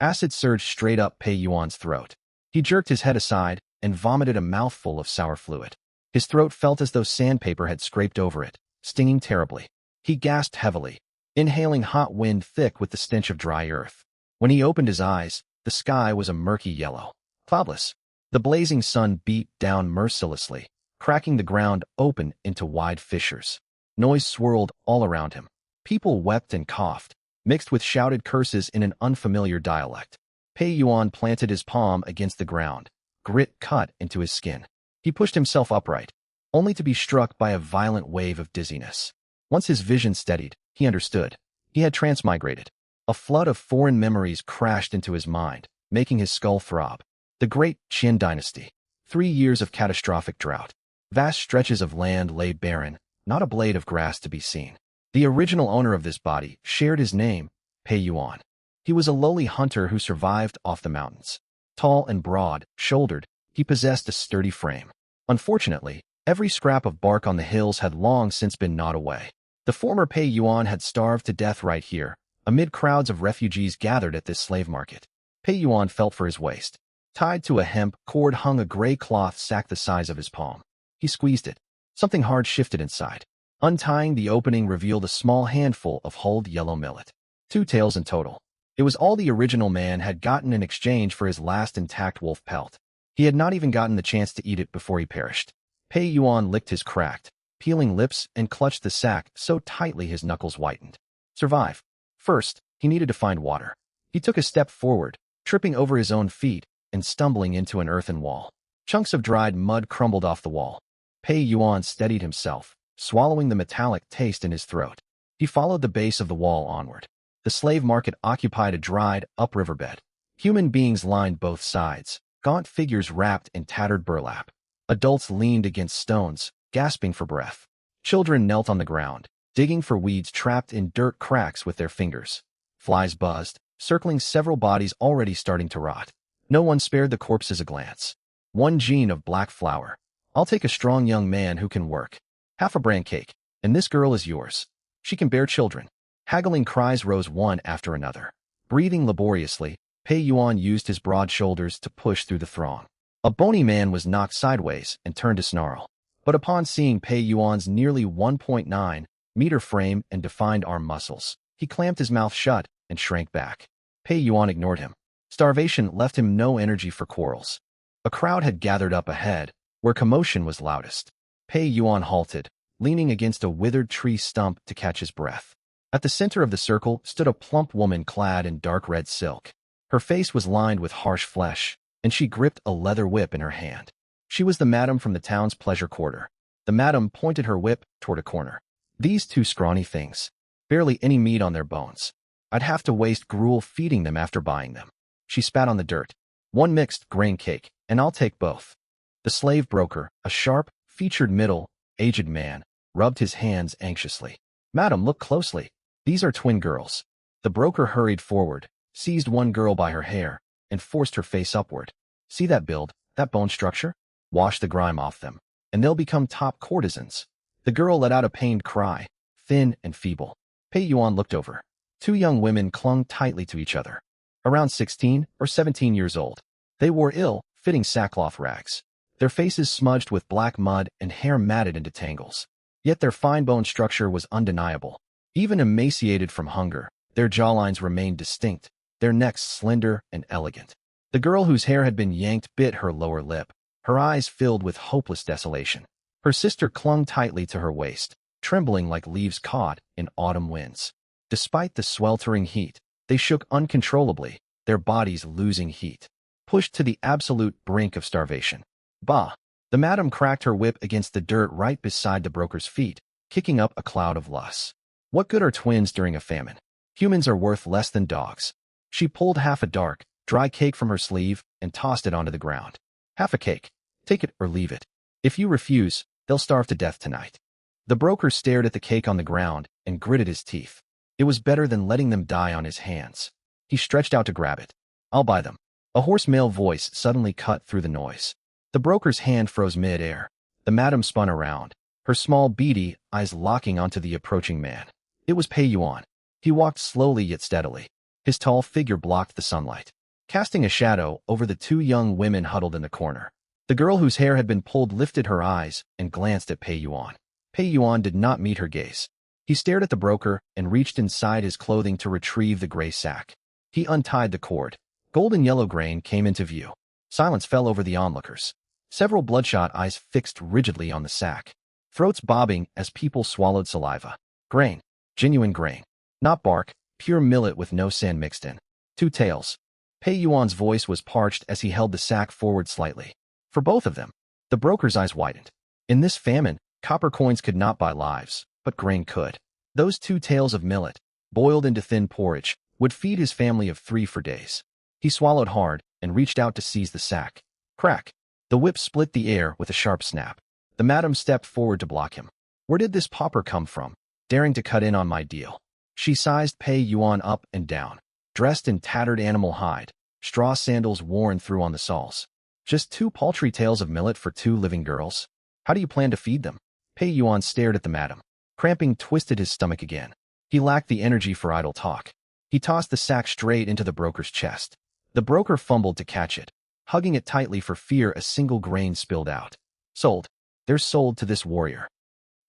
Acid surged straight up Pei Yuan's throat. He jerked his head aside and vomited a mouthful of sour fluid. His throat felt as though sandpaper had scraped over it, stinging terribly. He gasped heavily, inhaling hot wind thick with the stench of dry earth. When he opened his eyes, the sky was a murky yellow, cloudless. The blazing sun beat down mercilessly, cracking the ground open into wide fissures. Noise swirled all around him. People wept and coughed, mixed with shouted curses in an unfamiliar dialect. Pei Yuan planted his palm against the ground, grit cut into his skin. He pushed himself upright, only to be struck by a violent wave of dizziness. Once his vision steadied, he understood. He had transmigrated. A flood of foreign memories crashed into his mind, making his skull throb. The great Qin Dynasty. 3 years of catastrophic drought. Vast stretches of land lay barren, not a blade of grass to be seen. The original owner of this body shared his name, Pei Yuan. He was a lowly hunter who survived off the mountains. Tall and broad-shouldered, he possessed a sturdy frame. Unfortunately, every scrap of bark on the hills had long since been gnawed away. The former Pei Yuan had starved to death right here, amid crowds of refugees gathered at this slave market. Pei Yuan felt for his waist. Tied to a hemp cord hung a gray cloth sack the size of his palm. He squeezed it. Something hard shifted inside. Untying the opening revealed a small handful of hulled yellow millet. 2 taels in total. It was all the original man had gotten in exchange for his last intact wolf pelt. He had not even gotten the chance to eat it before he perished. Pei Yuan licked his cracked, peeling lips and clutched the sack so tightly his knuckles whitened. Survive. First, he needed to find water. He took a step forward, tripping over his own feet and stumbling into an earthen wall. Chunks of dried mud crumbled off the wall. Pei Yuan steadied himself, swallowing the metallic taste in his throat. He followed the base of the wall onward. The slave market occupied a dried, up riverbed. Human beings lined both sides, gaunt figures wrapped in tattered burlap. Adults leaned against stones, gasping for breath. Children knelt on the ground, digging for weeds trapped in dirt cracks with their fingers. Flies buzzed, circling several bodies already starting to rot. No one spared the corpses a glance. 1 gene of black flour. I'll take a strong young man who can work. Half a bran cake, and this girl is yours. She can bear children. Haggling cries rose one after another. Breathing laboriously, Pei Yuan used his broad shoulders to push through the throng. A bony man was knocked sideways and turned to snarl. But upon seeing Pei Yuan's nearly 1.9-meter frame and defined arm muscles, he clamped his mouth shut and shrank back. Pei Yuan ignored him. Starvation left him no energy for quarrels. A crowd had gathered up ahead, where commotion was loudest. Pei Yuan halted, leaning against a withered tree stump to catch his breath. At the center of the circle stood a plump woman clad in dark red silk. Her face was lined with harsh flesh, and she gripped a leather whip in her hand. She was the madam from the town's pleasure quarter. The madam pointed her whip toward a corner. These 2 scrawny things. Barely any meat on their bones. I'd have to waste gruel feeding them after buying them. She spat on the dirt. 1 mixed grain cake, and I'll take both. The slave broker, a sharp, featured middle-aged man, rubbed his hands anxiously. Madam, look closely. These are twin girls. The broker hurried forward, seized one girl by her hair, and forced her face upward. See that build, that bone structure? Wash the grime off them, and they'll become top courtesans. The girl let out a pained cry, thin and feeble. Pei Yuan looked over. 2 young women clung tightly to each other. Around 16 or 17 years old. They wore ill-fitting sackcloth rags. Their faces smudged with black mud and hair matted into tangles. Yet their fine bone structure was undeniable. Even emaciated from hunger, their jawlines remained distinct, their necks slender and elegant. The girl whose hair had been yanked bit her lower lip, her eyes filled with hopeless desolation. Her sister clung tightly to her waist, trembling like leaves caught in autumn winds. Despite the sweltering heat, they shook uncontrollably, their bodies losing heat, pushed to the absolute brink of starvation. Bah! The madam cracked her whip against the dirt right beside the broker's feet, kicking up a cloud of loss. What good are twins during a famine? Humans are worth less than dogs. She pulled half a dark, dry cake from her sleeve and tossed it onto the ground. Half a cake. Take it or leave it. If you refuse, they'll starve to death tonight. The broker stared at the cake on the ground and gritted his teeth. It was better than letting them die on his hands. He stretched out to grab it. I'll buy them. A hoarse male voice suddenly cut through the noise. The broker's hand froze mid-air. The madam spun around, her small beady eyes locking onto the approaching man. It was Pei Yuan. He walked slowly yet steadily. His tall figure blocked the sunlight, casting a shadow over the two young women huddled in the corner. The girl whose hair had been pulled lifted her eyes and glanced at Pei Yuan. Pei Yuan did not meet her gaze. He stared at the broker and reached inside his clothing to retrieve the gray sack. He untied the cord. Golden yellow grain came into view. Silence fell over the onlookers. Several bloodshot eyes fixed rigidly on the sack. Throats bobbing as people swallowed saliva. Grain. Genuine grain. Not bark, pure millet with no sand mixed in. 2 taels. Pei Yuan's voice was parched as he held the sack forward slightly. For both of them. The broker's eyes widened. In this famine, copper coins could not buy lives, but grain could. Those 2 taels of millet, boiled into thin porridge, would feed his family of 3 for days. He swallowed hard and reached out to seize the sack. Crack. The whip split the air with a sharp snap. The madam stepped forward to block him. Where did this pauper come from, daring to cut in on my deal? She sized Pei Yuan up and down, dressed in tattered animal hide, straw sandals worn through on the soles. Just 2 paltry taels of millet for 2 living girls? How do you plan to feed them? Pei Yuan stared at the madam. Cramping twisted his stomach again. He lacked the energy for idle talk. He tossed the sack straight into the broker's chest. The broker fumbled to catch it, hugging it tightly for fear a single grain spilled out. Sold. They're sold to this warrior.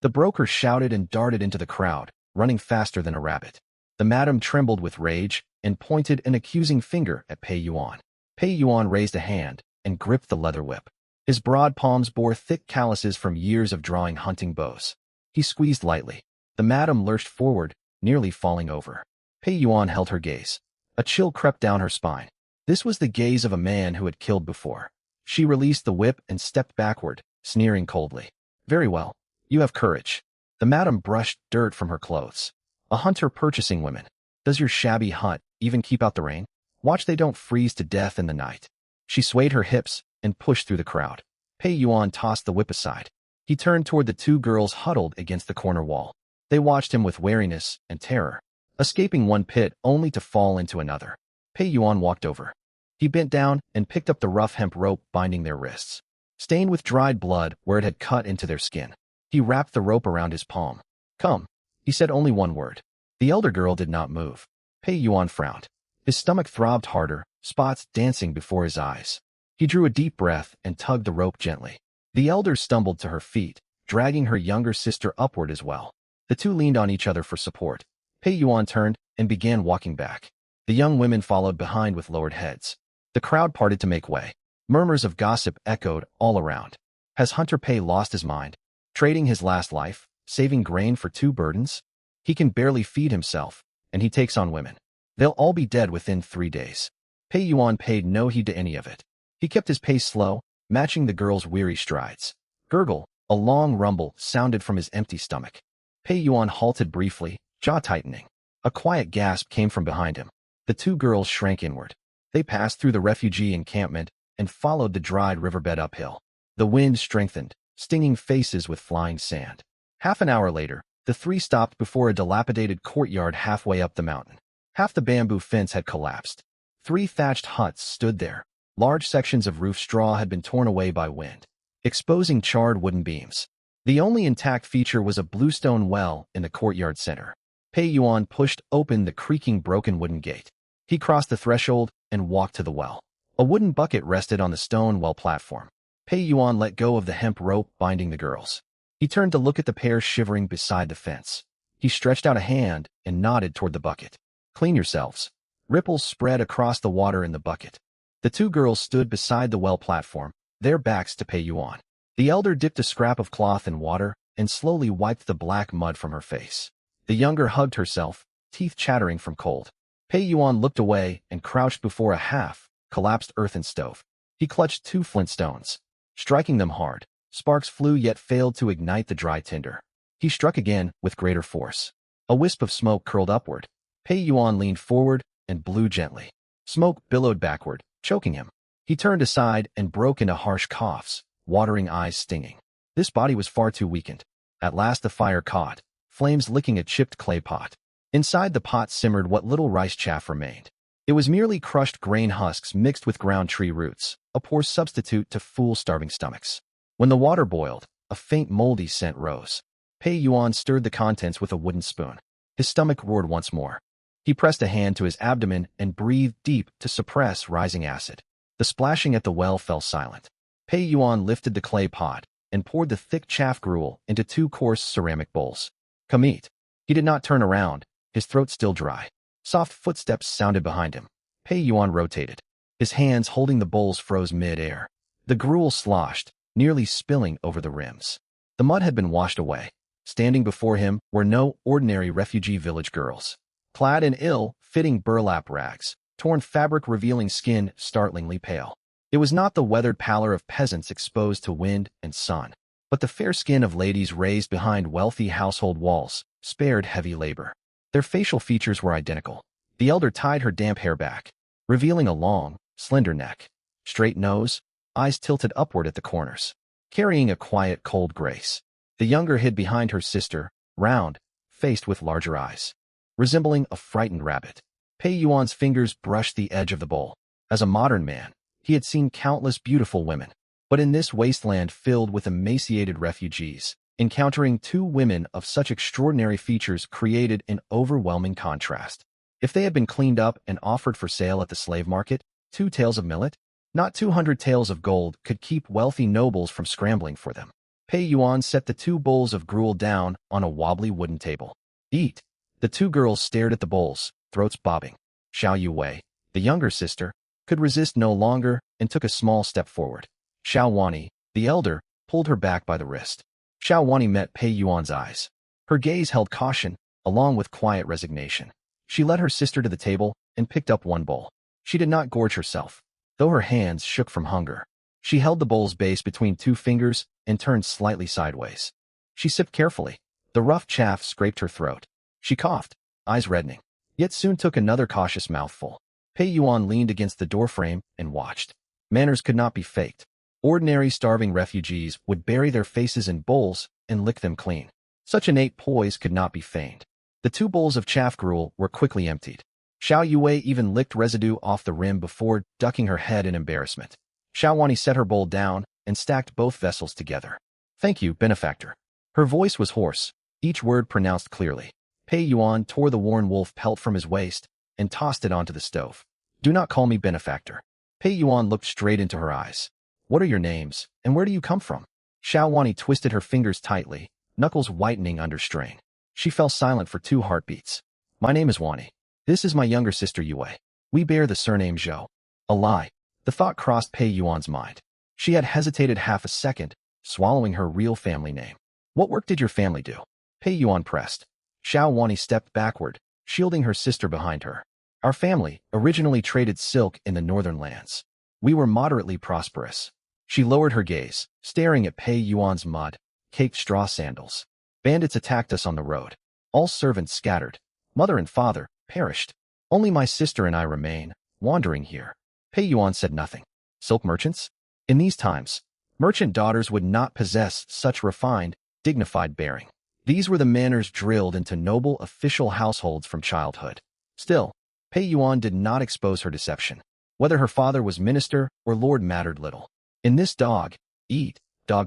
The broker shouted and darted into the crowd, running faster than a rabbit. The madam trembled with rage and pointed an accusing finger at Pei Yuan. Pei Yuan raised a hand and gripped the leather whip. His broad palms bore thick calluses from years of drawing hunting bows. He squeezed lightly. The madam lurched forward, nearly falling over. Pei Yuan held her gaze. A chill crept down her spine. This was the gaze of a man who had killed before. She released the whip and stepped backward, sneering coldly. Very well. You have courage. The madam brushed dirt from her clothes. A hunter purchasing women. Does your shabby hut even keep out the rain? Watch they don't freeze to death in the night. She swayed her hips and pushed through the crowd. Pei Yuan tossed the whip aside. He turned toward the 2 girls huddled against the corner wall. They watched him with wariness and terror, escaping one pit only to fall into another. Pei Yuan walked over. He bent down and picked up the rough hemp rope binding their wrists, stained with dried blood where it had cut into their skin. He wrapped the rope around his palm. Come. He said only one word. The elder girl did not move. Pei Yuan frowned. His stomach throbbed harder, spots dancing before his eyes. He drew a deep breath and tugged the rope gently. The elder stumbled to her feet, dragging her younger sister upward as well. The 2 leaned on each other for support. Pei Yuan turned and began walking back. The young women followed behind with lowered heads. The crowd parted to make way. Murmurs of gossip echoed all around. Has Hunter Pei lost his mind? Trading his last life, saving grain for 2 burdens? He can barely feed himself, and he takes on women. They'll all be dead within 3 days. Pei Yuan paid no heed to any of it. He kept his pace slow, matching the girl's weary strides. Gurgle, a long rumble, sounded from his empty stomach. Pei Yuan halted briefly, jaw tightening. A quiet gasp came from behind him. The 2 girls shrank inward. They passed through the refugee encampment and followed the dried riverbed uphill. The wind strengthened, stinging faces with flying sand. Half an hour later, the 3 stopped before a dilapidated courtyard halfway up the mountain. Half the bamboo fence had collapsed. 3 thatched huts stood there. Large sections of roof straw had been torn away by wind, exposing charred wooden beams. The only intact feature was a bluestone well in the courtyard center. Pei Yuan pushed open the creaking broken wooden gate. He crossed the threshold and walked to the well. A wooden bucket rested on the stone well platform. Pei Yuan let go of the hemp rope binding the girls. He turned to look at the pair shivering beside the fence. He stretched out a hand and nodded toward the bucket. Clean yourselves. Ripples spread across the water in the bucket. The 2 girls stood beside the well platform, their backs to Pei Yuan. The elder dipped a scrap of cloth in water and slowly wiped the black mud from her face. The younger hugged herself, teeth chattering from cold. Pei Yuan looked away and crouched before a half-collapsed earthen stove. He clutched 2 flint stones. Striking them hard, sparks flew yet failed to ignite the dry tinder. He struck again with greater force. A wisp of smoke curled upward. Pei Yuan leaned forward and blew gently. Smoke billowed backward, choking him. He turned aside and broke into harsh coughs, watering eyes stinging. This body was far too weakened. At last the fire caught, flames licking a chipped clay pot. Inside the pot simmered what little rice chaff remained. It was merely crushed grain husks mixed with ground tree roots, a poor substitute to fool starving stomachs. When the water boiled, a faint moldy scent rose. Pei Yuan stirred the contents with a wooden spoon. His stomach roared once more. He pressed a hand to his abdomen and breathed deep to suppress rising acid. The splashing at the well fell silent. Pei Yuan lifted the clay pot and poured the thick chaff gruel into 2 coarse ceramic bowls. "Come eat." He did not turn around, his throat still dry. Soft footsteps sounded behind him. Pei Yuan rotated. His hands holding the bowls froze mid-air. The gruel sloshed, nearly spilling over the rims. The mud had been washed away. Standing before him were no ordinary refugee village girls. Clad in ill-fitting burlap rags, torn fabric revealing skin startlingly pale. It was not the weathered pallor of peasants exposed to wind and sun, but the fair skin of ladies raised behind wealthy household walls, spared heavy labor. Their facial features were identical. The elder tied her damp hair back, revealing a long, slender neck, straight nose, eyes tilted upward at the corners, carrying a quiet, cold grace. The younger hid behind her sister, round, faced with larger eyes, resembling a frightened rabbit. Pei Yuan's fingers brushed the edge of the bowl. As a modern man, he had seen countless beautiful women, but in this wasteland filled with emaciated refugees, encountering 2 women of such extraordinary features created an overwhelming contrast. If they had been cleaned up and offered for sale at the slave market, 2 taels of millet, not 200 taels of gold, could keep wealthy nobles from scrambling for them. Pei Yuan set the 2 bowls of gruel down on a wobbly wooden table. "Eat." The 2 girls stared at the bowls, throats bobbing. Xiao Yuwei, the younger sister, could resist no longer and took a small step forward. Xiao Wani, the elder, pulled her back by the wrist. Xiao Wani met Pei Yuan's eyes. Her gaze held caution, along with quiet resignation. She led her sister to the table and picked up 1 bowl. She did not gorge herself, though her hands shook from hunger. She held the bowl's base between 2 fingers and turned slightly sideways. She sipped carefully. The rough chaff scraped her throat. She coughed, eyes reddening, yet soon took another cautious mouthful. Pei Yuan leaned against the doorframe and watched. Manners could not be faked. Ordinary starving refugees would bury their faces in bowls and lick them clean. Such innate poise could not be feigned. The 2 bowls of chaff gruel were quickly emptied. Xiao Yuwei even licked residue off the rim before ducking her head in embarrassment. Xiao Wani set her bowl down and stacked both vessels together. "Thank you, benefactor." Her voice was hoarse, each word pronounced clearly. Pei Yuan tore the worn wolf pelt from his waist and tossed it onto the stove. "Do not call me benefactor." Pei Yuan looked straight into her eyes. "What are your names, and where do you come from?" Xiao Wani twisted her fingers tightly, knuckles whitening under strain. She fell silent for 2 heartbeats. "My name is Wani. This is my younger sister Yue. We bear the surname Zhou." A lie. The thought crossed Pei Yuan's mind. She had hesitated half a second, swallowing her real family name. "What work did your family do?" Pei Yuan pressed. Xiao Wani stepped backward, shielding her sister behind her. "Our family originally traded silk in the northern lands. We were moderately prosperous." She lowered her gaze, staring at Pei Yuan's mud-caked straw sandals. "Bandits attacked us on the road. All servants scattered. Mother and father perished. Only my sister and I remain, wandering here." Pei Yuan said nothing. "Silk merchants?" In these times, merchant daughters would not possess such refined, dignified bearing. These were the manners drilled into noble official households from childhood. Still, Pei Yuan did not expose her deception. Whether her father was minister or lord mattered little. In this dog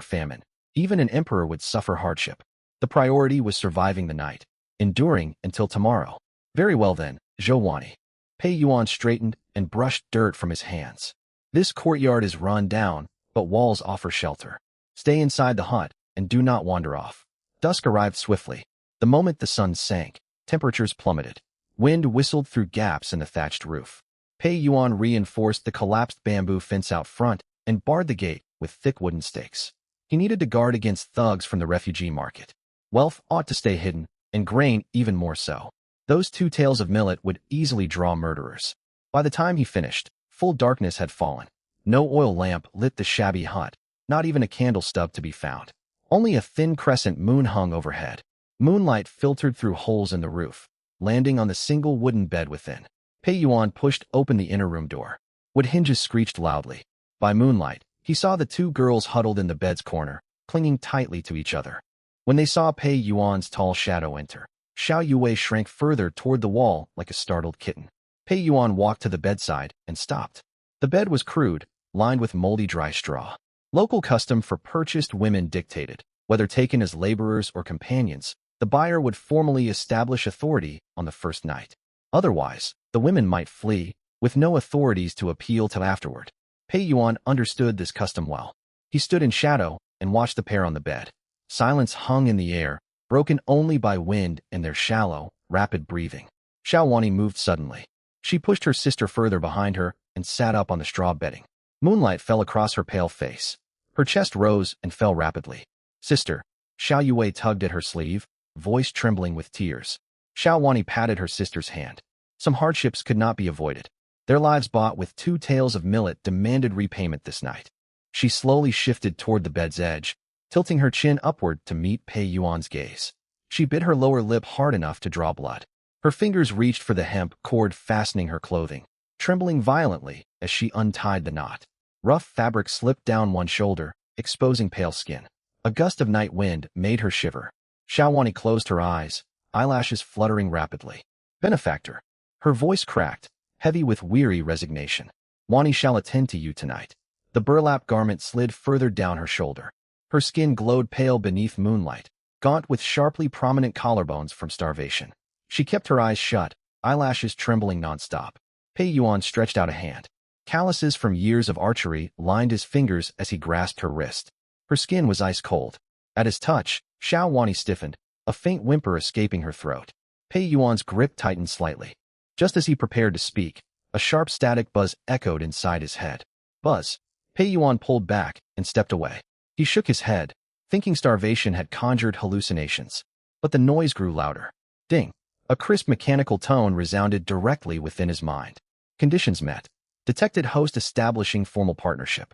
famine, even an emperor would suffer hardship. The priority was surviving the night, enduring until tomorrow. "Very well then, Zhou Wani." Pei Yuan straightened and brushed dirt from his hands. "This courtyard is run down, but walls offer shelter. Stay inside the hut and do not wander off." Dusk arrived swiftly. The moment the sun sank, temperatures plummeted. Wind whistled through gaps in the thatched roof. Pei Yuan reinforced the collapsed bamboo fence out front and barred the gate with thick wooden stakes. He needed to guard against thugs from the refugee market. Wealth ought to stay hidden, and grain even more so. Those 2 taels of millet would easily draw murderers. By the time he finished, full darkness had fallen. No oil lamp lit the shabby hut, not even a candle stub to be found. Only a thin crescent moon hung overhead. Moonlight filtered through holes in the roof, landing on the single wooden bed within. Pei Yuan pushed open the inner room door. Wood hinges screeched loudly. By moonlight, he saw the 2 girls huddled in the bed's corner, clinging tightly to each other. When they saw Pei Yuan's tall shadow enter, Xiao Yuwei shrank further toward the wall like a startled kitten. Pei Yuan walked to the bedside and stopped. The bed was crude, lined with moldy dry straw. Local custom for purchased women dictated, whether taken as laborers or companions, the buyer would formally establish authority on the first night. Otherwise, the women might flee, with no authorities to appeal to afterward. Pei Yuan understood this custom well. He stood in shadow and watched the pair on the bed. Silence hung in the air, broken only by wind and their shallow, rapid breathing. Xiao Wani moved suddenly. She pushed her sister further behind her and sat up on the straw bedding. Moonlight fell across her pale face. Her chest rose and fell rapidly. Sister, Xiao Yue tugged at her sleeve, voice trembling with tears. Xiao Wani patted her sister's hand. Some hardships could not be avoided. Their lives bought with 2 taels of millet demanded repayment this night. She slowly shifted toward the bed's edge, tilting her chin upward to meet Pei Yuan's gaze. She bit her lower lip hard enough to draw blood. Her fingers reached for the hemp cord fastening her clothing, trembling violently as she untied the knot. Rough fabric slipped down one shoulder, exposing pale skin. A gust of night wind made her shiver. Xiao Wani closed her eyes, eyelashes fluttering rapidly. Benefactor. Her voice cracked, heavy with weary resignation. Wani shall attend to you tonight. The burlap garment slid further down her shoulder. Her skin glowed pale beneath moonlight, gaunt with sharply prominent collarbones from starvation. She kept her eyes shut, eyelashes trembling nonstop. Pei Yuan stretched out a hand. Calluses from years of archery lined his fingers as he grasped her wrist. Her skin was ice cold. At his touch, Xiao Wani stiffened, a faint whimper escaping her throat. Pei Yuan's grip tightened slightly. Just as he prepared to speak, a sharp static buzz echoed inside his head. Buzz. Pei Yuan pulled back and stepped away. He shook his head, thinking starvation had conjured hallucinations. But the noise grew louder. Ding. A crisp mechanical tone resounded directly within his mind. Conditions met. Detected host establishing formal partnership.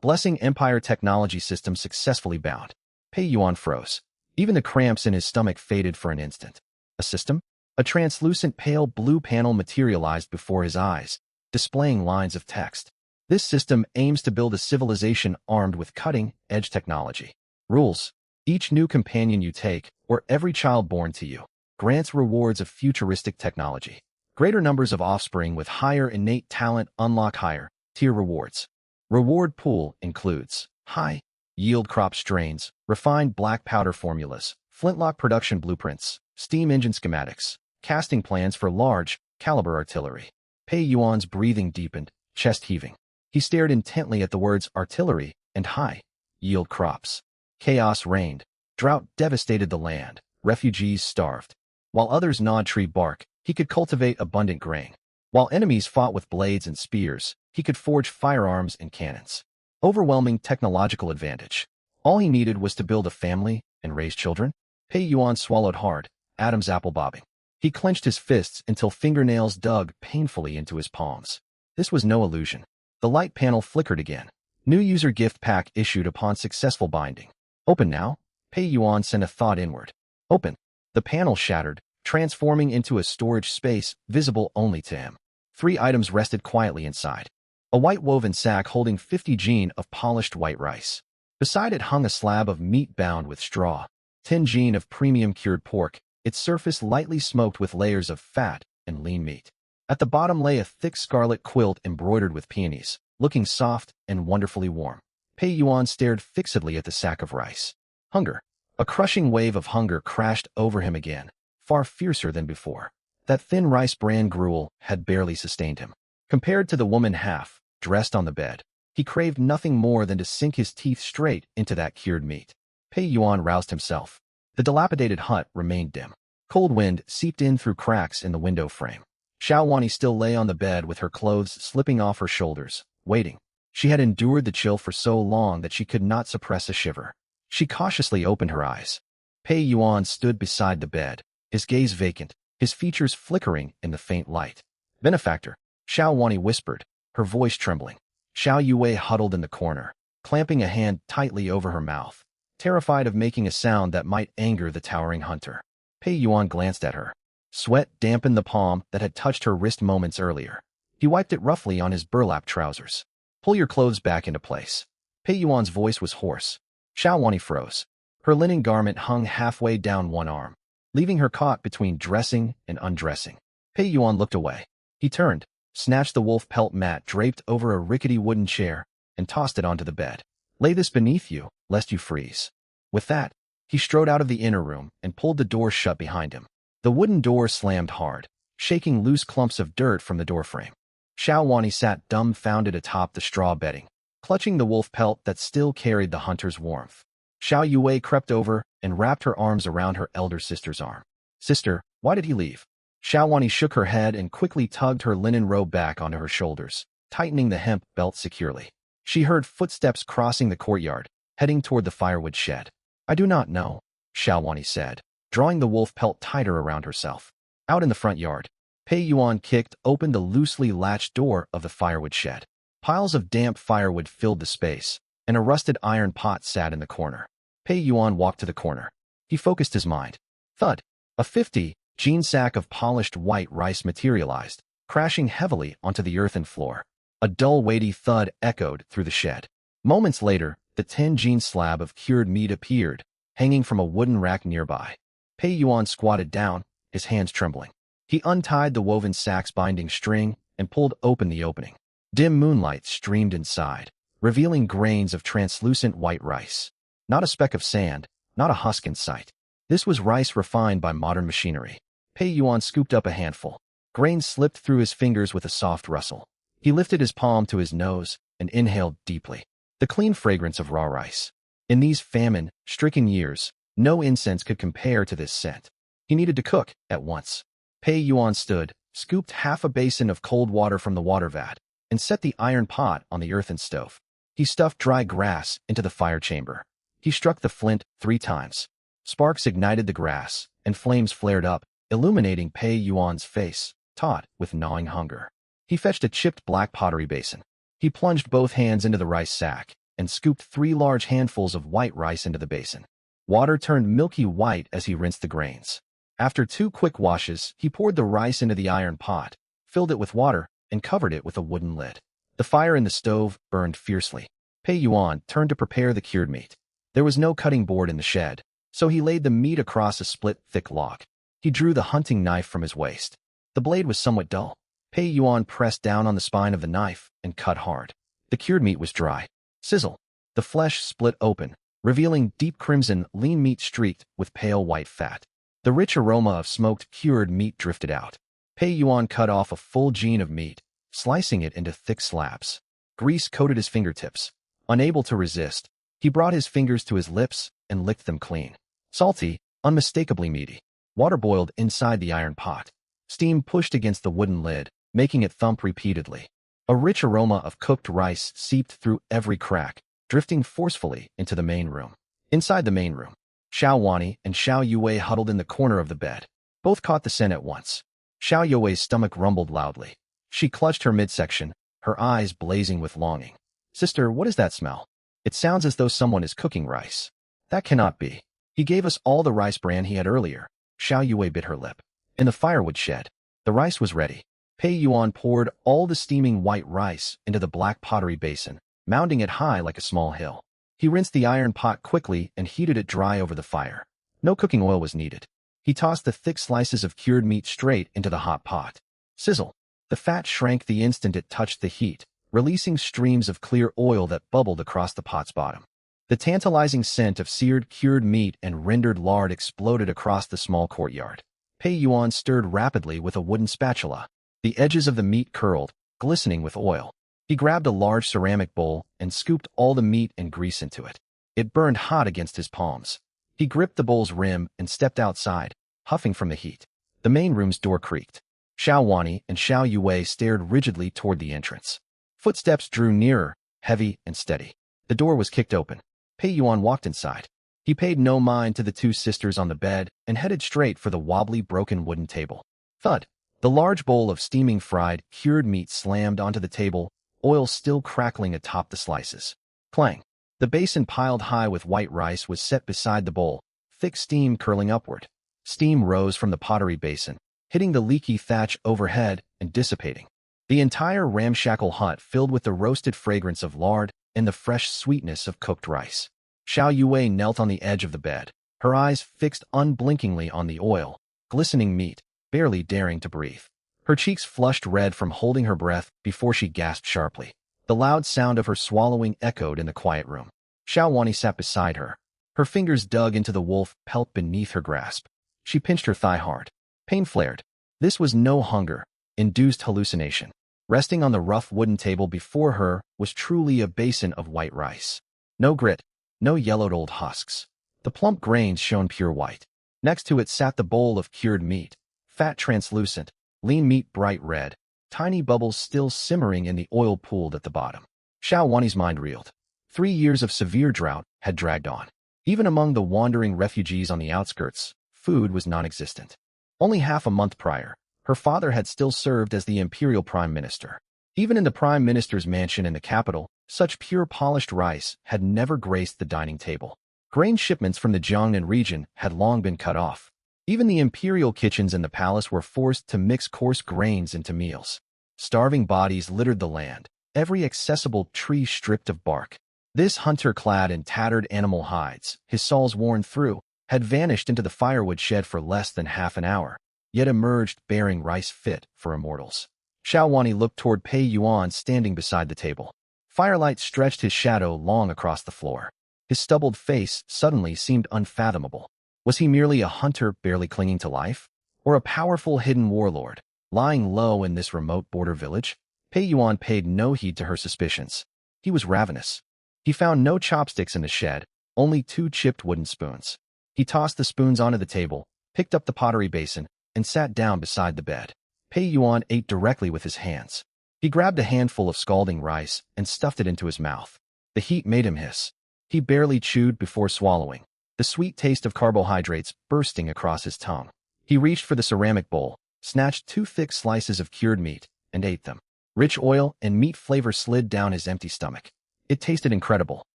Blessing Empire technology system successfully bound. Pei Yuan froze. Even the cramps in his stomach faded for an instant. A system? A translucent pale blue panel materialized before his eyes, displaying lines of text. This system aims to build a civilization armed with cutting-edge technology. Rules. Each new companion you take, or every child born to you, grants rewards of futuristic technology. Greater numbers of offspring with higher innate talent unlock higher-tier rewards. Reward pool includes high-yield crop strains, refined black powder formulas, flintlock production blueprints, steam engine schematics, casting plans for large-caliber artillery. Pei Yuan's breathing deepened, chest heaving. He stared intently at the words artillery and high-yield crops. Chaos reigned. Drought devastated the land. Refugees starved. While others gnawed tree bark, he could cultivate abundant grain. While enemies fought with blades and spears, he could forge firearms and cannons. Overwhelming technological advantage. All he needed was to build a family and raise children. Pei Yuan swallowed hard, Adam's apple bobbing. He clenched his fists until fingernails dug painfully into his palms. This was no illusion. The light panel flickered again. New user gift pack issued upon successful binding. Open now? Pei Yuan sent a thought inward. Open. The panel shattered, transforming into a storage space visible only to him. 3 items rested quietly inside. A white woven sack holding 50 jin of polished white rice. Beside it hung a slab of meat bound with straw. 10 jin of premium cured pork, its surface lightly smoked with layers of fat and lean meat. At the bottom lay a thick scarlet quilt embroidered with peonies, looking soft and wonderfully warm. Pei Yuan stared fixedly at the sack of rice. Hunger. A crushing wave of hunger crashed over him again, far fiercer than before. That thin rice bran gruel had barely sustained him. Compared to the woman half, dressed on the bed, he craved nothing more than to sink his teeth straight into that cured meat. Pei Yuan roused himself. The dilapidated hut remained dim. Cold wind seeped in through cracks in the window frame. Xiao Wani still lay on the bed with her clothes slipping off her shoulders, waiting. She had endured the chill for so long that she could not suppress a shiver. She cautiously opened her eyes. Pei Yuan stood beside the bed, his gaze vacant, his features flickering in the faint light. Benefactor, Xiao Wani whispered, her voice trembling. Xiao Yue huddled in the corner, clamping a hand tightly over her mouth, terrified of making a sound that might anger the towering hunter. Pei Yuan glanced at her. Sweat dampened the palm that had touched her wrist moments earlier. He wiped it roughly on his burlap trousers. Pull your clothes back into place. Pei Yuan's voice was hoarse. Xiao Wani froze. Her linen garment hung halfway down one arm, leaving her caught between dressing and undressing. Pei Yuan looked away. He turned, snatched the wolf pelt mat draped over a rickety wooden chair, and tossed it onto the bed. Lay this beneath you, lest you freeze. With that, he strode out of the inner room and pulled the door shut behind him. The wooden door slammed hard, shaking loose clumps of dirt from the doorframe. Xiao Wani sat dumbfounded atop the straw bedding, clutching the wolf pelt that still carried the hunter's warmth. Xiao Yue crept over and wrapped her arms around her elder sister's arm. "Sister, why did he leave?" Xiao Wani shook her head and quickly tugged her linen robe back onto her shoulders, tightening the hemp belt securely. She heard footsteps crossing the courtyard, heading toward the firewood shed. "I do not know," Xiao Wani said, drawing the wolf pelt tighter around herself. Out in the front yard, Pei Yuan kicked open the loosely latched door of the firewood shed. Piles of damp firewood filled the space, and a rusted iron pot sat in the corner. Pei Yuan walked to the corner. He focused his mind. Thud! A 50-jean sack of polished white rice materialized, crashing heavily onto the earthen floor. A dull, weighty thud echoed through the shed. Moments later, the 10-jean slab of cured meat appeared, hanging from a wooden rack nearby. Pei Yuan squatted down, his hands trembling. He untied the woven sack's binding string and pulled open the opening. Dim moonlight streamed inside, revealing grains of translucent white rice. Not a speck of sand, not a husk in sight. This was rice refined by modern machinery. Pei Yuan scooped up a handful. Grains slipped through his fingers with a soft rustle. He lifted his palm to his nose and inhaled deeply. The clean fragrance of raw rice. In these famine-stricken years, no incense could compare to this scent. He needed to cook at once. Pei Yuan stood, scooped half a basin of cold water from the water vat, and set the iron pot on the earthen stove. He stuffed dry grass into the fire chamber. He struck the flint 3 times. Sparks ignited the grass, and flames flared up, illuminating Pei Yuan's face, taut with gnawing hunger. He fetched a chipped black pottery basin. He plunged both hands into the rice sack and scooped 3 large handfuls of white rice into the basin. Water turned milky white as he rinsed the grains. After 2 quick washes, he poured the rice into the iron pot, filled it with water, and covered it with a wooden lid. The fire in the stove burned fiercely. Pei Yuan turned to prepare the cured meat. There was no cutting board in the shed, so he laid the meat across a split, thick log. He drew the hunting knife from his waist. The blade was somewhat dull. Pei Yuan pressed down on the spine of the knife and cut hard. The cured meat was dry. Sizzle. The flesh split open, revealing deep crimson, lean meat streaked with pale white fat. The rich aroma of smoked, cured meat drifted out. Pei Yuan cut off a full jean of meat, slicing it into thick slabs. Grease coated his fingertips. Unable to resist, he brought his fingers to his lips and licked them clean. Salty, unmistakably meaty. Water boiled inside the iron pot. Steam pushed against the wooden lid, making it thump repeatedly. A rich aroma of cooked rice seeped through every crack, drifting forcefully into the main room. Inside the main room, Xiao Wani and Xiao Yue huddled in the corner of the bed. Both caught the scent at once. Xiao Yue's stomach rumbled loudly. She clutched her midsection, her eyes blazing with longing. "Sister, what is that smell? It sounds as though someone is cooking rice." "That cannot be. He gave us all the rice bran he had earlier." Xiao Yue bit her lip. In the firewood shed, the rice was ready. Pei Yuan poured all the steaming white rice into the black pottery basin, mounding it high like a small hill. He rinsed the iron pot quickly and heated it dry over the fire. No cooking oil was needed. He tossed the thick slices of cured meat straight into the hot pot. Sizzle. The fat shrank the instant it touched the heat, releasing streams of clear oil that bubbled across the pot's bottom. The tantalizing scent of seared, cured meat and rendered lard exploded across the small courtyard. Pei Yuan stirred rapidly with a wooden spatula. The edges of the meat curled, glistening with oil. He grabbed a large ceramic bowl and scooped all the meat and grease into it. It burned hot against his palms. He gripped the bowl's rim and stepped outside, huffing from the heat. The main room's door creaked. Xiao Wani and Xiao Yue stared rigidly toward the entrance. Footsteps drew nearer, heavy and steady. The door was kicked open. Pei Yuan walked inside. He paid no mind to the 2 sisters on the bed and headed straight for the wobbly, broken wooden table. Thud! The large bowl of steaming fried, cured meat slammed onto the table, oil still crackling atop the slices. Clang! The basin piled high with white rice was set beside the bowl, thick steam curling upward. Steam rose from the pottery basin, hitting the leaky thatch overhead and dissipating. The entire ramshackle hut filled with the roasted fragrance of lard and the fresh sweetness of cooked rice. Xiao Yue knelt on the edge of the bed, her eyes fixed unblinkingly on the oil, glistening meat, barely daring to breathe. Her cheeks flushed red from holding her breath before she gasped sharply. The loud sound of her swallowing echoed in the quiet room. Xiao Wani sat beside her. Her fingers dug into the wolf pelt beneath her grasp. She pinched her thigh hard. Pain flared. This was no hunger-induced hallucination. Resting on the rough wooden table before her was truly a basin of white rice. No grit, no yellowed old husks. The plump grains shone pure white. Next to it sat the bowl of cured meat, fat translucent, lean meat bright red, tiny bubbles still simmering in the oil pooled at the bottom. Xiao Wani's mind reeled. 3 years of severe drought had dragged on. Even among the wandering refugees on the outskirts, food was non-existent. Only half a month prior, her father had still served as the imperial prime minister. Even in the prime minister's mansion in the capital, such pure polished rice had never graced the dining table. Grain shipments from the Jiangnan region had long been cut off. Even the imperial kitchens in the palace were forced to mix coarse grains into meals. Starving bodies littered the land, every accessible tree stripped of bark. This hunter clad in tattered animal hides, his soles worn through, had vanished into the firewood shed for less than half an hour, yet emerged bearing rice fit for immortals. Xiao Wani looked toward Pei Yuan standing beside the table. Firelight stretched his shadow long across the floor. His stubbled face suddenly seemed unfathomable. Was he merely a hunter barely clinging to life? Or a powerful hidden warlord, lying low in this remote border village? Pei Yuan paid no heed to her suspicions. He was ravenous. He found no chopsticks in the shed, only 2 chipped wooden spoons. He tossed the spoons onto the table, picked up the pottery basin, and sat down beside the bed. Pei Yuan ate directly with his hands. He grabbed a handful of scalding rice and stuffed it into his mouth. The heat made him hiss. He barely chewed before swallowing, the sweet taste of carbohydrates bursting across his tongue. He reached for the ceramic bowl, snatched 2 thick slices of cured meat, and ate them. Rich oil and meat flavor slid down his empty stomach. It tasted incredible.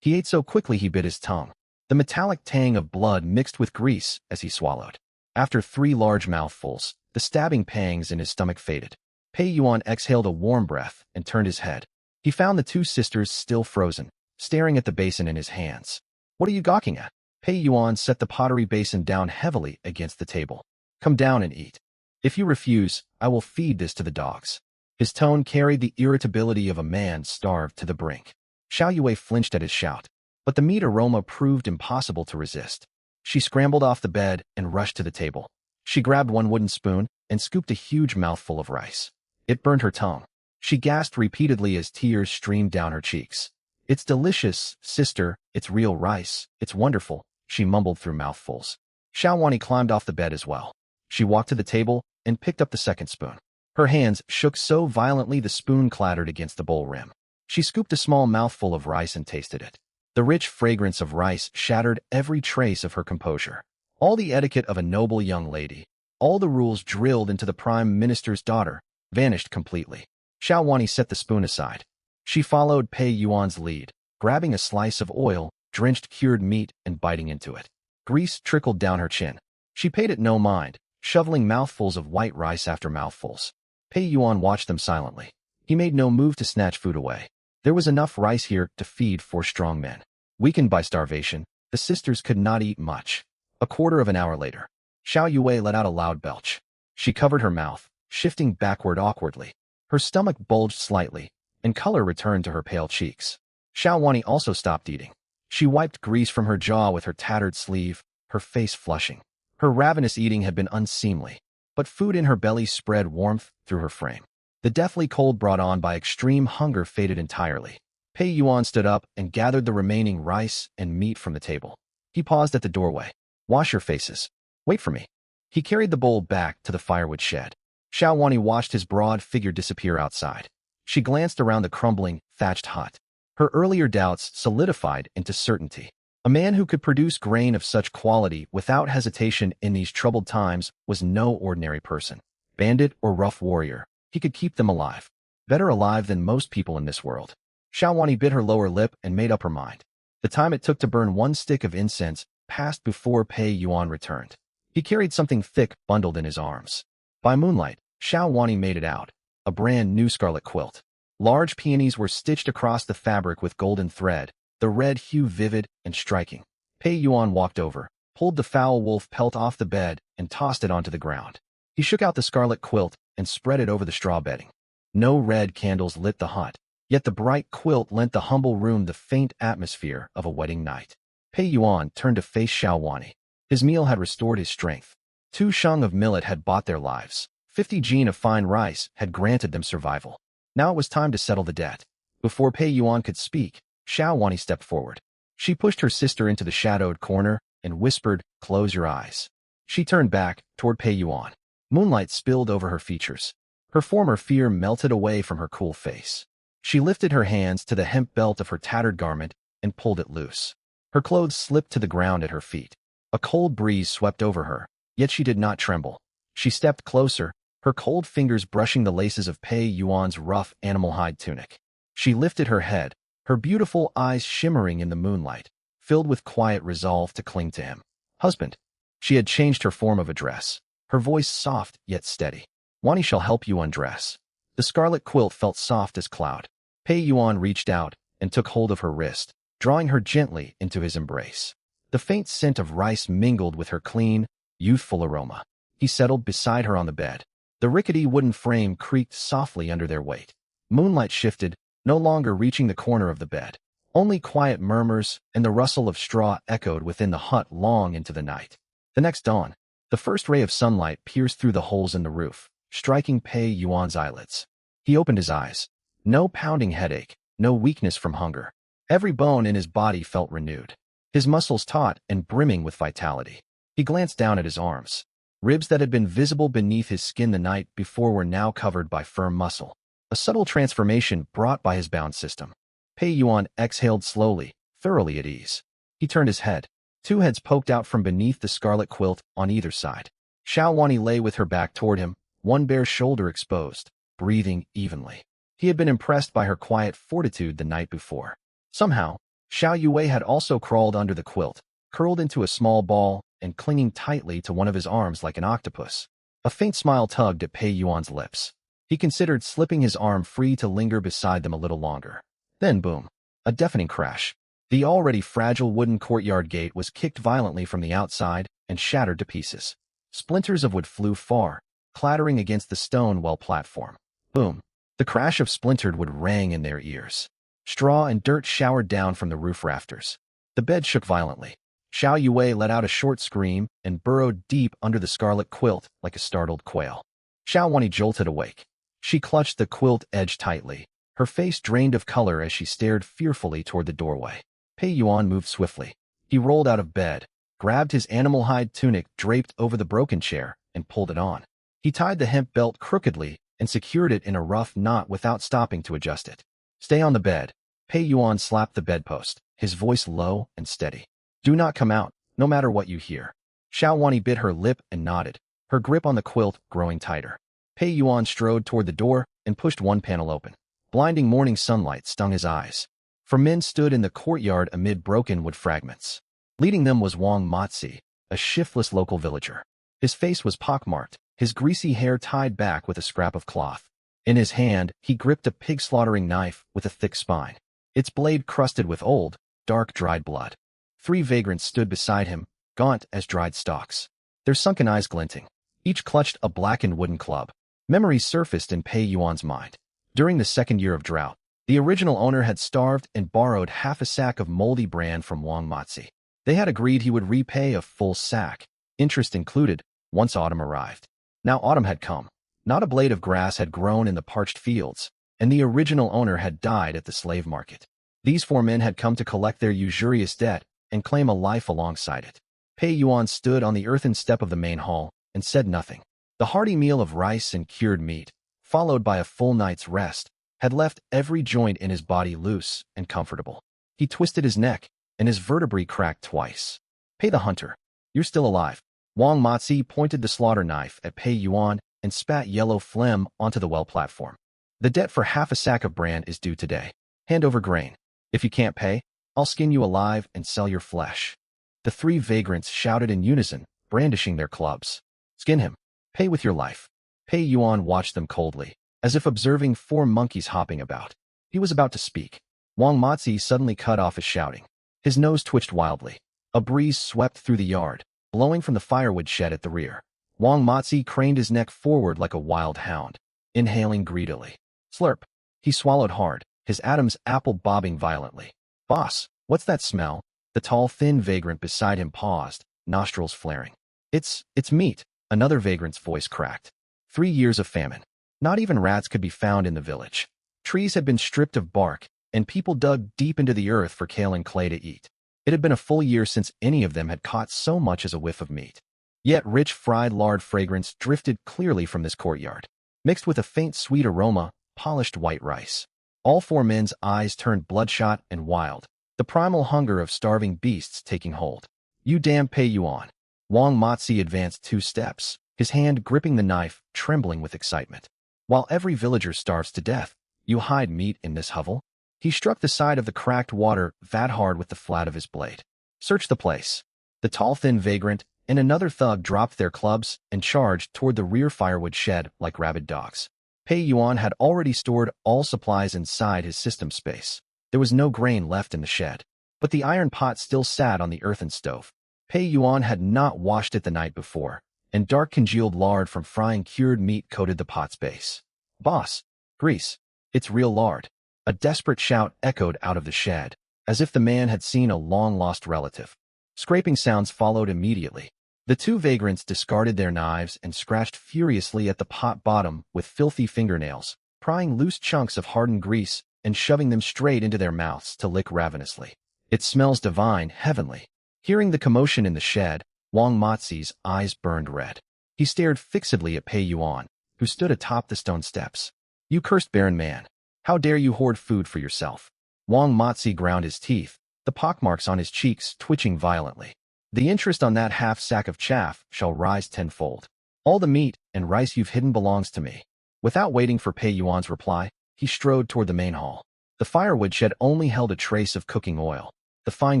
He ate so quickly he bit his tongue. The metallic tang of blood mixed with grease as he swallowed. After 3 large mouthfuls, the stabbing pangs in his stomach faded. Pei Yuan exhaled a warm breath and turned his head. He found the 2 sisters still frozen, staring at the basin in his hands. "What are you gawking at?" Pei Yuan set the pottery basin down heavily against the table. "Come down and eat. If you refuse, I will feed this to the dogs." His tone carried the irritability of a man starved to the brink. Xiao Yue flinched at his shout, but the meat aroma proved impossible to resist. She scrambled off the bed and rushed to the table. She grabbed 1 wooden spoon and scooped a huge mouthful of rice. It burned her tongue. She gasped repeatedly as tears streamed down her cheeks. "It's delicious, sister. It's real rice. It's wonderful," she mumbled through mouthfuls. Xiao Wani climbed off the bed as well. She walked to the table and picked up the second spoon. Her hands shook so violently the spoon clattered against the bowl rim. She scooped a small mouthful of rice and tasted it. The rich fragrance of rice shattered every trace of her composure. All the etiquette of a noble young lady, all the rules drilled into the prime minister's daughter, vanished completely. Xiao Wani set the spoon aside. She followed Pei Yuan's lead, grabbing a slice of oil-drenched cured meat and biting into it. Grease trickled down her chin. She paid it no mind, shoveling mouthfuls of white rice after mouthfuls. Pei Yuan watched them silently. He made no move to snatch food away. There was enough rice here to feed 4 strong men. Weakened by starvation, the sisters could not eat much. A quarter of an hour later, Xiao Yue let out a loud belch. She covered her mouth, shifting backward awkwardly. Her stomach bulged slightly, and color returned to her pale cheeks. Xiao Wani also stopped eating. She wiped grease from her jaw with her tattered sleeve, her face flushing. Her ravenous eating had been unseemly, but food in her belly spread warmth through her frame. The deathly cold brought on by extreme hunger faded entirely. Pei Yuan stood up and gathered the remaining rice and meat from the table. He paused at the doorway. "Wash your faces. Wait for me." He carried the bowl back to the firewood shed. Xiao Wani watched his broad figure disappear outside. She glanced around the crumbling, thatched hut. Her earlier doubts solidified into certainty. A man who could produce grain of such quality without hesitation in these troubled times was no ordinary person. Bandit or rough warrior, he could keep them alive. Better alive than most people in this world. Xiao Wani bit her lower lip and made up her mind. The time it took to burn 1 stick of incense passed before Pei Yuan returned. He carried something thick bundled in his arms. By moonlight, Xiao Wani made it out. A brand new scarlet quilt. Large peonies were stitched across the fabric with golden thread, the red hue vivid and striking. Pei Yuan walked over, pulled the foul wolf pelt off the bed, and tossed it onto the ground. He shook out the scarlet quilt and spread it over the straw bedding. No red candles lit the hut, yet the bright quilt lent the humble room the faint atmosphere of a wedding night. Pei Yuan turned to face Xiao Wani. His meal had restored his strength. 2 sheng of millet had bought their lives. 50 gene of fine rice had granted them survival. Now it was time to settle the debt. Before Pei Yuan could speak, Xiao Wani stepped forward. She pushed her sister into the shadowed corner and whispered, "Close your eyes." She turned back toward Pei Yuan. Moonlight spilled over her features. Her former fear melted away from her cool face. She lifted her hands to the hemp belt of her tattered garment and pulled it loose. Her clothes slipped to the ground at her feet. A cold breeze swept over her, yet she did not tremble. She stepped closer, her cold fingers brushing the laces of Pei Yuan's rough animal hide tunic. She lifted her head, her beautiful eyes shimmering in the moonlight, filled with quiet resolve to cling to him. "Husband." She had changed her form of address, her voice soft yet steady. "Wani shall help you undress." The scarlet quilt felt soft as cloud. Pei Yuan reached out and took hold of her wrist, drawing her gently into his embrace. The faint scent of rice mingled with her clean, youthful aroma. He settled beside her on the bed. The rickety wooden frame creaked softly under their weight. Moonlight shifted, no longer reaching the corner of the bed. Only quiet murmurs and the rustle of straw echoed within the hut long into the night. The next dawn, the first ray of sunlight pierced through the holes in the roof, striking Pei Yuan's eyelids. He opened his eyes. No pounding headache, no weakness from hunger. Every bone in his body felt renewed, his muscles taut and brimming with vitality. He glanced down at his arms. Ribs that had been visible beneath his skin the night before were now covered by firm muscle, a subtle transformation brought by his bound system. Pei Yuan exhaled slowly, thoroughly at ease. He turned his head. Two heads poked out from beneath the scarlet quilt on either side. Xiao Wani lay with her back toward him, one bare shoulder exposed, breathing evenly. He had been impressed by her quiet fortitude the night before. Somehow, Xiao Yue had also crawled under the quilt, curled into a small ball and clinging tightly to one of his arms like an octopus. A faint smile tugged at Pei Yuan's lips. He considered slipping his arm free to linger beside them a little longer. Then boom, a deafening crash. The already fragile wooden courtyard gate was kicked violently from the outside and shattered to pieces. Splinters of wood flew far, clattering against the stone well platform. Boom. The crash of splintered wood rang in their ears. Straw and dirt showered down from the roof rafters. The bed shook violently. Xiao Yue let out a short scream and burrowed deep under the scarlet quilt like a startled quail. Xiao Wani jolted awake. She clutched the quilt edge tightly, her face drained of color as she stared fearfully toward the doorway. Pei Yuan moved swiftly. He rolled out of bed, grabbed his animal hide tunic draped over the broken chair, and pulled it on. He tied the hemp belt crookedly and secured it in a rough knot without stopping to adjust it. "Stay on the bed." Pei Yuan slapped the bedpost, his voice low and steady. "Do not come out, no matter what you hear." Xiao Wani bit her lip and nodded, her grip on the quilt growing tighter. Pei Yuan strode toward the door and pushed one panel open. Blinding morning sunlight stung his eyes. 4 men stood in the courtyard amid broken wood fragments. Leading them was Wang Matzi, a shiftless local villager. His face was pockmarked, his greasy hair tied back with a scrap of cloth. In his hand, he gripped a pig-slaughtering knife with a thick spine, its blade crusted with old, dark dried blood. 3 vagrants stood beside him, gaunt as dried stalks, their sunken eyes glinting. Each clutched a blackened wooden club. Memories surfaced in Pei Yuan's mind. During the second year of drought, the original owner had starved and borrowed half a sack of moldy bran from Wang Matzi. They had agreed he would repay a full sack, interest included, once autumn arrived. Now autumn had come. Not a blade of grass had grown in the parched fields, and the original owner had died at the slave market. These 4 men had come to collect their usurious debt and claim a life alongside it. Pei Yuan stood on the earthen step of the main hall and said nothing. The hearty meal of rice and cured meat, followed by a full night's rest, had left every joint in his body loose and comfortable. He twisted his neck, and his vertebrae cracked twice. "Pei the hunter, you're still alive." Wang Matzi pointed the slaughter knife at Pei Yuan and spat yellow phlegm onto the well platform. "The debt for half a sack of bran is due today. Hand over grain. If you can't pay, I'll skin you alive and sell your flesh." The 3 vagrants shouted in unison, brandishing their clubs. "Skin him. Pay with your life." Pei Yuan watched them coldly, as if observing 4 monkeys hopping about. He was about to speak. Wang Matzi suddenly cut off his shouting. His nose twitched wildly. A breeze swept through the yard, blowing from the firewood shed at the rear. Wang Matzi craned his neck forward like a wild hound, inhaling greedily. Slurp. He swallowed hard, his Adam's apple bobbing violently. "Boss, what's that smell?" The tall, thin vagrant beside him paused, nostrils flaring. It's meat," another vagrant's voice cracked. 3 years of famine. Not even rats could be found in the village. Trees had been stripped of bark, and people dug deep into the earth for kale and clay to eat. It had been a full year since any of them had caught so much as a whiff of meat. Yet rich fried lard fragrance drifted clearly from this courtyard, mixed with a faint sweet aroma, polished white rice. All 4 men's eyes turned bloodshot and wild, the primal hunger of starving beasts taking hold. You damn Pei Yuan. Wang Matzi advanced 2 steps, his hand gripping the knife, trembling with excitement. While every villager starves to death, you hide meat in this hovel? He struck the side of the cracked water vat hard with the flat of his blade. Search the place. The tall, thin vagrant and another thug dropped their clubs and charged toward the rear firewood shed like rabid dogs. Pei Yuan had already stored all supplies inside his system space. There was no grain left in the shed, but the iron pot still sat on the earthen stove. Pei Yuan had not washed it the night before, and dark congealed lard from frying cured meat coated the pot's base. Boss, grease. It's real lard. A desperate shout echoed out of the shed, as if the man had seen a long-lost relative. Scraping sounds followed immediately. The 2 vagrants discarded their knives and scratched furiously at the pot bottom with filthy fingernails, prying loose chunks of hardened grease and shoving them straight into their mouths to lick ravenously. It smells divine, heavenly. Hearing the commotion in the shed, Wang Matzi's eyes burned red. He stared fixedly at Pei Yuan, who stood atop the stone steps. You cursed barren man. How dare you hoard food for yourself? Wang Matzi ground his teeth, the pockmarks on his cheeks twitching violently. The interest on that half-sack of chaff shall rise tenfold. All the meat and rice you've hidden belongs to me. Without waiting for Pei Yuan's reply, he strode toward the main hall. The firewood shed only held a trace of cooking oil. The fine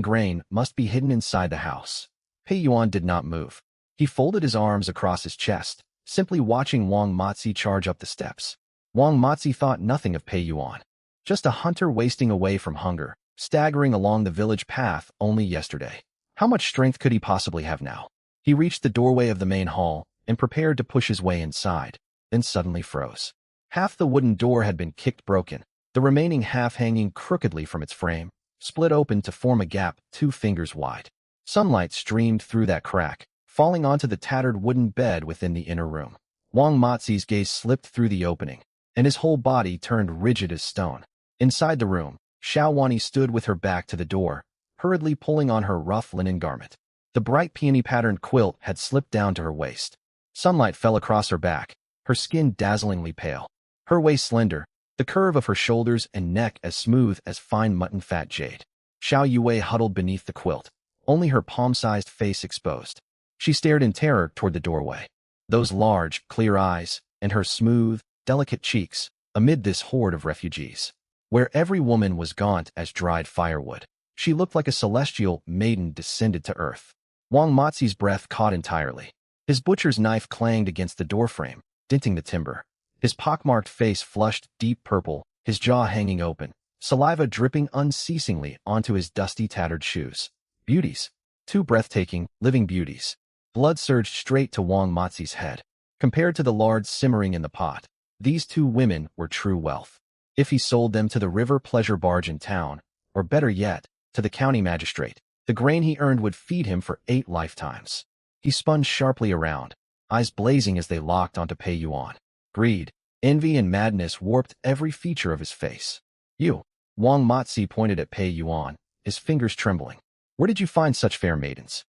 grain must be hidden inside the house. Pei Yuan did not move. He folded his arms across his chest, simply watching Wang Matzi charge up the steps. Wang Matzi thought nothing of Pei Yuan. Just a hunter wasting away from hunger, staggering along the village path only yesterday. How much strength could he possibly have now? He reached the doorway of the main hall and prepared to push his way inside, then suddenly froze. Half the wooden door had been kicked broken, the remaining half hanging crookedly from its frame, split open to form a gap 2 fingers wide. Sunlight streamed through that crack, falling onto the tattered wooden bed within the inner room. Wang Matzi's gaze slipped through the opening, and his whole body turned rigid as stone. Inside the room, Xiao Wani stood with her back to the door, hurriedly pulling on her rough linen garment. The bright peony-patterned quilt had slipped down to her waist. Sunlight fell across her back, her skin dazzlingly pale. Her waist slender, the curve of her shoulders and neck as smooth as fine mutton fat jade. Xiao Yue huddled beneath the quilt, only her palm-sized face exposed. She stared in terror toward the doorway. Those large, clear eyes, and her smooth, delicate cheeks, amid this horde of refugees. Where every woman was gaunt as dried firewood, she looked like a celestial maiden descended to earth. Wang Matzi's breath caught entirely. His butcher's knife clanged against the doorframe, denting the timber. His pockmarked face flushed deep purple, his jaw hanging open, saliva dripping unceasingly onto his dusty, tattered shoes. Beauties. 2 breathtaking, living beauties. Blood surged straight to Wang Matzi's head. Compared to the lard simmering in the pot, these 2 women were true wealth. If he sold them to the river pleasure barge in town, or better yet, to the county magistrate, the grain he earned would feed him for 8 lifetimes. He spun sharply around, eyes blazing as they locked onto Pei Yuan. Greed, envy, and madness warped every feature of his face. You. Wang Matzi pointed at Pei Yuan, his fingers trembling. Where did you find such fair maidens?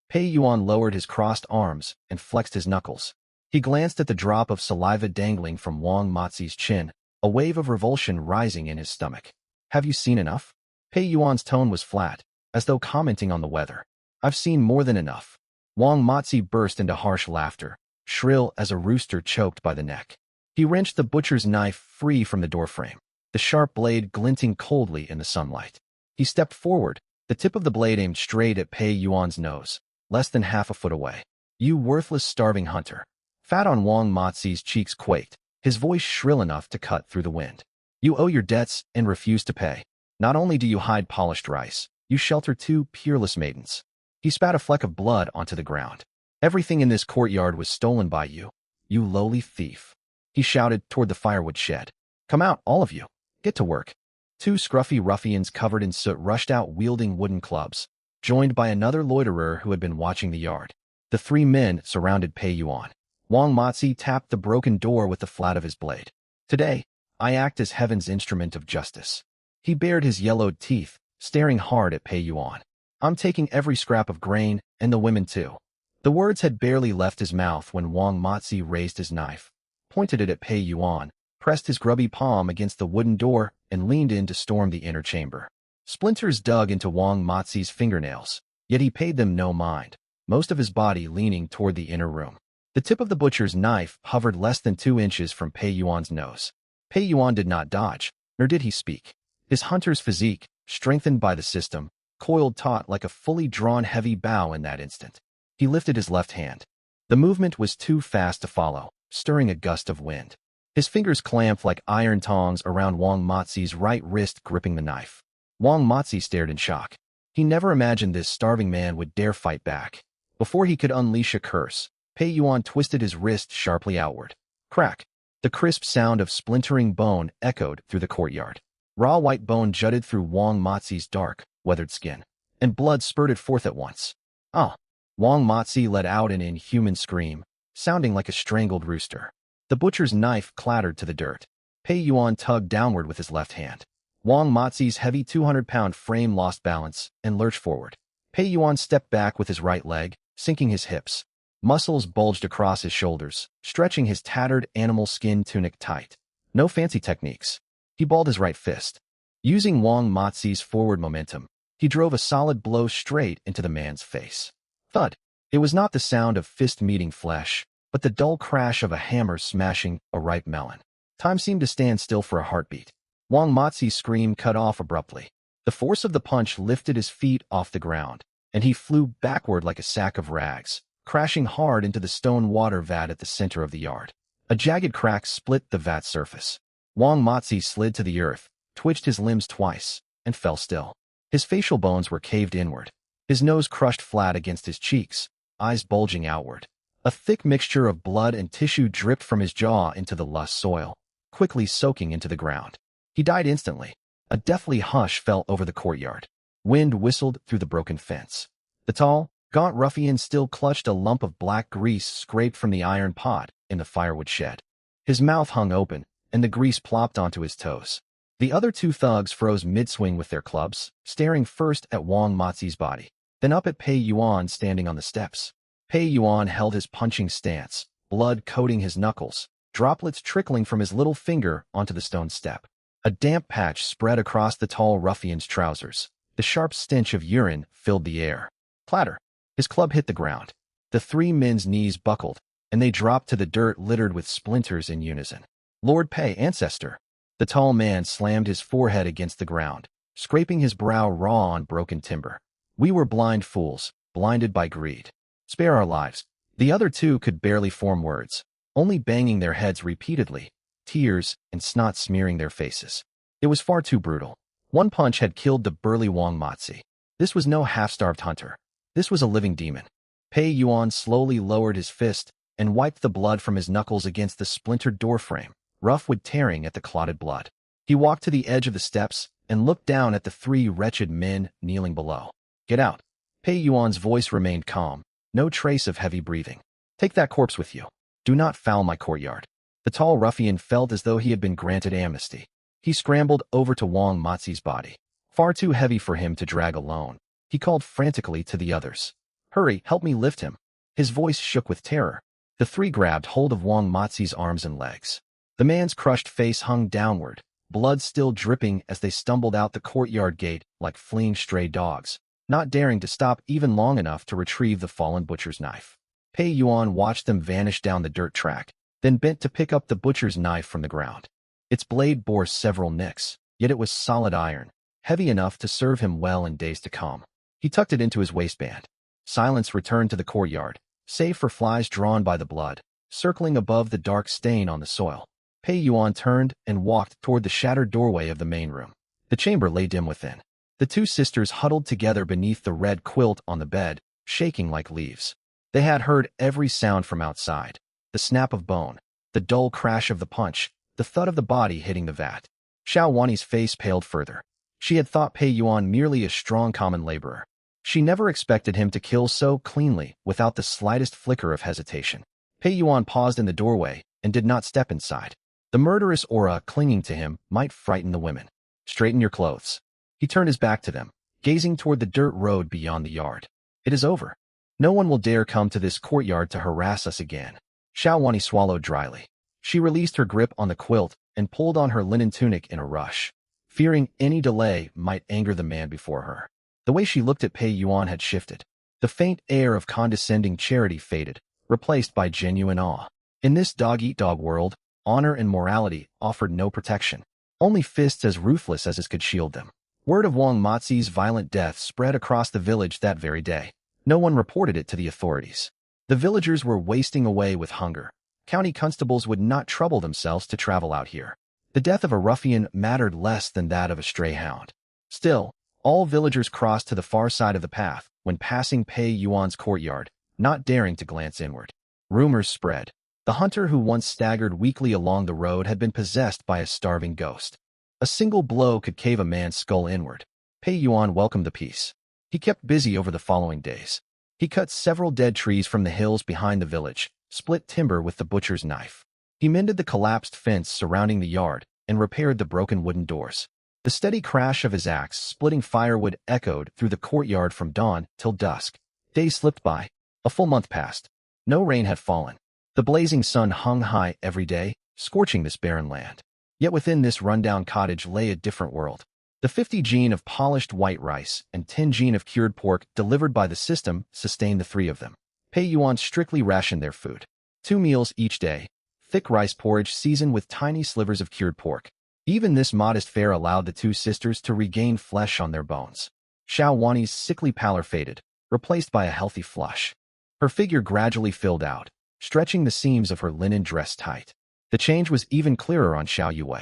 Pei Yuan lowered his crossed arms and flexed his knuckles. He glanced at the drop of saliva dangling from Wang Matzi's chin, a wave of revulsion rising in his stomach. Have you seen enough? Pei Yuan's tone was flat, as though commenting on the weather. I've seen more than enough. Wang Matzi burst into harsh laughter, shrill as a rooster choked by the neck. He wrenched the butcher's knife free from the doorframe, the sharp blade glinting coldly in the sunlight. He stepped forward, the tip of the blade aimed straight at Pei Yuan's nose, less than half a foot away. You worthless starving hunter. Fat on Wang Matzi's cheeks quaked, his voice shrill enough to cut through the wind. You owe your debts and refuse to pay. Not only do you hide polished rice, you shelter 2 peerless maidens. He spat a fleck of blood onto the ground. Everything in this courtyard was stolen by you, you lowly thief. He shouted toward the firewood shed. Come out, all of you. Get to work. 2 scruffy ruffians covered in soot rushed out wielding wooden clubs, joined by another loiterer who had been watching the yard. The 3 men surrounded Pei Yuan. Wang Matzi tapped the broken door with the flat of his blade. Today, I act as heaven's instrument of justice. He bared his yellowed teeth, staring hard at Pei Yuan. I'm taking every scrap of grain, and the women too. The words had barely left his mouth when Wang Matzi raised his knife, pointed it at Pei Yuan, pressed his grubby palm against the wooden door, and leaned in to storm the inner chamber. Splinters dug into Wang Matzi's fingernails, yet he paid them no mind, most of his body leaning toward the inner room. The tip of the butcher's knife hovered less than 2 inches from Pei Yuan's nose. Pei Yuan did not dodge, nor did he speak. His hunter's physique, strengthened by the system, coiled taut like a fully drawn heavy bow in that instant. He lifted his left hand. The movement was too fast to follow, stirring a gust of wind. His fingers clamped like iron tongs around Wang Matzi's right wrist, gripping the knife. Wang Matzi stared in shock. He never imagined this starving man would dare fight back. Before he could unleash a curse, Pei Yuan twisted his wrist sharply outward. Crack! The crisp sound of splintering bone echoed through the courtyard. Raw white bone jutted through Wang Matzi's dark, weathered skin, and blood spurted forth at once. Ah! Wang Matzi let out an inhuman scream, sounding like a strangled rooster. The butcher's knife clattered to the dirt. Pei Yuan tugged downward with his left hand. Wang Matzi's heavy 200-pound frame lost balance and lurched forward. Pei Yuan stepped back with his right leg, sinking his hips. Muscles bulged across his shoulders, stretching his tattered animal skin tunic tight. No fancy techniques. He balled his right fist. Using Wang Matzi's forward momentum, he drove a solid blow straight into the man's face. Thud! It was not the sound of fist meeting flesh, but the dull crash of a hammer smashing a ripe melon. Time seemed to stand still for a heartbeat. Wang Matzi's scream cut off abruptly. The force of the punch lifted his feet off the ground, and he flew backward like a sack of rags, crashing hard into the stone water vat at the center of the yard. A jagged crack split the vat's surface. Wang Matzi slid to the earth, twitched his limbs twice, and fell still. His facial bones were caved inward. His nose crushed flat against his cheeks, eyes bulging outward. A thick mixture of blood and tissue dripped from his jaw into the lush soil, quickly soaking into the ground. He died instantly. A deathly hush fell over the courtyard. Wind whistled through the broken fence. The tall, gaunt ruffian still clutched a lump of black grease scraped from the iron pot in the firewood shed. His mouth hung open, and the grease plopped onto his toes. The other 2 thugs froze mid-swing with their clubs, staring first at Wang Matzi's body, then up at Pei Yuan standing on the steps. Pei Yuan held his punching stance, blood coating his knuckles, droplets trickling from his little finger onto the stone step. A damp patch spread across the tall ruffian's trousers. The sharp stench of urine filled the air. Clatter! His club hit the ground. The 3 men's knees buckled, and they dropped to the dirt littered with splinters in unison. Lord Pei, ancestor! The tall man slammed his forehead against the ground, scraping his brow raw on broken timber. We were blind fools, blinded by greed. Spare our lives. The other 2 could barely form words, only banging their heads repeatedly, tears and snot smearing their faces. It was far too brutal. One punch had killed the burly Wang Matzi. This was no half-starved hunter. This was a living demon. Pei Yuan slowly lowered his fist and wiped the blood from his knuckles against the splintered doorframe, rough wood tearing at the clotted blood. He walked to the edge of the steps and looked down at the 3 wretched men kneeling below. Get out. Pei Yuan's voice remained calm, no trace of heavy breathing. Take that corpse with you. Do not foul my courtyard. The tall ruffian felt as though he had been granted amnesty. He scrambled over to Wang Matzi's body. Far too heavy for him to drag alone. He called frantically to the others. Hurry, help me lift him. His voice shook with terror. The 3 grabbed hold of Wang Matzi's arms and legs. The man's crushed face hung downward, blood still dripping as they stumbled out the courtyard gate like fleeing stray dogs, not daring to stop even long enough to retrieve the fallen butcher's knife. Pei Yuan watched them vanish down the dirt track, then bent to pick up the butcher's knife from the ground. Its blade bore several nicks, yet it was solid iron, heavy enough to serve him well in days to come. He tucked it into his waistband. Silence returned to the courtyard, save for flies drawn by the blood, circling above the dark stain on the soil. Pei Yuan turned and walked toward the shattered doorway of the main room. The chamber lay dim within. The 2 sisters huddled together beneath the red quilt on the bed, shaking like leaves. They had heard every sound from outside. The snap of bone, the dull crash of the punch, the thud of the body hitting the vat. Xiao Wani's face paled further. She had thought Pei Yuan merely a strong common laborer. She never expected him to kill so cleanly without the slightest flicker of hesitation. Pei Yuan paused in the doorway and did not step inside. The murderous aura clinging to him might frighten the women. Straighten your clothes. He turned his back to them, gazing toward the dirt road beyond the yard. It is over. No one will dare come to this courtyard to harass us again. Xiao Wani swallowed dryly. She released her grip on the quilt and pulled on her linen tunic in a rush, fearing any delay might anger the man before her. The way she looked at Pei Yuan had shifted. The faint air of condescending charity faded, replaced by genuine awe. In this dog-eat-dog world, honor and morality offered no protection. Only fists as ruthless as his could shield them. Word of Wang Mozi's violent death spread across the village that very day. No one reported it to the authorities. The villagers were wasting away with hunger. County constables would not trouble themselves to travel out here. The death of a ruffian mattered less than that of a stray hound. Still, all villagers crossed to the far side of the path when passing Pei Yuan's courtyard, not daring to glance inward. Rumors spread. The hunter who once staggered weakly along the road had been possessed by a starving ghost. A single blow could cave a man's skull inward. Pei Yuan welcomed the peace. He kept busy over the following days. He cut several dead trees from the hills behind the village, split timber with the butcher's knife. He mended the collapsed fence surrounding the yard and repaired the broken wooden doors. The steady crash of his axe splitting firewood echoed through the courtyard from dawn till dusk. Days slipped by. A full month passed. No rain had fallen. The blazing sun hung high every day, scorching this barren land. Yet within this rundown cottage lay a different world. The 50 gene of polished white rice and 10 gene of cured pork delivered by the system sustained the three of them. Pei Yuan strictly rationed their food. 2 meals each day, thick rice porridge seasoned with tiny slivers of cured pork. Even this modest fare allowed the two sisters to regain flesh on their bones. Xiao Wani's sickly pallor faded, replaced by a healthy flush. Her figure gradually filled out, stretching the seams of her linen dress tight. The change was even clearer on Xiao Yue.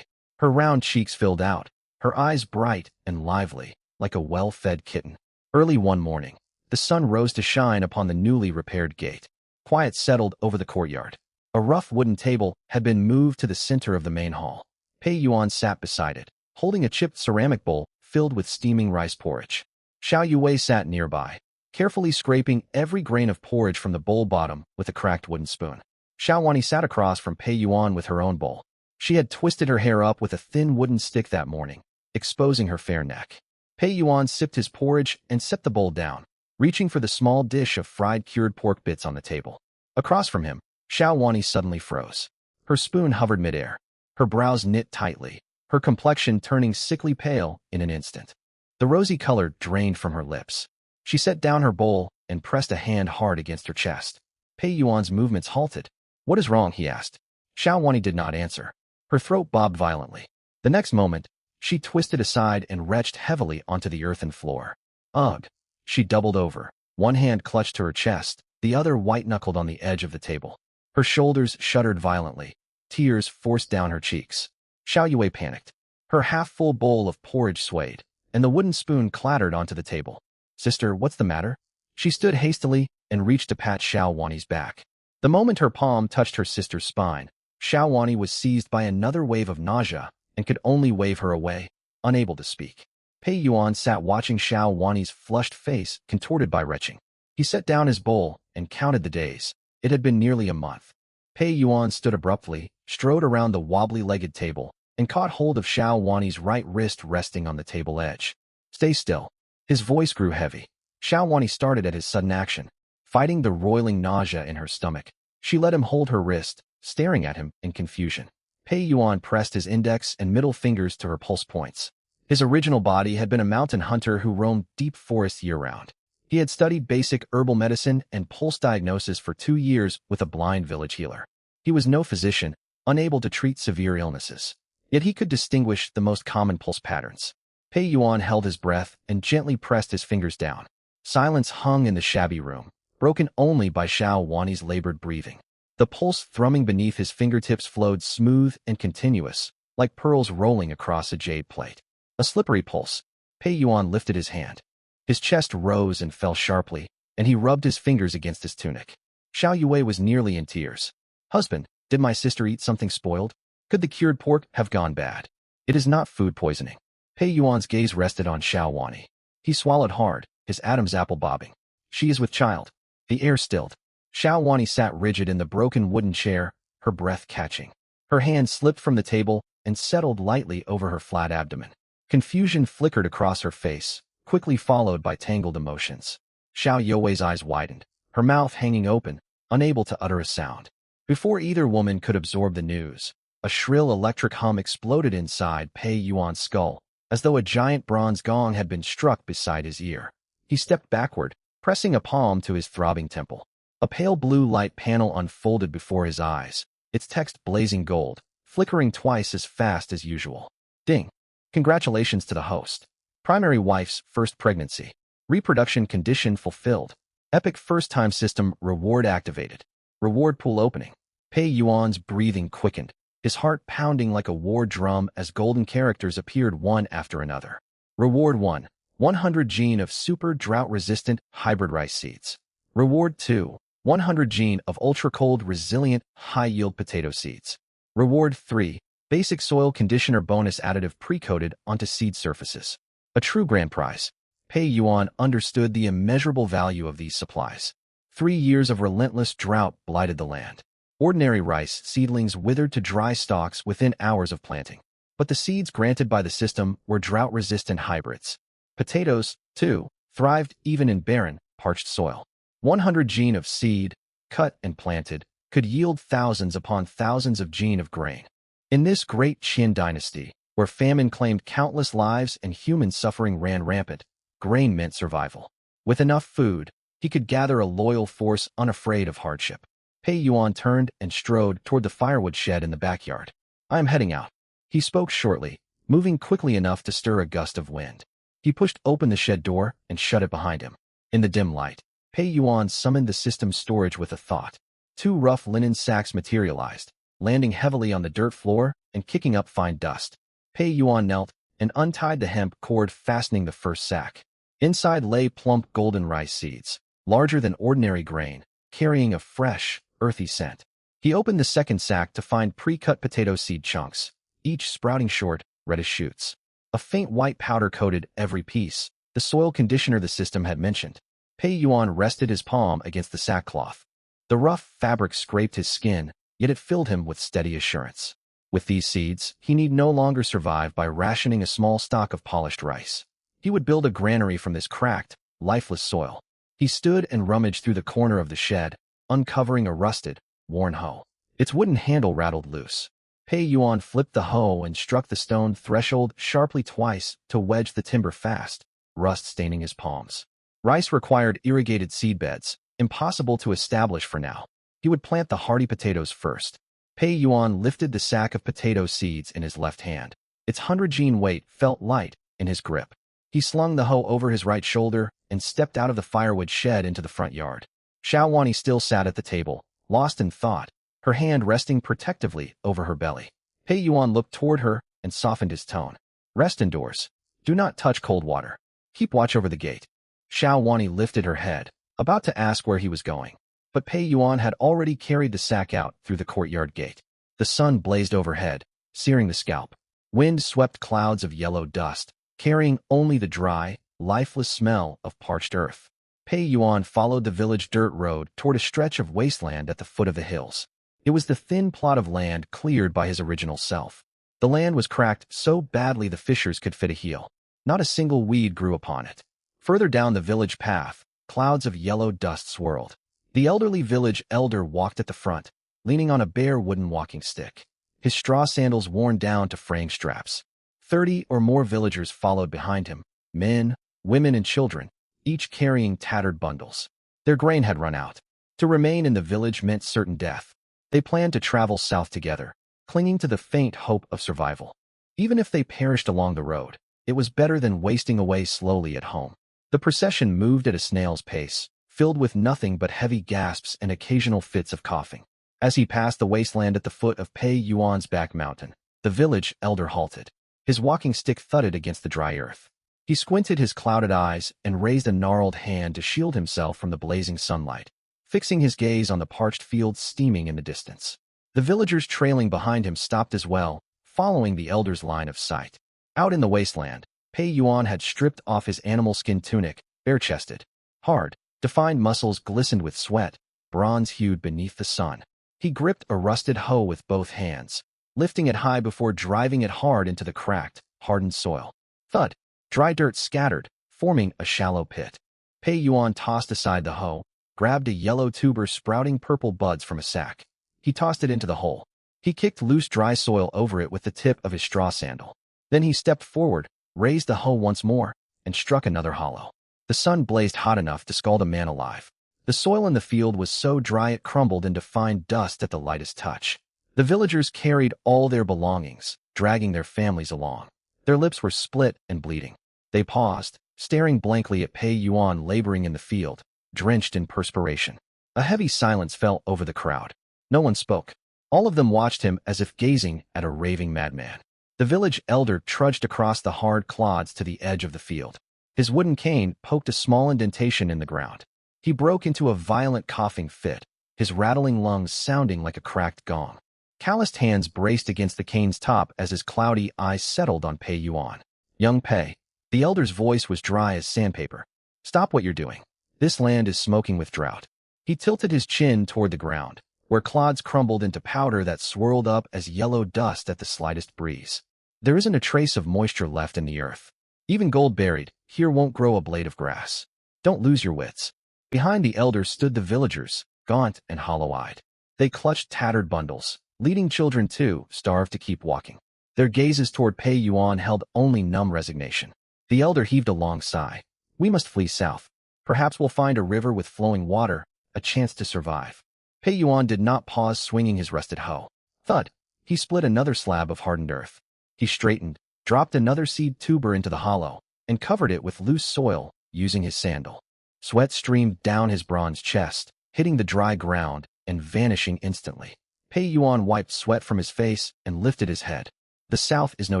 Her round cheeks filled out, her eyes bright and lively, like a well-fed kitten. Early one morning, the sun rose to shine upon the newly repaired gate. Quiet settled over the courtyard. A rough wooden table had been moved to the center of the main hall. Pei Yuan sat beside it, holding a chipped ceramic bowl filled with steaming rice porridge. Xiao Yue sat nearby, carefully scraping every grain of porridge from the bowl bottom with a cracked wooden spoon. Xiao Wani sat across from Pei Yuan with her own bowl. She had twisted her hair up with a thin wooden stick that morning, exposing her fair neck. Pei Yuan sipped his porridge and set the bowl down, reaching for the small dish of fried cured pork bits on the table. Across from him, Xiao Wani suddenly froze. Her spoon hovered midair, her brows knit tightly, her complexion turning sickly pale in an instant. The rosy color drained from her lips. She set down her bowl and pressed a hand hard against her chest. Pei Yuan's movements halted. "What is wrong?" he asked. Xiao Wani did not answer. Her throat bobbed violently. The next moment, she twisted aside and retched heavily onto the earthen floor. Ugh! She doubled over. One hand clutched to her chest, the other white-knuckled on the edge of the table. Her shoulders shuddered violently. Tears forced down her cheeks. Xiao Yue panicked. Her half-full bowl of porridge swayed, and the wooden spoon clattered onto the table. "Sister, what's the matter?" She stood hastily and reached to pat Xiao Wani's back. The moment her palm touched her sister's spine, Xiao Wani was seized by another wave of nausea and could only wave her away, unable to speak. Pei Yuan sat watching Xiao Wani's flushed face contorted by retching. He set down his bowl and counted the days. It had been nearly a month. Pei Yuan stood abruptly, strode around the wobbly-legged table, and caught hold of Xiao Wani's right wrist resting on the table edge. "Stay still." His voice grew heavy. Xiao Wani started at his sudden action, fighting the roiling nausea in her stomach. She let him hold her wrist, staring at him in confusion. Pei Yuan pressed his index and middle fingers to her pulse points. His original body had been a mountain hunter who roamed deep forests year-round. He had studied basic herbal medicine and pulse diagnosis for 2 years with a blind village healer. He was no physician, unable to treat severe illnesses. Yet he could distinguish the most common pulse patterns. Pei Yuan held his breath and gently pressed his fingers down. Silence hung in the shabby room, broken only by Xiao Wani's labored breathing. The pulse thrumming beneath his fingertips flowed smooth and continuous, like pearls rolling across a jade plate. A slippery pulse. Pei Yuan lifted his hand. His chest rose and fell sharply, and he rubbed his fingers against his tunic. Xiao Yue was nearly in tears. "Husband, did my sister eat something spoiled? Could the cured pork have gone bad?" "It is not food poisoning." Pei Yuan's gaze rested on Xiao Wani. He swallowed hard, his Adam's apple bobbing. "She is with child." The air stilled. Xiao Wani sat rigid in the broken wooden chair, her breath catching. Her hand slipped from the table and settled lightly over her flat abdomen. Confusion flickered across her face, quickly followed by tangled emotions. Xiao Youwei's eyes widened, her mouth hanging open, unable to utter a sound. Before either woman could absorb the news, a shrill electric hum exploded inside Pei Yuan's skull, as though a giant bronze gong had been struck beside his ear. He stepped backward, pressing a palm to his throbbing temple. A pale blue light panel unfolded before his eyes, its text blazing gold, flickering twice as fast as usual. Ding! Congratulations to the host. Primary wife's first pregnancy. Reproduction condition fulfilled. Epic first-time system reward activated. Reward pool opening. Pei Yuan's breathing quickened, his heart pounding like a war drum as golden characters appeared one after another. Reward 1. 100 gene of super drought-resistant hybrid rice seeds. Reward 2. 100 gene of ultra-cold resilient high-yield potato seeds. Reward 3. Basic soil conditioner bonus additive pre-coated onto seed surfaces. A true grand prize. Pei Yuan understood the immeasurable value of these supplies. 3 years of relentless drought blighted the land. Ordinary rice seedlings withered to dry stalks within hours of planting. But the seeds granted by the system were drought-resistant hybrids. Potatoes, too, thrived even in barren, parched soil. 100 gene of seed, cut and planted, could yield thousands upon thousands of gene of grain. In this great Qin dynasty, where famine claimed countless lives and human suffering ran rampant, grain meant survival. With enough food, he could gather a loyal force unafraid of hardship. Pei Yuan turned and strode toward the firewood shed in the backyard. I am heading out. He spoke shortly, moving quickly enough to stir a gust of wind. He pushed open the shed door and shut it behind him. In the dim light, Pei Yuan summoned the system's storage with a thought. 2 rough linen sacks materialized, landing heavily on the dirt floor and kicking up fine dust. Pei Yuan knelt and untied the hemp cord fastening the first sack. Inside lay plump golden rice seeds, larger than ordinary grain, carrying a fresh, earthy scent. He opened the second sack to find pre-cut potato seed chunks, each sprouting short, reddish shoots. A faint white powder coated every piece, the soil conditioner the system had mentioned. Pei Yuan rested his palm against the sackcloth. The rough fabric scraped his skin, yet it filled him with steady assurance. With these seeds, he need no longer survive by rationing a small stock of polished rice. He would build a granary from this cracked, lifeless soil. He stood and rummaged through the corner of the shed, uncovering a rusted, worn hoe. Its wooden handle rattled loose. Pei Yuan flipped the hoe and struck the stone threshold sharply twice to wedge the timber fast, rust staining his palms. Rice required irrigated seedbeds, impossible to establish for now. He would plant the hardy potatoes first. Pei Yuan lifted the sack of potato seeds in his left hand. Its 100-gene weight felt light in his grip. He slung the hoe over his right shoulder and stepped out of the firewood shed into the front yard. Xiao Wani still sat at the table, lost in thought, her hand resting protectively over her belly. Pei Yuan looked toward her and softened his tone. Rest indoors. Do not touch cold water. Keep watch over the gate. Xiao Wani lifted her head, about to ask where he was going. But Pei Yuan had already carried the sack out through the courtyard gate. The sun blazed overhead, searing the scalp. Wind swept clouds of yellow dust, carrying only the dry, lifeless smell of parched earth. Pei Yuan followed the village dirt road toward a stretch of wasteland at the foot of the hills. It was the thin plot of land cleared by his original self. The land was cracked so badly the fissures could fit a heel. Not a single weed grew upon it. Further down the village path, clouds of yellow dust swirled. The elderly village elder walked at the front, leaning on a bare wooden walking stick, his straw sandals worn down to fraying straps. 30 or more villagers followed behind him, men, women, and children, each carrying tattered bundles. Their grain had run out. To remain in the village meant certain death. They planned to travel south together, clinging to the faint hope of survival. Even if they perished along the road, it was better than wasting away slowly at home. The procession moved at a snail's pace, filled with nothing but heavy gasps and occasional fits of coughing. As he passed the wasteland at the foot of Pei Yuan's back mountain, the village elder halted. His walking stick thudded against the dry earth. He squinted his clouded eyes and raised a gnarled hand to shield himself from the blazing sunlight, fixing his gaze on the parched fields steaming in the distance. The villagers trailing behind him stopped as well, following the elder's line of sight. Out in the wasteland, Pei Yuan had stripped off his animal skin tunic, bare-chested. Hard, defined muscles glistened with sweat, bronze-hued beneath the sun. He gripped a rusted hoe with both hands, lifting it high before driving it hard into the cracked, hardened soil. Thud! Dry dirt scattered, forming a shallow pit. Pei Yuan tossed aside the hoe, grabbed a yellow tuber sprouting purple buds from a sack. He tossed it into the hole. He kicked loose dry soil over it with the tip of his straw sandal. Then he stepped forward, raised the hoe once more, and struck another hollow. The sun blazed hot enough to scald a man alive. The soil in the field was so dry it crumbled into fine dust at the lightest touch. The villagers carried all their belongings, dragging their families along. Their lips were split and bleeding. They paused, staring blankly at Pei Yuan laboring in the field, drenched in perspiration. A heavy silence fell over the crowd. No one spoke. All of them watched him as if gazing at a raving madman. The village elder trudged across the hard clods to the edge of the field. His wooden cane poked a small indentation in the ground. He broke into a violent coughing fit, his rattling lungs sounding like a cracked gong. Calloused hands braced against the cane's top as his cloudy eyes settled on Pei Yuan. Young Pei. The elder's voice was dry as sandpaper. Stop what you're doing. This land is smoking with drought. He tilted his chin toward the ground, where clods crumbled into powder that swirled up as yellow dust at the slightest breeze. There isn't a trace of moisture left in the earth. Even gold buried, here won't grow a blade of grass. Don't lose your wits. Behind the elder stood the villagers, gaunt and hollow-eyed. They clutched tattered bundles, leading children too, starved to keep walking. Their gazes toward Pei Yuan held only numb resignation. The elder heaved a long sigh. We must flee south. Perhaps we'll find a river with flowing water, a chance to survive. Pei Yuan did not pause swinging his rusted hoe. Thud! He split another slab of hardened earth. He straightened, dropped another seed tuber into the hollow, and covered it with loose soil, using his sandal. Sweat streamed down his bronze chest, hitting the dry ground and vanishing instantly. Pei Yuan wiped sweat from his face and lifted his head. The south is no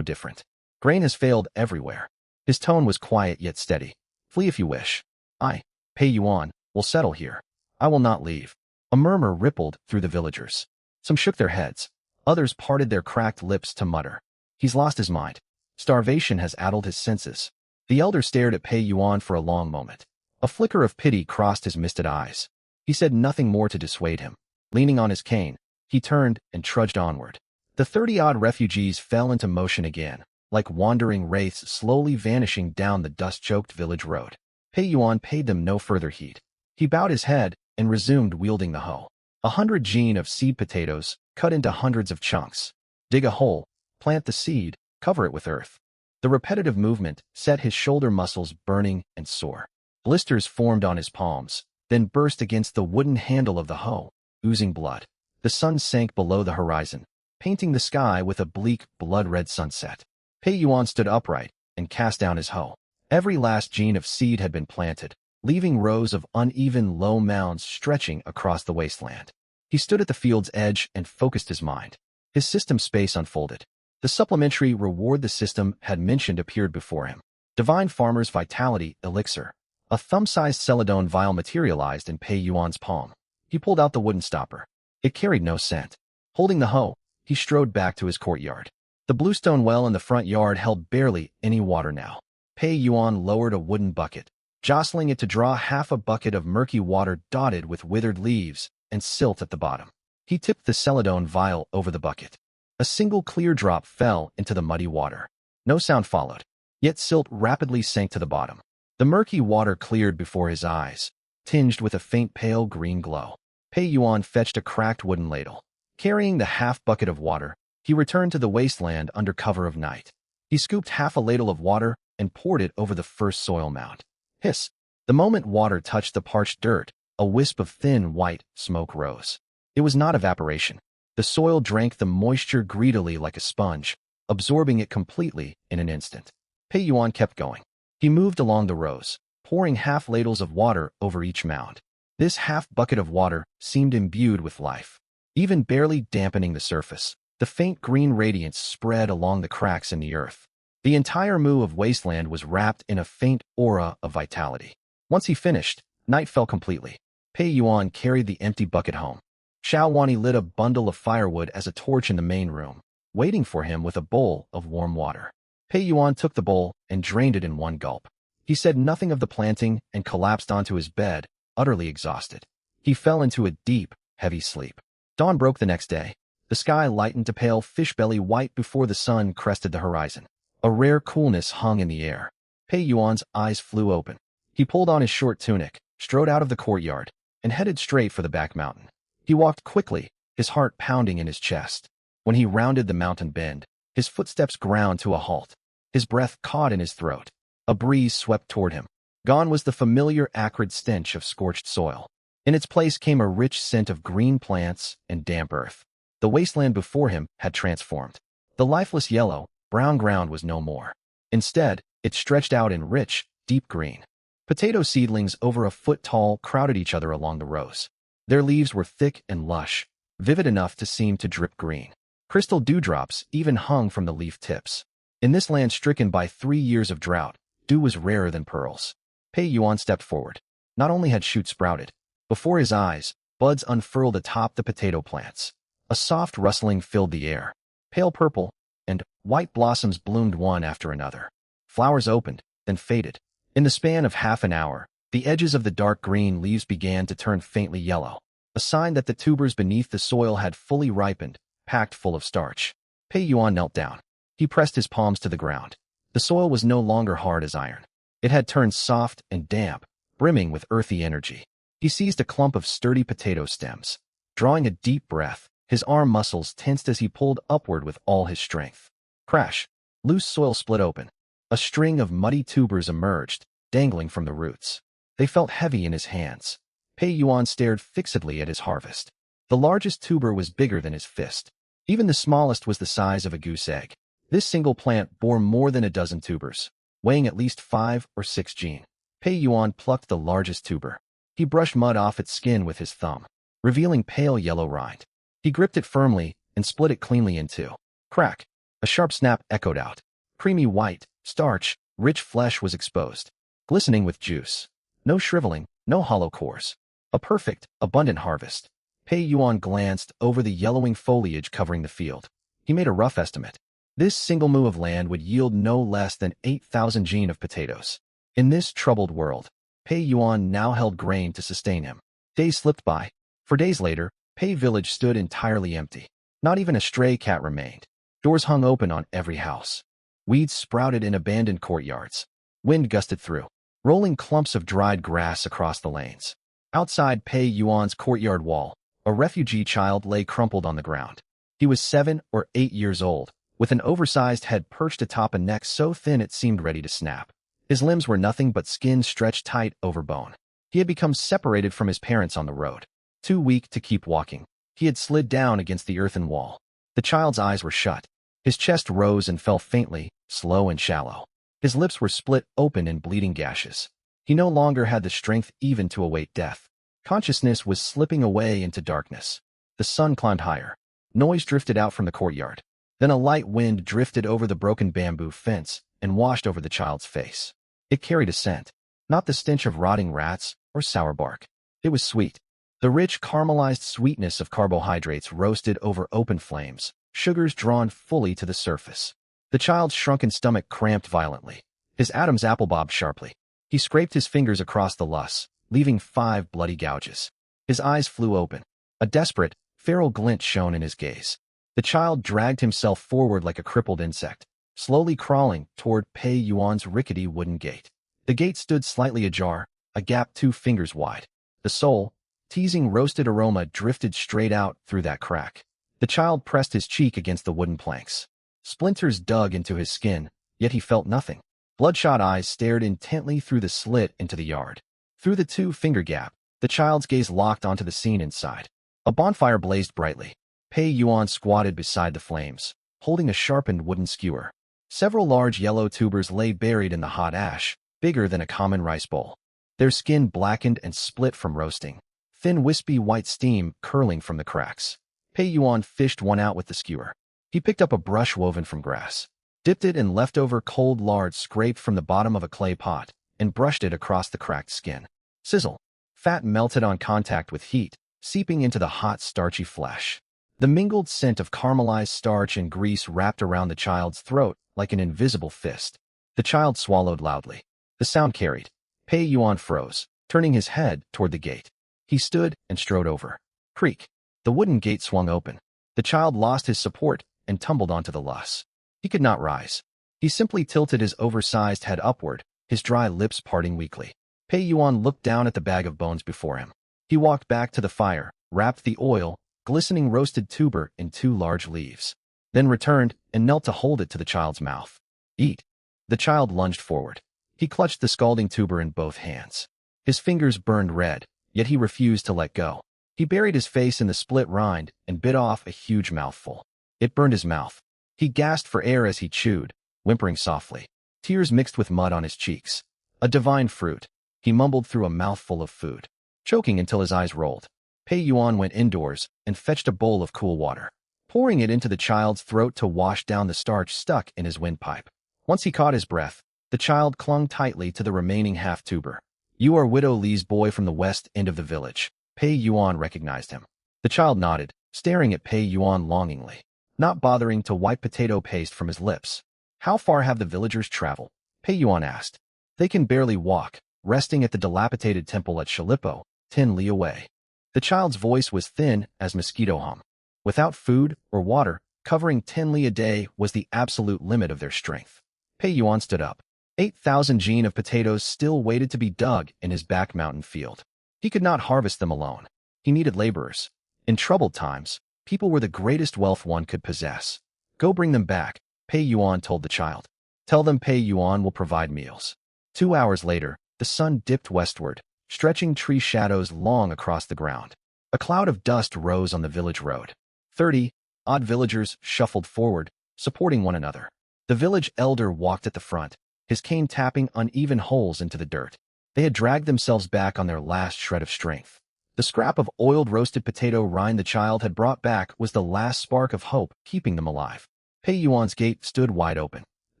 different. Grain has failed everywhere. His tone was quiet yet steady. Flee if you wish. I, Pei Yuan, will settle here. I will not leave. A murmur rippled through the villagers. Some shook their heads. Others parted their cracked lips to mutter. He's lost his mind. Starvation has addled his senses. The elder stared at Pei Yuan for a long moment. A flicker of pity crossed his misted eyes. He said nothing more to dissuade him. Leaning on his cane, he turned and trudged onward. The 30-odd refugees fell into motion again, like wandering wraiths slowly vanishing down the dust-choked village road. Pei Yuan paid them no further heed. He bowed his head and resumed wielding the hoe. 100 jean of seed potatoes, cut into hundreds of chunks. Dig a hole, plant the seed, cover it with earth. The repetitive movement set his shoulder muscles burning and sore. Blisters formed on his palms, then burst against the wooden handle of the hoe, oozing blood. The sun sank below the horizon, painting the sky with a bleak, blood-red sunset. Pei Yuan stood upright and cast down his hoe. Every last jean of seed had been planted, leaving rows of uneven, low mounds stretching across the wasteland. He stood at the field's edge and focused his mind. His system space unfolded. The supplementary reward the system had mentioned appeared before him. Divine Farmer's Vitality Elixir. A thumb-sized celadone vial materialized in Pei Yuan's palm. He pulled out the wooden stopper. It carried no scent. Holding the hoe, he strode back to his courtyard. The bluestone well in the front yard held barely any water now. Pei Yuan lowered a wooden bucket, jostling it to draw half a bucket of murky water dotted with withered leaves and silt at the bottom. He tipped the celadone vial over the bucket. A single clear drop fell into the muddy water. No sound followed, yet silt rapidly sank to the bottom. The murky water cleared before his eyes, tinged with a faint pale green glow. Pei Yuan fetched a cracked wooden ladle. Carrying the half bucket of water, he returned to the wasteland under cover of night. He scooped half a ladle of water and poured it over the first soil mound. Hiss! The moment water touched the parched dirt, a wisp of thin, white smoke rose. It was not evaporation. The soil drank the moisture greedily like a sponge, absorbing it completely in an instant. Pei Yuan kept going. He moved along the rows, pouring half ladles of water over each mound. This half bucket of water seemed imbued with life. Even barely dampening the surface, the faint green radiance spread along the cracks in the earth. The entire moo of wasteland was wrapped in a faint aura of vitality. Once he finished, night fell completely. Pei Yuan carried the empty bucket home. Xiao Wani lit a bundle of firewood as a torch in the main room, waiting for him with a bowl of warm water. Pei Yuan took the bowl and drained it in one gulp. He said nothing of the planting and collapsed onto his bed, utterly exhausted. He fell into a deep, heavy sleep. Dawn broke the next day. The sky lightened to pale fish-belly white before the sun crested the horizon. A rare coolness hung in the air. Pei Yuan's eyes flew open. He pulled on his short tunic, strode out of the courtyard, and headed straight for the back mountain. He walked quickly, his heart pounding in his chest. When he rounded the mountain bend, his footsteps ground to a halt. His breath caught in his throat. A breeze swept toward him. Gone was the familiar acrid stench of scorched soil. In its place came a rich scent of green plants and damp earth. The wasteland before him had transformed. The lifeless yellow, brown ground was no more. Instead, it stretched out in rich, deep green. Potato seedlings over a foot tall crowded each other along the rows. Their leaves were thick and lush, vivid enough to seem to drip green. Crystal dewdrops even hung from the leaf tips. In this land stricken by 3 years of drought, dew was rarer than pearls. Pei Yuan stepped forward. Not only had shoots sprouted, before his eyes, buds unfurled atop the potato plants. A soft rustling filled the air. Pale purple and white blossoms bloomed one after another. Flowers opened, then faded. In the span of half an hour, the edges of the dark green leaves began to turn faintly yellow, a sign that the tubers beneath the soil had fully ripened, packed full of starch. Pei Yuan knelt down. He pressed his palms to the ground. The soil was no longer hard as iron. It had turned soft and damp, brimming with earthy energy. He seized a clump of sturdy potato stems. Drawing a deep breath, his arm muscles tensed as he pulled upward with all his strength. Crash! Loose soil split open. A string of muddy tubers emerged, dangling from the roots. They felt heavy in his hands. Pei Yuan stared fixedly at his harvest. The largest tuber was bigger than his fist. Even the smallest was the size of a goose egg. This single plant bore more than a dozen tubers, weighing at least 5 or 6 jin. Pei Yuan plucked the largest tuber. He brushed mud off its skin with his thumb, revealing pale yellow rind. He gripped it firmly and split it cleanly in two. Crack! A sharp snap echoed out. Creamy white, starch, rich flesh was exposed, glistening with juice. No shriveling, no hollow cores. A perfect, abundant harvest. Pei Yuan glanced over the yellowing foliage covering the field. He made a rough estimate. This single mu of land would yield no less than 8,000 jin of potatoes. In this troubled world, Pei Yuan now held grain to sustain him. Days slipped by. For days later, Pei village stood entirely empty. Not even a stray cat remained. Doors hung open on every house. Weeds sprouted in abandoned courtyards. Wind gusted through, rolling clumps of dried grass across the lanes. Outside Pei Yuan's courtyard wall, a refugee child lay crumpled on the ground. He was 7 or 8 years old, with an oversized head perched atop a neck so thin it seemed ready to snap. His limbs were nothing but skin stretched tight over bone. He had become separated from his parents on the road. Too weak to keep walking, he had slid down against the earthen wall. The child's eyes were shut. His chest rose and fell faintly, slow and shallow. His lips were split open in bleeding gashes. He no longer had the strength even to await death. Consciousness was slipping away into darkness. The sun climbed higher. Noise drifted out from the courtyard. Then a light wind drifted over the broken bamboo fence and washed over the child's face. It carried a scent, not the stench of rotting rats or sour bark. It was sweet. The rich caramelized sweetness of carbohydrates roasted over open flames, sugars drawn fully to the surface. The child's shrunken stomach cramped violently. His Adam's apple bobbed sharply. He scraped his fingers across the lus, leaving 5 bloody gouges. His eyes flew open. A desperate, feral glint shone in his gaze. The child dragged himself forward like a crippled insect, slowly crawling toward Pei Yuan's rickety wooden gate. The gate stood slightly ajar, a gap 2 fingers wide. The soul, teasing roasted aroma drifted straight out through that crack. The child pressed his cheek against the wooden planks. Splinters dug into his skin, yet he felt nothing. Bloodshot eyes stared intently through the slit into the yard. Through the 2-finger gap, the child's gaze locked onto the scene inside. A bonfire blazed brightly. Pei Yuan squatted beside the flames, holding a sharpened wooden skewer. Several large yellow tubers lay buried in the hot ash, bigger than a common rice bowl. Their skin blackened and split from roasting, thin wispy white steam curling from the cracks. Pei Yuan fished one out with the skewer. He picked up a brush woven from grass, dipped it in leftover cold lard scraped from the bottom of a clay pot, and brushed it across the cracked skin. Sizzle. Fat melted on contact with heat, seeping into the hot, starchy flesh. The mingled scent of caramelized starch and grease wrapped around the child's throat like an invisible fist. The child swallowed loudly. The sound carried. Pei Yuan froze, turning his head toward the gate. He stood and strode over. Creak. The wooden gate swung open. The child lost his support and tumbled onto the loss. He could not rise. He simply tilted his oversized head upward, his dry lips parting weakly. Pei Yuan looked down at the bag of bones before him. He walked back to the fire, wrapped the oil, glistening roasted tuber in 2 large leaves, then returned and knelt to hold it to the child's mouth. Eat. The child lunged forward. He clutched the scalding tuber in both hands. His fingers burned red, yet he refused to let go. He buried his face in the split rind and bit off a huge mouthful. It burned his mouth. He gasped for air as he chewed, whimpering softly. Tears mixed with mud on his cheeks. A divine fruit. He mumbled through a mouthful of food, choking until his eyes rolled. Pei Yuan went indoors and fetched a bowl of cool water, pouring it into the child's throat to wash down the starch stuck in his windpipe. Once he caught his breath, the child clung tightly to the remaining half-tuber. You are Widow Li's boy from the west end of the village. Pei Yuan recognized him. The child nodded, staring at Pei Yuan longingly, not bothering to wipe potato paste from his lips. How far have the villagers traveled? Pei Yuan asked. They can barely walk, resting at the dilapidated temple at Shalipo, 10 li away. The child's voice was thin as mosquito hum. Without food or water, covering 10 li a day was the absolute limit of their strength. Pei Yuan stood up. 8,000 jin of potatoes still waited to be dug in his back mountain field. He could not harvest them alone. He needed laborers. In troubled times, people were the greatest wealth one could possess. Go bring them back, Pei Yuan told the child. Tell them Pei Yuan will provide meals. 2 hours later, the sun dipped westward, stretching tree shadows long across the ground. A cloud of dust rose on the village road. 30-odd villagers shuffled forward, supporting one another. The village elder walked at the front, his cane tapping uneven holes into the dirt. They had dragged themselves back on their last shred of strength. The scrap of oiled roasted potato rind the child had brought back was the last spark of hope keeping them alive. Pei Yuan's gate stood wide open.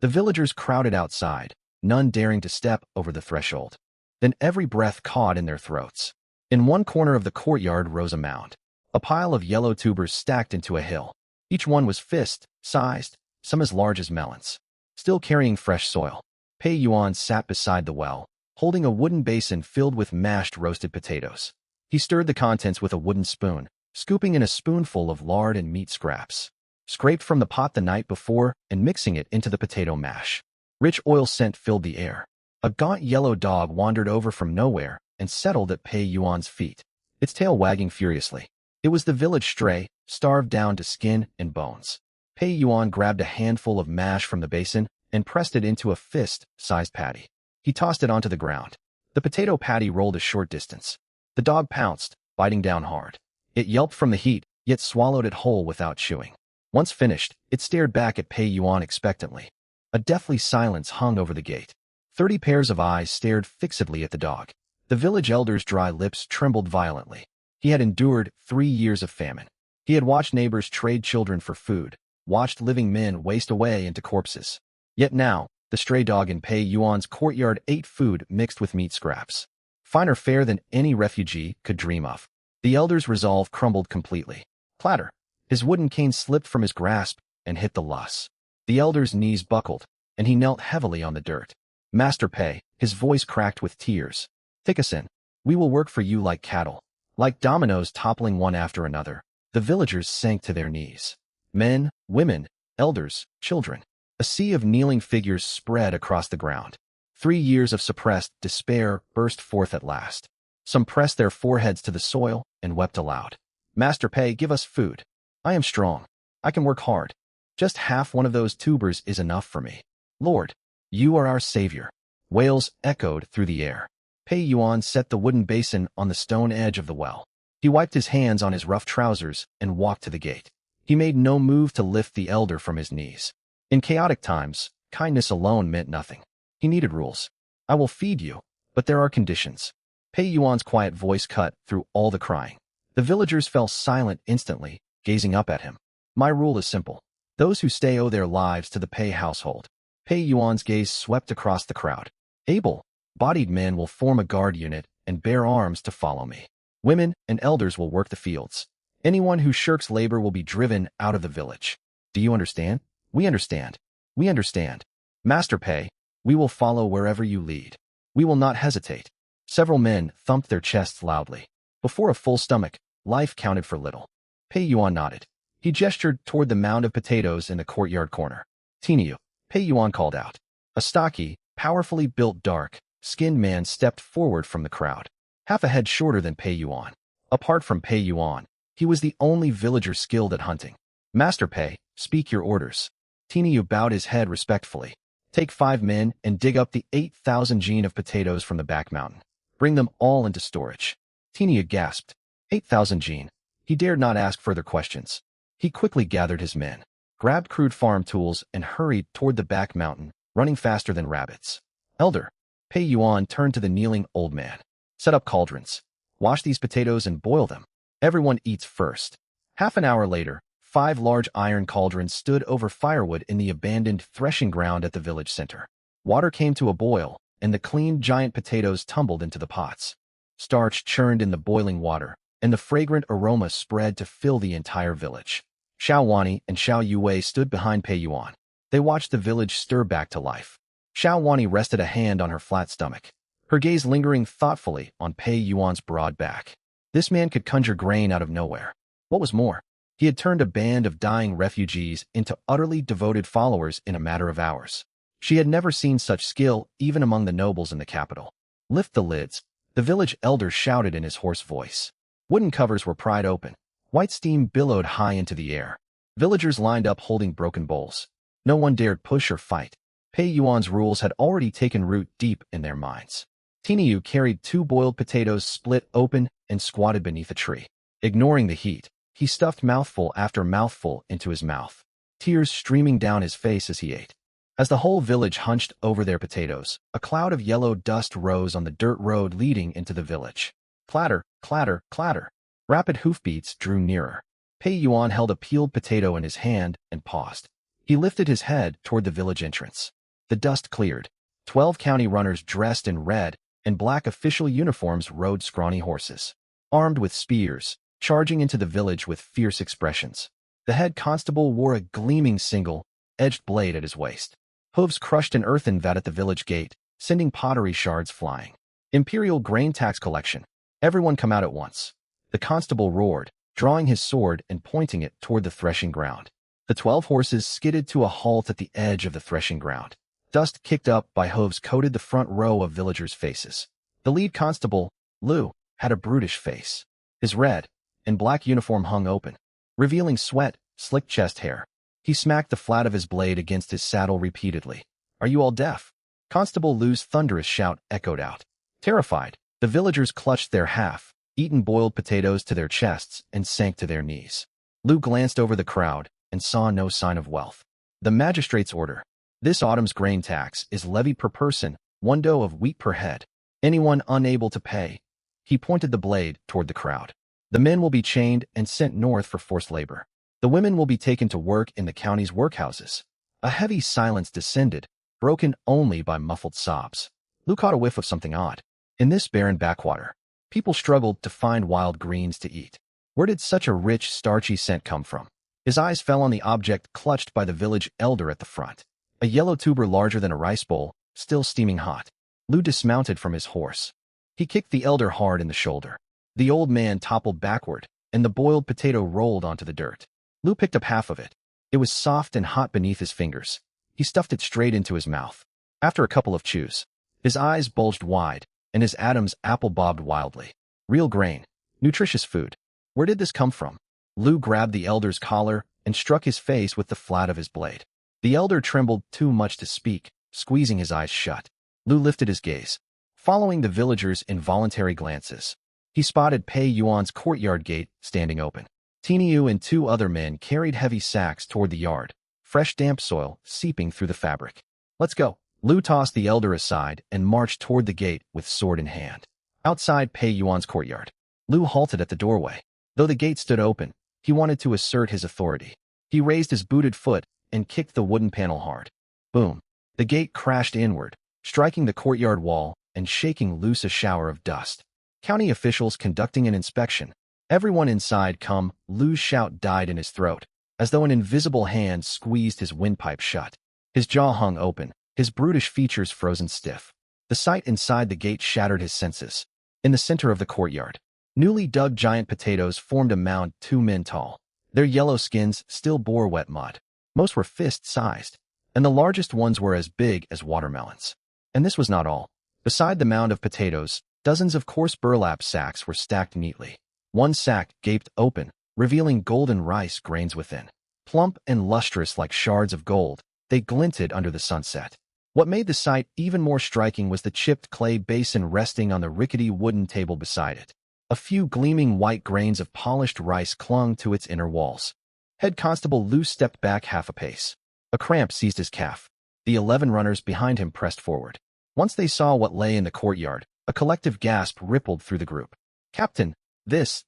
The villagers crowded outside, none daring to step over the threshold. Then every breath caught in their throats. In one corner of the courtyard rose a mound, a pile of yellow tubers stacked into a hill. Each one was fist-sized, some as large as melons. Still carrying fresh soil, Pei Yuan sat beside the well, holding a wooden basin filled with mashed roasted potatoes. He stirred the contents with a wooden spoon, scooping in a spoonful of lard and meat scraps, scraped from the pot the night before and mixing it into the potato mash. Rich oil scent filled the air. A gaunt yellow dog wandered over from nowhere and settled at Pei Yuan's feet, its tail wagging furiously. It was the village stray, starved down to skin and bones. Pei Yuan grabbed a handful of mash from the basin and pressed it into a fist-sized patty. He tossed it onto the ground. The potato patty rolled a short distance. The dog pounced, biting down hard. It yelped from the heat, yet swallowed it whole without chewing. Once finished, it stared back at Pei Yuan expectantly. A deathly silence hung over the gate. 30 pairs of eyes stared fixedly at the dog. The village elder's dry lips trembled violently. He had endured 3 years of famine. He had watched neighbors trade children for food, watched living men waste away into corpses. Yet now, the stray dog in Pei Yuan's courtyard ate food mixed with meat scraps. Finer fare than any refugee could dream of. The elder's resolve crumbled completely. Clatter. His wooden cane slipped from his grasp and hit the loss. The elder's knees buckled, and he knelt heavily on the dirt. Master Pei, his voice cracked with tears. Take us in. We will work for you like cattle. Like dominoes toppling one after another, the villagers sank to their knees. Men, women, elders, children. A sea of kneeling figures spread across the ground. 3 years of suppressed despair burst forth at last. Some pressed their foreheads to the soil and wept aloud. Master Pei, give us food. I am strong. I can work hard. Just half one of those tubers is enough for me. Lord, you are our savior. Wails echoed through the air. Pei Yuan set the wooden basin on the stone edge of the well. He wiped his hands on his rough trousers and walked to the gate. He made no move to lift the elder from his knees. In chaotic times, kindness alone meant nothing. He needed rules. I will feed you, but there are conditions. Pei Yuan's quiet voice cut through all the crying. The villagers fell silent instantly, gazing up at him. My rule is simple. Those who stay owe their lives to the Pei household. Pei Yuan's gaze swept across the crowd. Able-bodied men will form a guard unit and bear arms to follow me. Women and elders will work the fields. Anyone who shirks labor will be driven out of the village. Do you understand? We understand. We understand. Master Pei, we will follow wherever you lead. We will not hesitate. Several men thumped their chests loudly. Before a full stomach, life counted for little. Pei Yuan nodded. He gestured toward the mound of potatoes in the courtyard corner. Tiniu, Pei Yuan called out. A stocky, powerfully built dark-skinned man stepped forward from the crowd, half a head shorter than Pei Yuan. Apart from Pei Yuan, he was the only villager skilled at hunting. Master Pei, speak your orders. Tiniu bowed his head respectfully. Take 5 men and dig up the 8,000 gene of potatoes from the back mountain. Bring them all into storage. Tiniu gasped. 8,000 gene. He dared not ask further questions. He quickly gathered his men, grabbed crude farm tools, and hurried toward the back mountain, running faster than rabbits. Elder, Pei Yuan turned to the kneeling old man. Set up cauldrons. Wash these potatoes and boil them. Everyone eats first. Half an hour later, 5 large iron cauldrons stood over firewood in the abandoned threshing ground at the village center. Water came to a boil, and the clean giant potatoes tumbled into the pots. Starch churned in the boiling water, and the fragrant aroma spread to fill the entire village. Xiao Wani and Xiao Yue stood behind Pei Yuan. They watched the village stir back to life. Xiao Wani rested a hand on her flat stomach, her gaze lingering thoughtfully on Pei Yuan's broad back. This man could conjure grain out of nowhere. What was more, he had turned a band of dying refugees into utterly devoted followers in a matter of hours. She had never seen such skill even among the nobles in the capital. Lift the lids, the village elder shouted in his hoarse voice. Wooden covers were pried open. White steam billowed high into the air. Villagers lined up holding broken bowls. No one dared push or fight. Pei Yuan's rules had already taken root deep in their minds. Tiniu carried 2 boiled potatoes split open and squatted beneath a tree. Ignoring the heat, he stuffed mouthful after mouthful into his mouth, tears streaming down his face as he ate. As the whole village hunched over their potatoes, a cloud of yellow dust rose on the dirt road leading into the village. Clatter, clatter, clatter. Rapid hoofbeats drew nearer. Pei Yuan held a peeled potato in his hand and paused. He lifted his head toward the village entrance. The dust cleared. 12 county runners dressed in red and black official uniforms rode scrawny horses, armed with spears, charging into the village with fierce expressions. The head constable wore a gleaming single-edged blade at his waist. Hooves crushed an earthen vat at the village gate, sending pottery shards flying. Imperial grain tax collection. Everyone come out at once. The constable roared, drawing his sword and pointing it toward the threshing ground. The 12 horses skidded to a halt at the edge of the threshing ground. Dust kicked up by hooves coated the front row of villagers' faces. The lead constable, Lu, had a brutish face. His red and black uniform hung open, revealing sweat, slick chest hair. He smacked the flat of his blade against his saddle repeatedly. Are you all deaf? Constable Lu's thunderous shout echoed out. Terrified, the villagers clutched their half-eaten boiled potatoes to their chests and sank to their knees. Lu glanced over the crowd and saw no sign of wealth. The magistrate's order. This autumn's grain tax is levied per person, 1 dough of wheat per head. Anyone unable to pay. He pointed the blade toward the crowd. The men will be chained and sent north for forced labor. The women will be taken to work in the county's workhouses. A heavy silence descended, broken only by muffled sobs. Lu caught a whiff of something odd. In this barren backwater, people struggled to find wild greens to eat. Where did such a rich, starchy scent come from? His eyes fell on the object clutched by the village elder at the front. A yellow tuber larger than a rice bowl, still steaming hot. Lu dismounted from his horse. He kicked the elder hard in the shoulder. The old man toppled backward, and the boiled potato rolled onto the dirt. Lu picked up half of it. It was soft and hot beneath his fingers. He stuffed it straight into his mouth. After a couple of chews, his eyes bulged wide, and his Adam's apple bobbed wildly. Real grain. Nutritious food. Where did this come from? Lu grabbed the elder's collar and struck his face with the flat of his blade. The elder trembled too much to speak, squeezing his eyes shut. Lu lifted his gaze, following the villagers' involuntary glances. He spotted Pei Yuan's courtyard gate standing open. Tiniu and 2 other men carried heavy sacks toward the yard, fresh damp soil seeping through the fabric. Let's go. Lu tossed the elder aside and marched toward the gate with sword in hand. Outside Pei Yuan's courtyard, Lu halted at the doorway. Though the gate stood open, he wanted to assert his authority. He raised his booted foot and kicked the wooden panel hard. Boom. The gate crashed inward, striking the courtyard wall and shaking loose a shower of dust. County officials conducting an inspection. Everyone inside come. Lu's shout died in his throat, as though an invisible hand squeezed his windpipe shut. His jaw hung open, his brutish features frozen stiff. The sight inside the gate shattered his senses. In the center of the courtyard, Newly dug giant potatoes formed a mound 2 men tall. Their yellow skins still bore wet mud. Most were fist-sized, and the largest ones were as big as watermelons. And this was not all. Beside the mound of potatoes, dozens of coarse burlap sacks were stacked neatly. One sack gaped open, revealing golden rice grains within. Plump and lustrous like shards of gold, they glinted under the sunset. What made the sight even more striking was the chipped clay basin resting on the rickety wooden table beside it. A few gleaming white grains of polished rice clung to its inner walls. Head Constable Lou stepped back half a pace. A cramp seized his calf. The 11 runners behind him pressed forward. Once they saw what lay in the courtyard, a collective gasp rippled through the group. "Captain, this.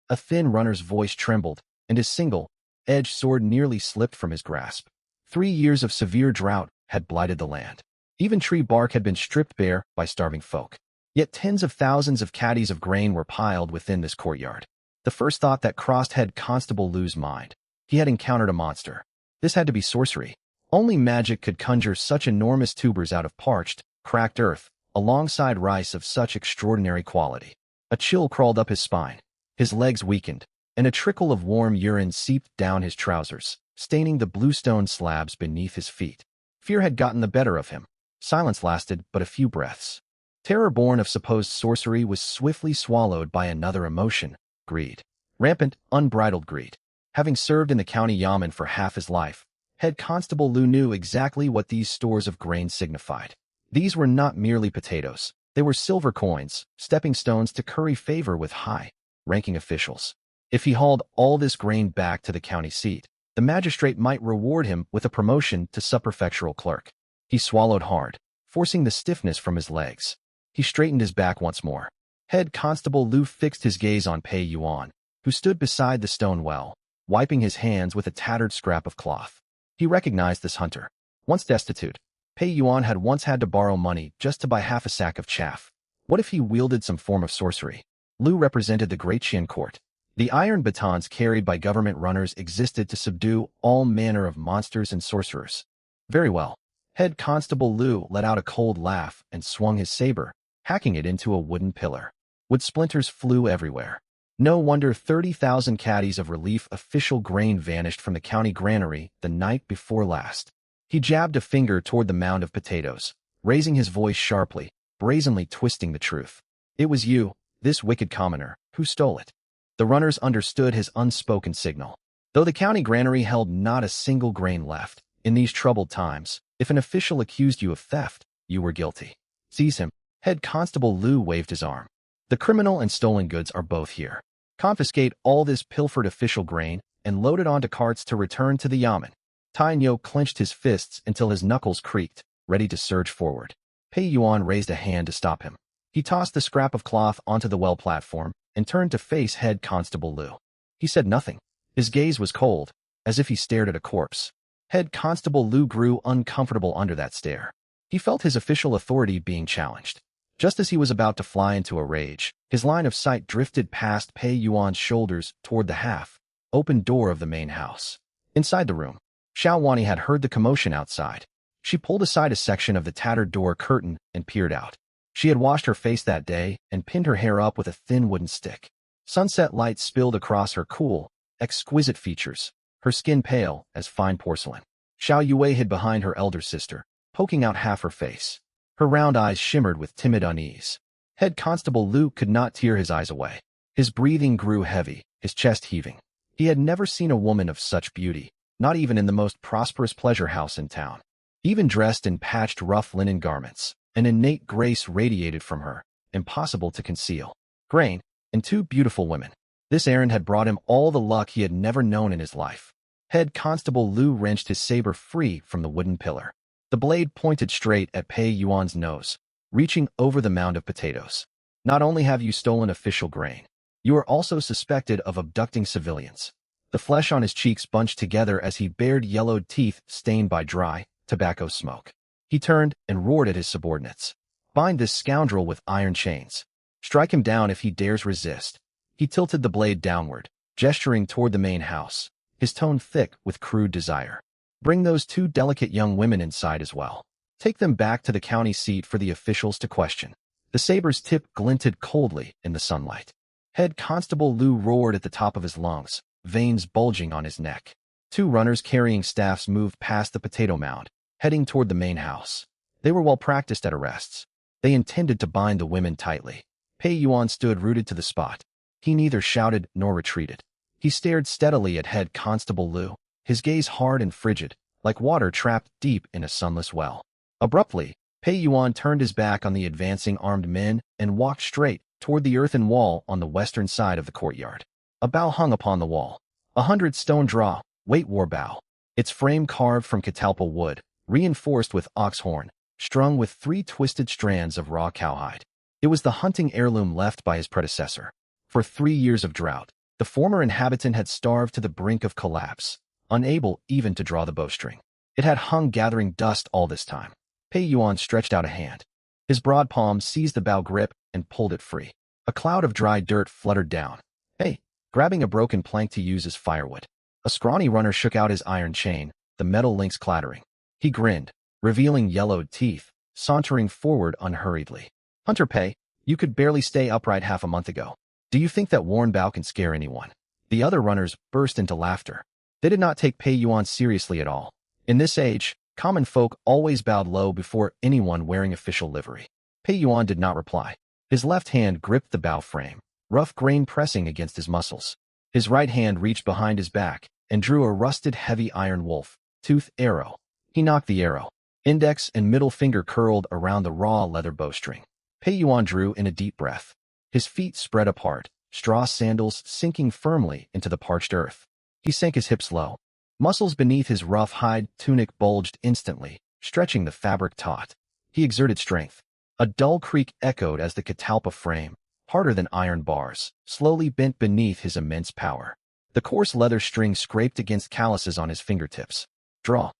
A thin runner's voice trembled, and his single-edged sword nearly slipped from his grasp. 3 years of severe drought had blighted the land. Even tree bark had been stripped bare by starving folk. Yet tens of thousands of caddies of grain were piled within this courtyard. The first thought that crossed Head Constable Lou's mind. He had encountered a monster. This had to be sorcery. Only magic could conjure such enormous tubers out of parched, cracked earth, alongside rice of such extraordinary quality. A chill crawled up his spine. His legs weakened, and a trickle of warm urine seeped down his trousers, staining the bluestone slabs beneath his feet. Fear had gotten the better of him. Silence lasted but a few breaths. Terror born of supposed sorcery was swiftly swallowed by another emotion: greed. Rampant, unbridled greed. Having served in the county yamen for half his life, Head Constable Lou knew exactly what these stores of grain signified. These were not merely potatoes. They were silver coins, stepping stones to curry favor with high-ranking officials. If he hauled all this grain back to the county seat, the magistrate might reward him with a promotion to subprefectural clerk. He swallowed hard, forcing the stiffness from his legs. He straightened his back once more. Head Constable Lou fixed his gaze on Pei Yuan, who stood beside the stone well, wiping his hands with a tattered scrap of cloth. He recognized this hunter. Once destitute, Pei Yuan had once had to borrow money just to buy half a sack of chaff. What if he wielded some form of sorcery? Lou represented the Great Qian court. The iron batons carried by government runners existed to subdue all manner of monsters and sorcerers. Very well. Head Constable Lou let out a cold laugh and swung his saber, hacking it into a wooden pillar. Wood splinters flew everywhere. No wonder 30,000 caddies of relief official grain vanished from the county granary the night before last. He jabbed a finger toward the mound of potatoes, raising his voice sharply, brazenly twisting the truth. "It was you, this wicked commoner, who stole it." The runners understood his unspoken signal. Though the county granary held not a single grain left, in these troubled times, if an official accused you of theft, you were guilty. "Seize him." Head Constable Lou waved his arm. "The criminal and stolen goods are both here. Confiscate all this pilfered official grain and load it onto carts to return to the yamen." Tai Nyo clenched his fists until his knuckles creaked, ready to surge forward. Pei Yuan raised a hand to stop him. He tossed the scrap of cloth onto the well platform and turned to face Head Constable Lou. He said nothing. His gaze was cold, as if he stared at a corpse. Head Constable Lou grew uncomfortable under that stare. He felt his official authority being challenged. Just as he was about to fly into a rage, his line of sight drifted past Pei Yuan's shoulders toward the half-open door of the main house. Inside the room, Xiao Wani had heard the commotion outside. She pulled aside a section of the tattered door curtain and peered out. She had washed her face that day and pinned her hair up with a thin wooden stick. Sunset light spilled across her cool, exquisite features, her skin pale as fine porcelain. Xiao Yue hid behind her elder sister, poking out half her face. Her round eyes shimmered with timid unease. Head Constable Lou could not tear his eyes away. His breathing grew heavy, his chest heaving. He had never seen a woman of such beauty, not even in the most prosperous pleasure house in town. Even dressed in patched rough linen garments, an innate grace radiated from her, impossible to conceal. Grain, and 2 beautiful women. This errand had brought him all the luck he had never known in his life. Head Constable Lou wrenched his saber free from the wooden pillar. The blade pointed straight at Pei Yuan's nose, reaching over the mound of potatoes. "Not only have you stolen official grain, you are also suspected of abducting civilians." The flesh on his cheeks bunched together as he bared yellowed teeth stained by dry tobacco smoke. He turned and roared at his subordinates. "Bind this scoundrel with iron chains. Strike him down if he dares resist." He tilted the blade downward, gesturing toward the main house, his tone thick with crude desire. "Bring those 2 delicate young women inside as well. Take them back to the county seat for the officials to question." The saber's tip glinted coldly in the sunlight. Head Constable Lu roared at the top of his lungs, veins bulging on his neck. Two runners carrying staffs moved past the potato mound, heading toward the main house. They were well practiced at arrests. They intended to bind the women tightly. Pei Yuan stood rooted to the spot. He neither shouted nor retreated. He stared steadily at Head Constable Lu, his gaze hard and frigid, like water trapped deep in a sunless well. Abruptly, Pei Yuan turned his back on the advancing armed men and walked straight toward the earthen wall on the western side of the courtyard. A bow hung upon the wall. 100-stone draw, weight war bow. Its frame carved from catalpa wood, reinforced with ox horn, strung with 3 twisted strands of raw cowhide. It was the hunting heirloom left by his predecessor. For 3 years of drought, the former inhabitant had starved to the brink of collapse, unable even to draw the bowstring. It had hung gathering dust all this time. Pei Yuan stretched out a hand. His broad palm seized the bow grip and pulled it free. A cloud of dry dirt fluttered down. Hey, grabbing a broken plank to use as firewood. A scrawny runner shook out his iron chain, the metal links clattering. He grinned, revealing yellowed teeth, sauntering forward unhurriedly. Hunter Pei, you could barely stay upright half a month ago. Do you think that worn bow can scare anyone? The other runners burst into laughter. They did not take Pei Yuan seriously at all. In this age, common folk always bowed low before anyone wearing official livery. Pei Yuan did not reply. His left hand gripped the bow frame, rough grain pressing against his muscles. His right hand reached behind his back and drew a rusted heavy iron wolf-tooth arrow. He knocked the arrow. Index and middle finger curled around the raw leather bowstring. Pei Yuan drew in a deep breath. His feet spread apart, straw sandals sinking firmly into the parched earth. He sank his hips low. Muscles beneath his rough hide tunic bulged instantly, stretching the fabric taut. He exerted strength. A dull creak echoed as the catalpa frame, harder than iron bars, slowly bent beneath his immense power. The coarse leather string scraped against calluses on his fingertips. Draw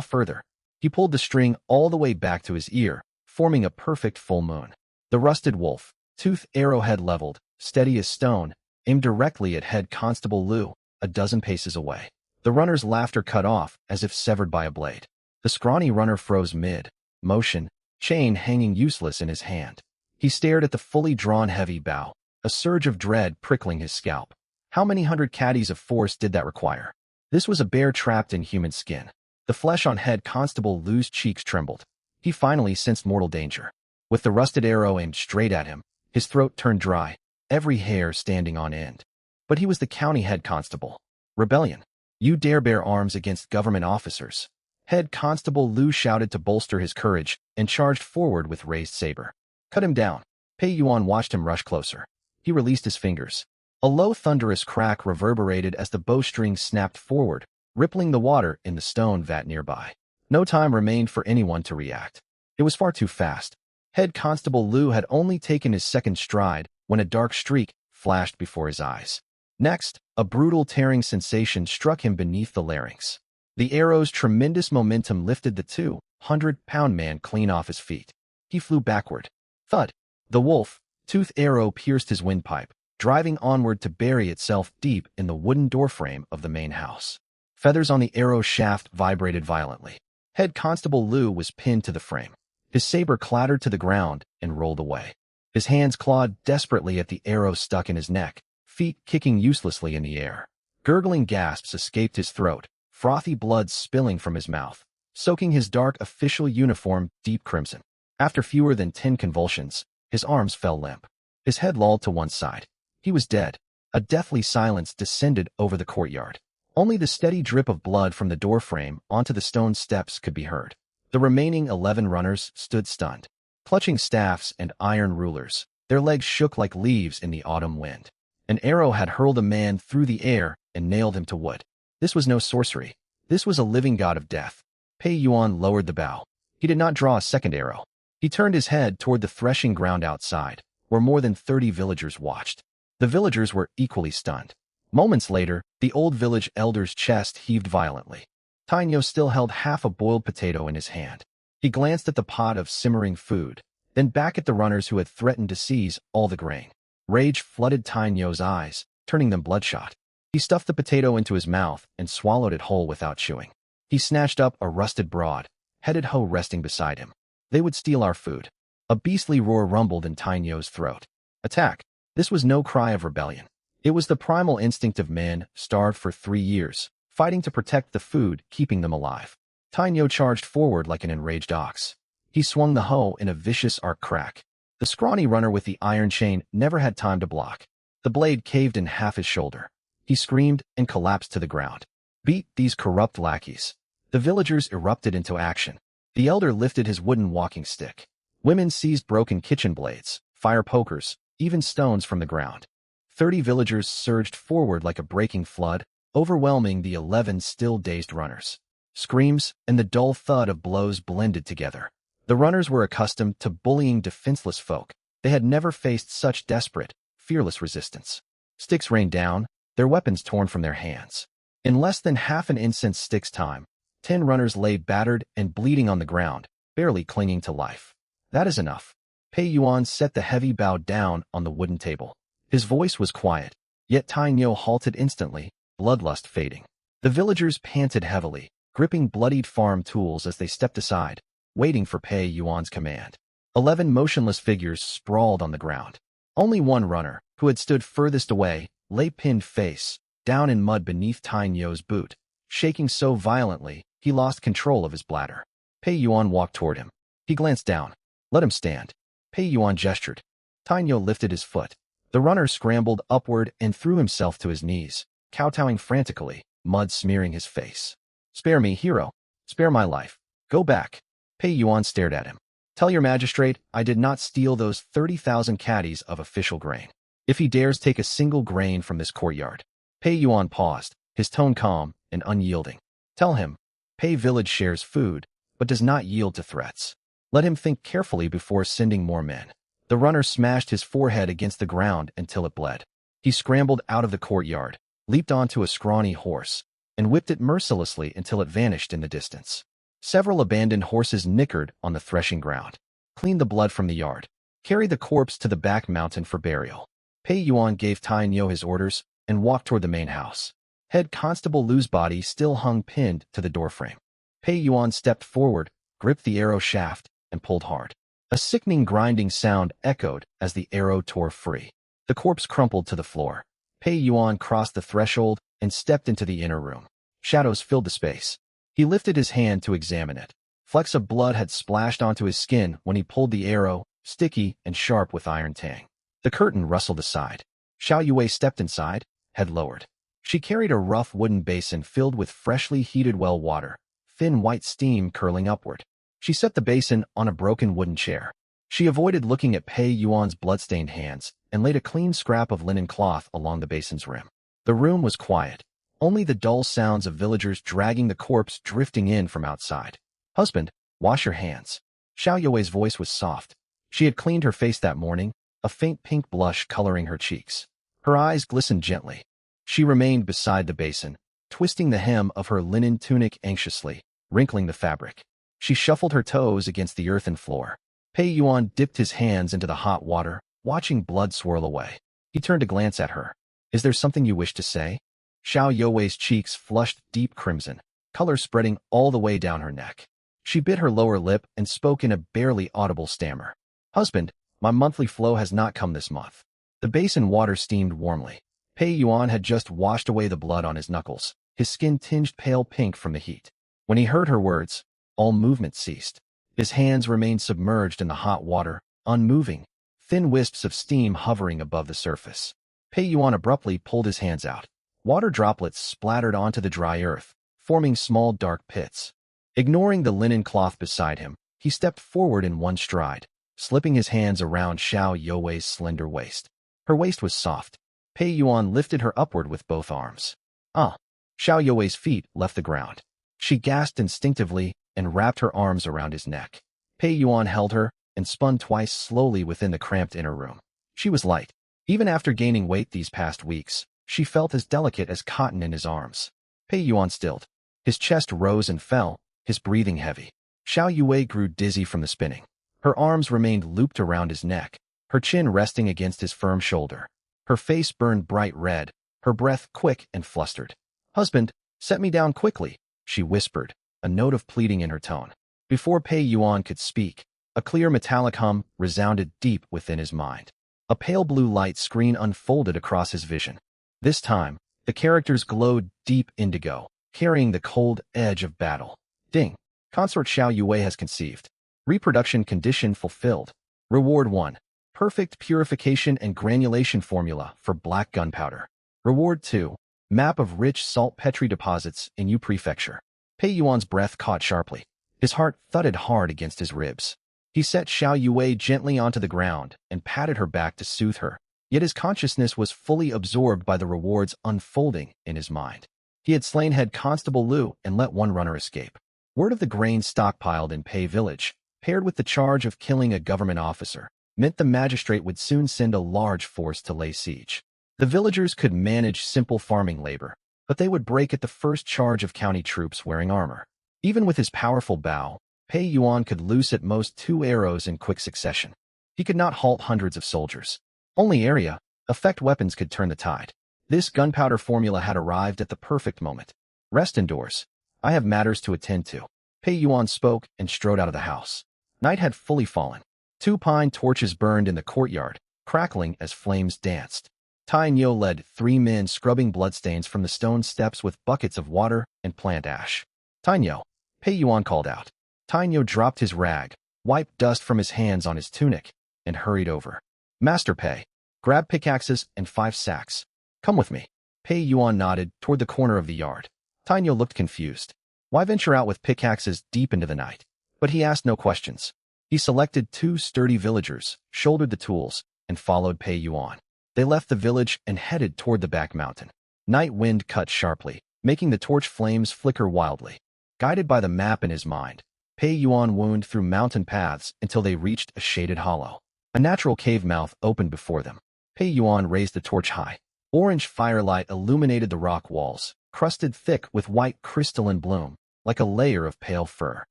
further. He pulled the string all the way back to his ear, forming a perfect full moon. The rusted wolf-tooth arrowhead leveled, steady as stone, aimed directly at Head Constable Lu, a dozen paces away. The runner's laughter cut off as if severed by a blade. The scrawny runner froze mid-motion, chain hanging useless in his hand. He stared at the fully drawn heavy bow, a surge of dread prickling his scalp. How many hundred caddies of force did that require? This was a bear trapped in human skin. The flesh on Head Constable Lu's cheeks trembled. He finally sensed mortal danger. With the rusted arrow aimed straight at him, his throat turned dry, every hair standing on end. But he was the county head constable. Rebellion. You dare bear arms against government officers. Head Constable Lu shouted to bolster his courage and charged forward with raised saber. Cut him down. Pei Yuan watched him rush closer. He released his fingers. A low thunderous crack reverberated as the bowstring snapped forward, rippling the water in the stone vat nearby. No time remained for anyone to react. It was far too fast. Head Constable Lu had only taken his second stride when a dark streak flashed before his eyes. Next, a brutal tearing sensation struck him beneath the larynx. The arrow's tremendous momentum lifted the 200-pound man clean off his feet. He flew backward. Thud! The wolf-tooth arrow pierced his windpipe, driving onward to bury itself deep in the wooden doorframe of the main house. Feathers on the arrow shaft vibrated violently. Head Constable Lu was pinned to the frame. His saber clattered to the ground and rolled away. His hands clawed desperately at the arrow stuck in his neck, feet kicking uselessly in the air. Gurgling gasps escaped his throat, frothy blood spilling from his mouth, soaking his dark official uniform deep crimson. After fewer than 10 convulsions, his arms fell limp. His head lolled to one side. He was dead. A deathly silence descended over the courtyard. Only the steady drip of blood from the doorframe onto the stone steps could be heard. The remaining 11 runners stood stunned, clutching staffs and iron rulers. Their legs shook like leaves in the autumn wind. An arrow had hurled a man through the air and nailed him to wood. This was no sorcery. This was a living god of death. Pei Yuan lowered the bow. He did not draw a second arrow. He turned his head toward the threshing ground outside, where more than 30 villagers watched. The villagers were equally stunned. Moments later, the old village elder's chest heaved violently. Tainyo still held half a boiled potato in his hand. He glanced at the pot of simmering food, then back at the runners who had threatened to seize all the grain. Rage flooded Tainyo's eyes, turning them bloodshot. He stuffed the potato into his mouth and swallowed it whole without chewing. He snatched up a rusted broad, headed hoe resting beside him. They would steal our food. A beastly roar rumbled in Tainyo's throat. Attack! This was no cry of rebellion. It was the primal instinct of men, starved for 3 years, fighting to protect the food, keeping them alive. Tainyo charged forward like an enraged ox. He swung the hoe in a vicious arc crack. The scrawny runner with the iron chain never had time to block. The blade caved in half his shoulder. He screamed and collapsed to the ground. Beat these corrupt lackeys. The villagers erupted into action. The elder lifted his wooden walking stick. Women seized broken kitchen blades, fire pokers, even stones from the ground. 30 villagers surged forward like a breaking flood, overwhelming the 11 still dazed runners. Screams and the dull thud of blows blended together. The runners were accustomed to bullying defenseless folk. They had never faced such desperate, fearless resistance. Sticks rained down, their weapons torn from their hands. In less than half an instant's stick's time, 10 runners lay battered and bleeding on the ground, barely clinging to life. That is enough. Pei Yuan set the heavy bow down on the wooden table. His voice was quiet, yet Tainyo halted instantly, bloodlust fading. The villagers panted heavily, gripping bloodied farm tools as they stepped aside, waiting for Pei Yuan's command. 11 motionless figures sprawled on the ground. Only one runner, who had stood furthest away, lay pinned face, down in mud beneath Tainyo's boot, shaking so violently he lost control of his bladder. Pei Yuan walked toward him. He glanced down. Let him stand. Pei Yuan gestured. Tainyo lifted his foot. The runner scrambled upward and threw himself to his knees, kowtowing frantically, mud smearing his face. Spare me, hero. Spare my life. Go back. Pei Yuan stared at him. Tell your magistrate I did not steal those 30,000 caddies of official grain. If he dares take a single grain from this courtyard. Pei Yuan paused, his tone calm and unyielding. Tell him, Pei village shares food, but does not yield to threats. Let him think carefully before sending more men. The runner smashed his forehead against the ground until it bled. He scrambled out of the courtyard, leaped onto a scrawny horse, and whipped it mercilessly until it vanished in the distance. Several abandoned horses nickered on the threshing ground. Clean the blood from the yard. Carry the corpse to the back mountain for burial. Pei Yuan gave Tainyo his orders and walked toward the main house. Head Constable Lu's body still hung pinned to the doorframe. Pei Yuan stepped forward, gripped the arrow shaft, and pulled hard. A sickening grinding sound echoed as the arrow tore free. The corpse crumpled to the floor. Pei Yuan crossed the threshold and stepped into the inner room. Shadows filled the space. He lifted his hand to examine it. Flecks of blood had splashed onto his skin when he pulled the arrow, sticky and sharp with iron tang. The curtain rustled aside. Xiao Yue stepped inside, head lowered. She carried a rough wooden basin filled with freshly heated well water, thin white steam curling upward. She set the basin on a broken wooden chair. She avoided looking at Pei Yuan's blood-stained hands and laid a clean scrap of linen cloth along the basin's rim. The room was quiet. Only the dull sounds of villagers dragging the corpse drifting in from outside. Husband, wash your hands. Xiao Yue's voice was soft. She had cleaned her face that morning, a faint pink blush coloring her cheeks. Her eyes glistened gently. She remained beside the basin, twisting the hem of her linen tunic anxiously, wrinkling the fabric. She shuffled her toes against the earthen floor. Pei Yuan dipped his hands into the hot water, watching blood swirl away. He turned to glance at her. Is there something you wish to say? Xiao Yue's cheeks flushed deep crimson, color spreading all the way down her neck. She bit her lower lip and spoke in a barely audible stammer. Husband, my monthly flow has not come this month. The basin water steamed warmly. Pei Yuan had just washed away the blood on his knuckles, his skin tinged pale pink from the heat. When he heard her words, all movement ceased. His hands remained submerged in the hot water, unmoving, thin wisps of steam hovering above the surface. Pei Yuan abruptly pulled his hands out. Water droplets splattered onto the dry earth, forming small dark pits. Ignoring the linen cloth beside him, he stepped forward in one stride, slipping his hands around Xiao Yue's slender waist. Her waist was soft. Pei Yuan lifted her upward with both arms. Xiao Yue's feet left the ground. She gasped instinctively and wrapped her arms around his neck. Pei Yuan held her and spun twice slowly within the cramped inner room. She was light. Even after gaining weight these past weeks, she felt as delicate as cotton in his arms. Pei Yuan stilled. His chest rose and fell, his breathing heavy. Xiao Yue grew dizzy from the spinning. Her arms remained looped around his neck, her chin resting against his firm shoulder. Her face burned bright red, her breath quick and flustered. Husband, set me down quickly, she whispered, a note of pleading in her tone. Before Pei Yuan could speak, a clear metallic hum resounded deep within his mind. A pale blue light screen unfolded across his vision. This time, the characters glowed deep indigo, carrying the cold edge of battle. Ding! Consort Xiao Yue has conceived. Reproduction condition fulfilled. Reward 1. Perfect purification and granulation formula for black gunpowder. Reward 2. Map of rich saltpetre deposits in Yu Prefecture. Pei Yuan's breath caught sharply. His heart thudded hard against his ribs. He set Xiao Yue gently onto the ground and patted her back to soothe her. Yet his consciousness was fully absorbed by the rewards unfolding in his mind. He had slain head Constable Liu and let one runner escape. Word of the grain stockpiled in Pei Village, paired with the charge of killing a government officer, meant the magistrate would soon send a large force to lay siege. The villagers could manage simple farming labor, but they would break at the first charge of county troops wearing armor. Even with his powerful bow, Pei Yuan could loose at most 2 arrows in quick succession. He could not halt hundreds of soldiers. Only area, effect weapons could turn the tide. This gunpowder formula had arrived at the perfect moment. Rest indoors. I have matters to attend to. Pei Yuan spoke and strode out of the house. Night had fully fallen. 2 pine torches burned in the courtyard, crackling as flames danced. Tai Nyo led 3 men scrubbing bloodstains from the stone steps with buckets of water and plant ash. Tai Nyo, Pei Yuan called out. Tai Nyo dropped his rag, wiped dust from his hands on his tunic, and hurried over. Master Pei, grab pickaxes and 5 sacks. Come with me. Pei Yuan nodded toward the corner of the yard. Tai Nyo looked confused. Why venture out with pickaxes deep into the night? But he asked no questions. He selected 2 sturdy villagers, shouldered the tools, and followed Pei Yuan. They left the village and headed toward the back mountain. Night wind cut sharply, making the torch flames flicker wildly. Guided by the map in his mind, Pei Yuan wound through mountain paths until they reached a shaded hollow. A natural cave mouth opened before them. Pei Yuan raised the torch high. Orange firelight illuminated the rock walls, crusted thick with white crystalline bloom, like a layer of pale fur.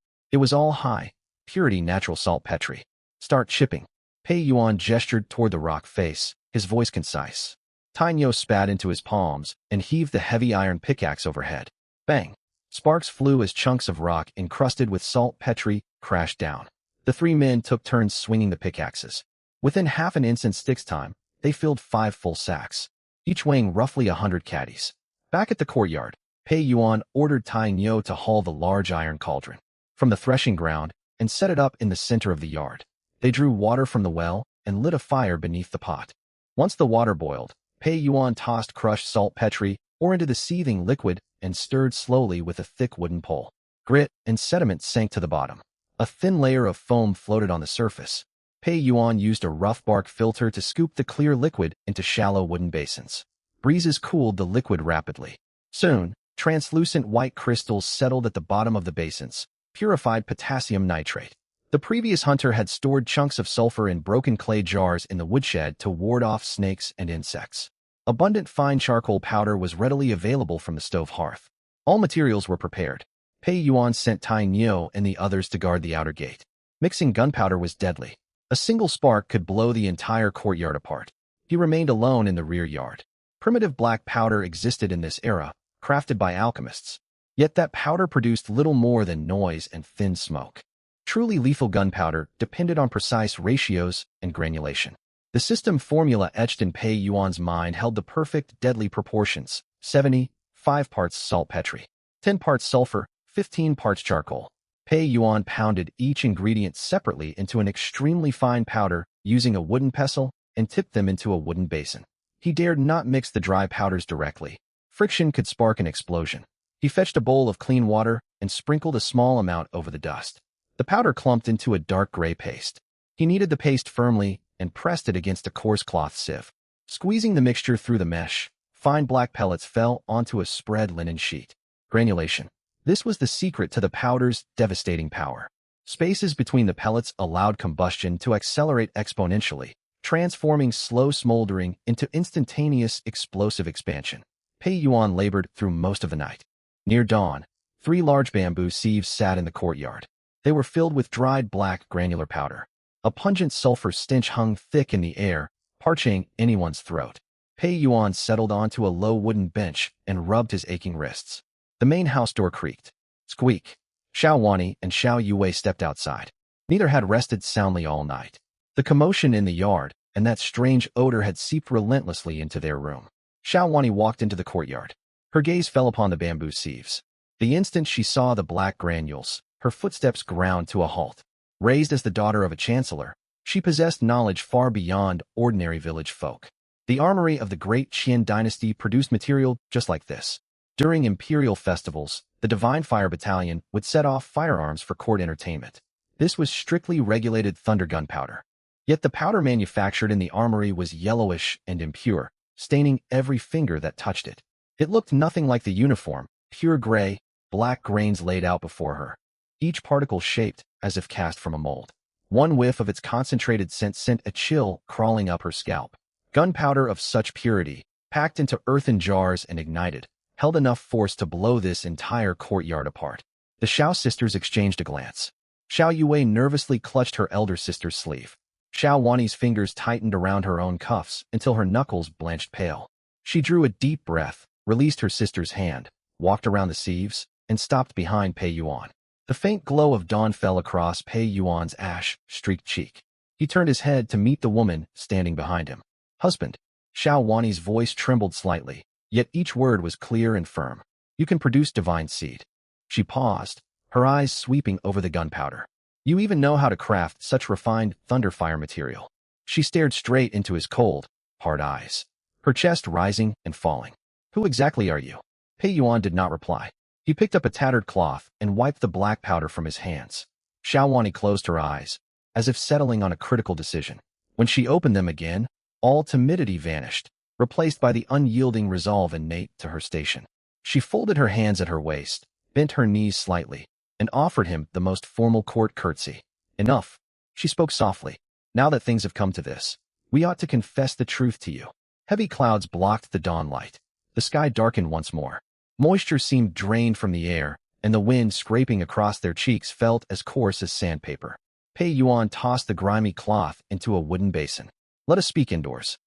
It was all high, purity natural saltpetre. Start chipping. Pei Yuan gestured toward the rock face, his voice concise. Tai Nyo spat into his palms and heaved the heavy iron pickaxe overhead. Bang! Sparks flew as chunks of rock encrusted with saltpetre crashed down. The 3 men took turns swinging the pickaxes. Within half an instant stick's time, they filled 5 full sacks, each weighing roughly 100 caddies. Back at the courtyard, Pei Yuan ordered Tai Nyo to haul the large iron cauldron from the threshing ground and set it up in the center of the yard. They drew water from the well and lit a fire beneath the pot. Once the water boiled, Pei Yuan tossed crushed saltpetre into the seething liquid and stirred slowly with a thick wooden pole. Grit and sediment sank to the bottom. A thin layer of foam floated on the surface. Pei Yuan used a rough bark filter to scoop the clear liquid into shallow wooden basins. Breezes cooled the liquid rapidly. Soon, translucent white crystals settled at the bottom of the basins, purified potassium nitrate. The previous hunter had stored chunks of sulfur in broken clay jars in the woodshed to ward off snakes and insects. Abundant fine charcoal powder was readily available from the stove hearth. All materials were prepared. Pei Yuan sent Tai Nyo and the others to guard the outer gate. Mixing gunpowder was deadly. A single spark could blow the entire courtyard apart. He remained alone in the rear yard. Primitive black powder existed in this era, crafted by alchemists. Yet that powder produced little more than noise and thin smoke. Truly lethal gunpowder depended on precise ratios and granulation. The system formula etched in Pei Yuan's mind held the perfect deadly proportions: 75 parts saltpetre, 10 parts sulfur, 15 parts charcoal. Pei Yuan pounded each ingredient separately into an extremely fine powder using a wooden pestle and tipped them into a wooden basin. He dared not mix the dry powders directly. Friction could spark an explosion. He fetched a bowl of clean water and sprinkled a small amount over the dust. The powder clumped into a dark gray paste. He kneaded the paste firmly and pressed it against a coarse cloth sieve. Squeezing the mixture through the mesh, fine black pellets fell onto a spread linen sheet. Granulation. This was the secret to the powder's devastating power. Spaces between the pellets allowed combustion to accelerate exponentially, transforming slow smoldering into instantaneous explosive expansion. Pei Yuan labored through most of the night. Near dawn, 3 large bamboo sieves sat in the courtyard. They were filled with dried black granular powder. A pungent sulfur stench hung thick in the air, parching anyone's throat. Pei Yuan settled onto a low wooden bench and rubbed his aching wrists. The main house door creaked. Squeak. Xiao Wani and Xiao Yue stepped outside. Neither had rested soundly all night. The commotion in the yard, and that strange odor had seeped relentlessly into their room. Xiao Wani walked into the courtyard. Her gaze fell upon the bamboo sieves. The instant she saw the black granules, her footsteps ground to a halt. Raised as the daughter of a chancellor, she possessed knowledge far beyond ordinary village folk. The armory of the great Qian dynasty produced material just like this. During imperial festivals, the Divine Fire Battalion would set off firearms for court entertainment. This was strictly regulated thunder gunpowder. Yet the powder manufactured in the armory was yellowish and impure, staining every finger that touched it. It looked nothing like the uniform, pure gray, black grains laid out before her, each particle shaped as if cast from a mold. One whiff of its concentrated scent sent a chill crawling up her scalp. Gunpowder of such purity, packed into earthen jars and ignited, held enough force to blow this entire courtyard apart. The Xiao sisters exchanged a glance. Xiao Yue nervously clutched her elder sister's sleeve. Xiao Wani's fingers tightened around her own cuffs until her knuckles blanched pale. She drew a deep breath, released her sister's hand, walked around the sieves, and stopped behind Pei Yuan. The faint glow of dawn fell across Pei Yuan's ash-streaked cheek. He turned his head to meet the woman standing behind him. Husband. Xiao Wani's voice trembled slightly, yet each word was clear and firm. You can produce divine seed. She paused, her eyes sweeping over the gunpowder. You even know how to craft such refined thunderfire material. She stared straight into his cold, hard eyes, her chest rising and falling. Who exactly are you? Pei Yuan did not reply. He picked up a tattered cloth and wiped the black powder from his hands. Xiao Wani closed her eyes, as if settling on a critical decision. When she opened them again, all timidity vanished, replaced by the unyielding resolve innate to her station. She folded her hands at her waist, bent her knees slightly, and offered him the most formal court curtsy. Enough, she spoke softly. Now that things have come to this, we ought to confess the truth to you. Heavy clouds blocked the dawn light. The sky darkened once more. Moisture seemed drained from the air, and the wind scraping across their cheeks felt as coarse as sandpaper. Pei Yuan tossed the grimy cloth into a wooden basin. Let us speak indoors.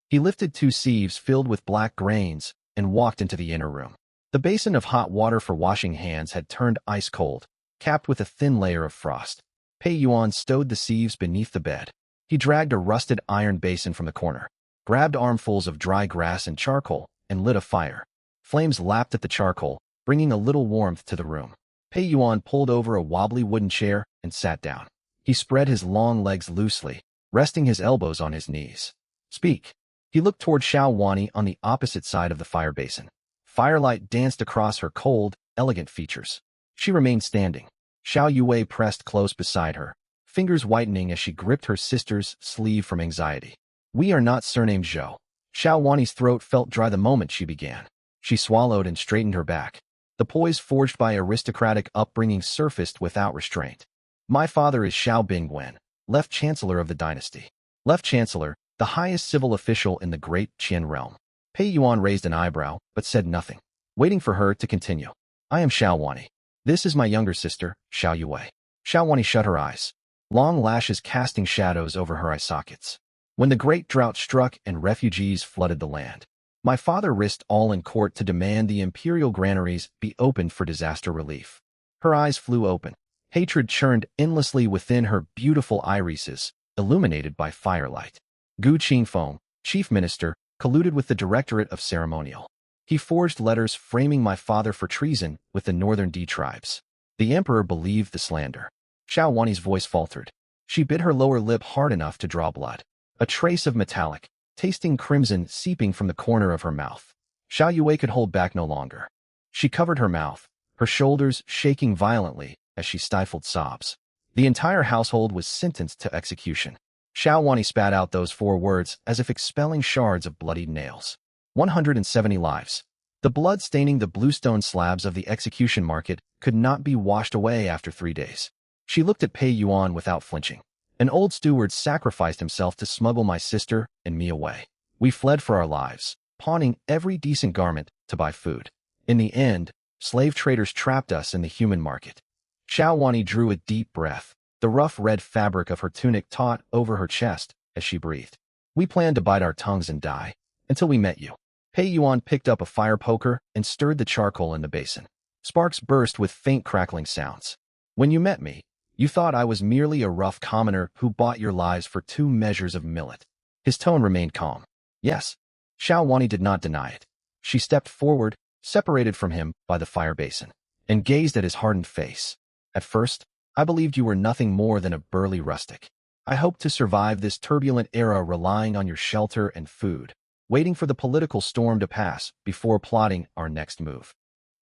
He lifted 2 sieves filled with black grains and walked into the inner room. The basin of hot water for washing hands had turned ice cold, capped with a thin layer of frost. Pei Yuan stowed the sieves beneath the bed. He dragged a rusted iron basin from the corner, grabbed armfuls of dry grass and charcoal, and lit a fire. Flames lapped at the charcoal, bringing a little warmth to the room. Pei Yuan pulled over a wobbly wooden chair and sat down. He spread his long legs loosely, resting his elbows on his knees. Speak. He looked toward Xiao Wani on the opposite side of the fire basin. Firelight danced across her cold, elegant features. She remained standing. Xiao Yue pressed close beside her, fingers whitening as she gripped her sister's sleeve from anxiety. We are not surnamed Zhou. Xiao Wani's throat felt dry the moment she began. She swallowed and straightened her back. The poise forged by aristocratic upbringing surfaced without restraint. My father is Xiao Bingwen, Left Chancellor of the Dynasty. Left Chancellor, the highest civil official in the great Qian realm. Pei Yuan raised an eyebrow, but said nothing, waiting for her to continue. I am Xiao Wani. This is my younger sister, Xiao Yue. Xiao Wani shut her eyes, long lashes casting shadows over her eye sockets. When the great drought struck and refugees flooded the land, my father risked all in court to demand the imperial granaries be opened for disaster relief. Her eyes flew open. Hatred churned endlessly within her beautiful irises, illuminated by firelight. Gu Qingfeng, chief minister, colluded with the Directorate of Ceremonial. He forged letters framing my father for treason with the northern D tribes. The emperor believed the slander. Xiao Wani's voice faltered. She bit her lower lip hard enough to draw blood. A trace of metallic, tasting crimson seeping from the corner of her mouth. Xiao Yue could hold back no longer. She covered her mouth, her shoulders shaking violently as she stifled sobs. The entire household was sentenced to execution. Xiao Wani spat out those 4 words as if expelling shards of bloodied nails. 170 lives. The blood staining the bluestone slabs of the execution market could not be washed away after 3 days. She looked at Pei Yuan without flinching. An old steward sacrificed himself to smuggle my sister and me away. We fled for our lives, pawning every decent garment to buy food. In the end, slave traders trapped us in the human market. Xiao Wani drew a deep breath, the rough red fabric of her tunic taut over her chest as she breathed. We planned to bite our tongues and die, until we met you. Pei Yuan picked up a fire poker and stirred the charcoal in the basin. Sparks burst with faint crackling sounds. When you met me, you thought I was merely a rough commoner who bought your lives for 2 measures of millet. His tone remained calm. Yes. Xiao Wani did not deny it. She stepped forward, separated from him by the fire basin, and gazed at his hardened face. At first, I believed you were nothing more than a burly rustic. I hoped to survive this turbulent era relying on your shelter and food, waiting for the political storm to pass before plotting our next move.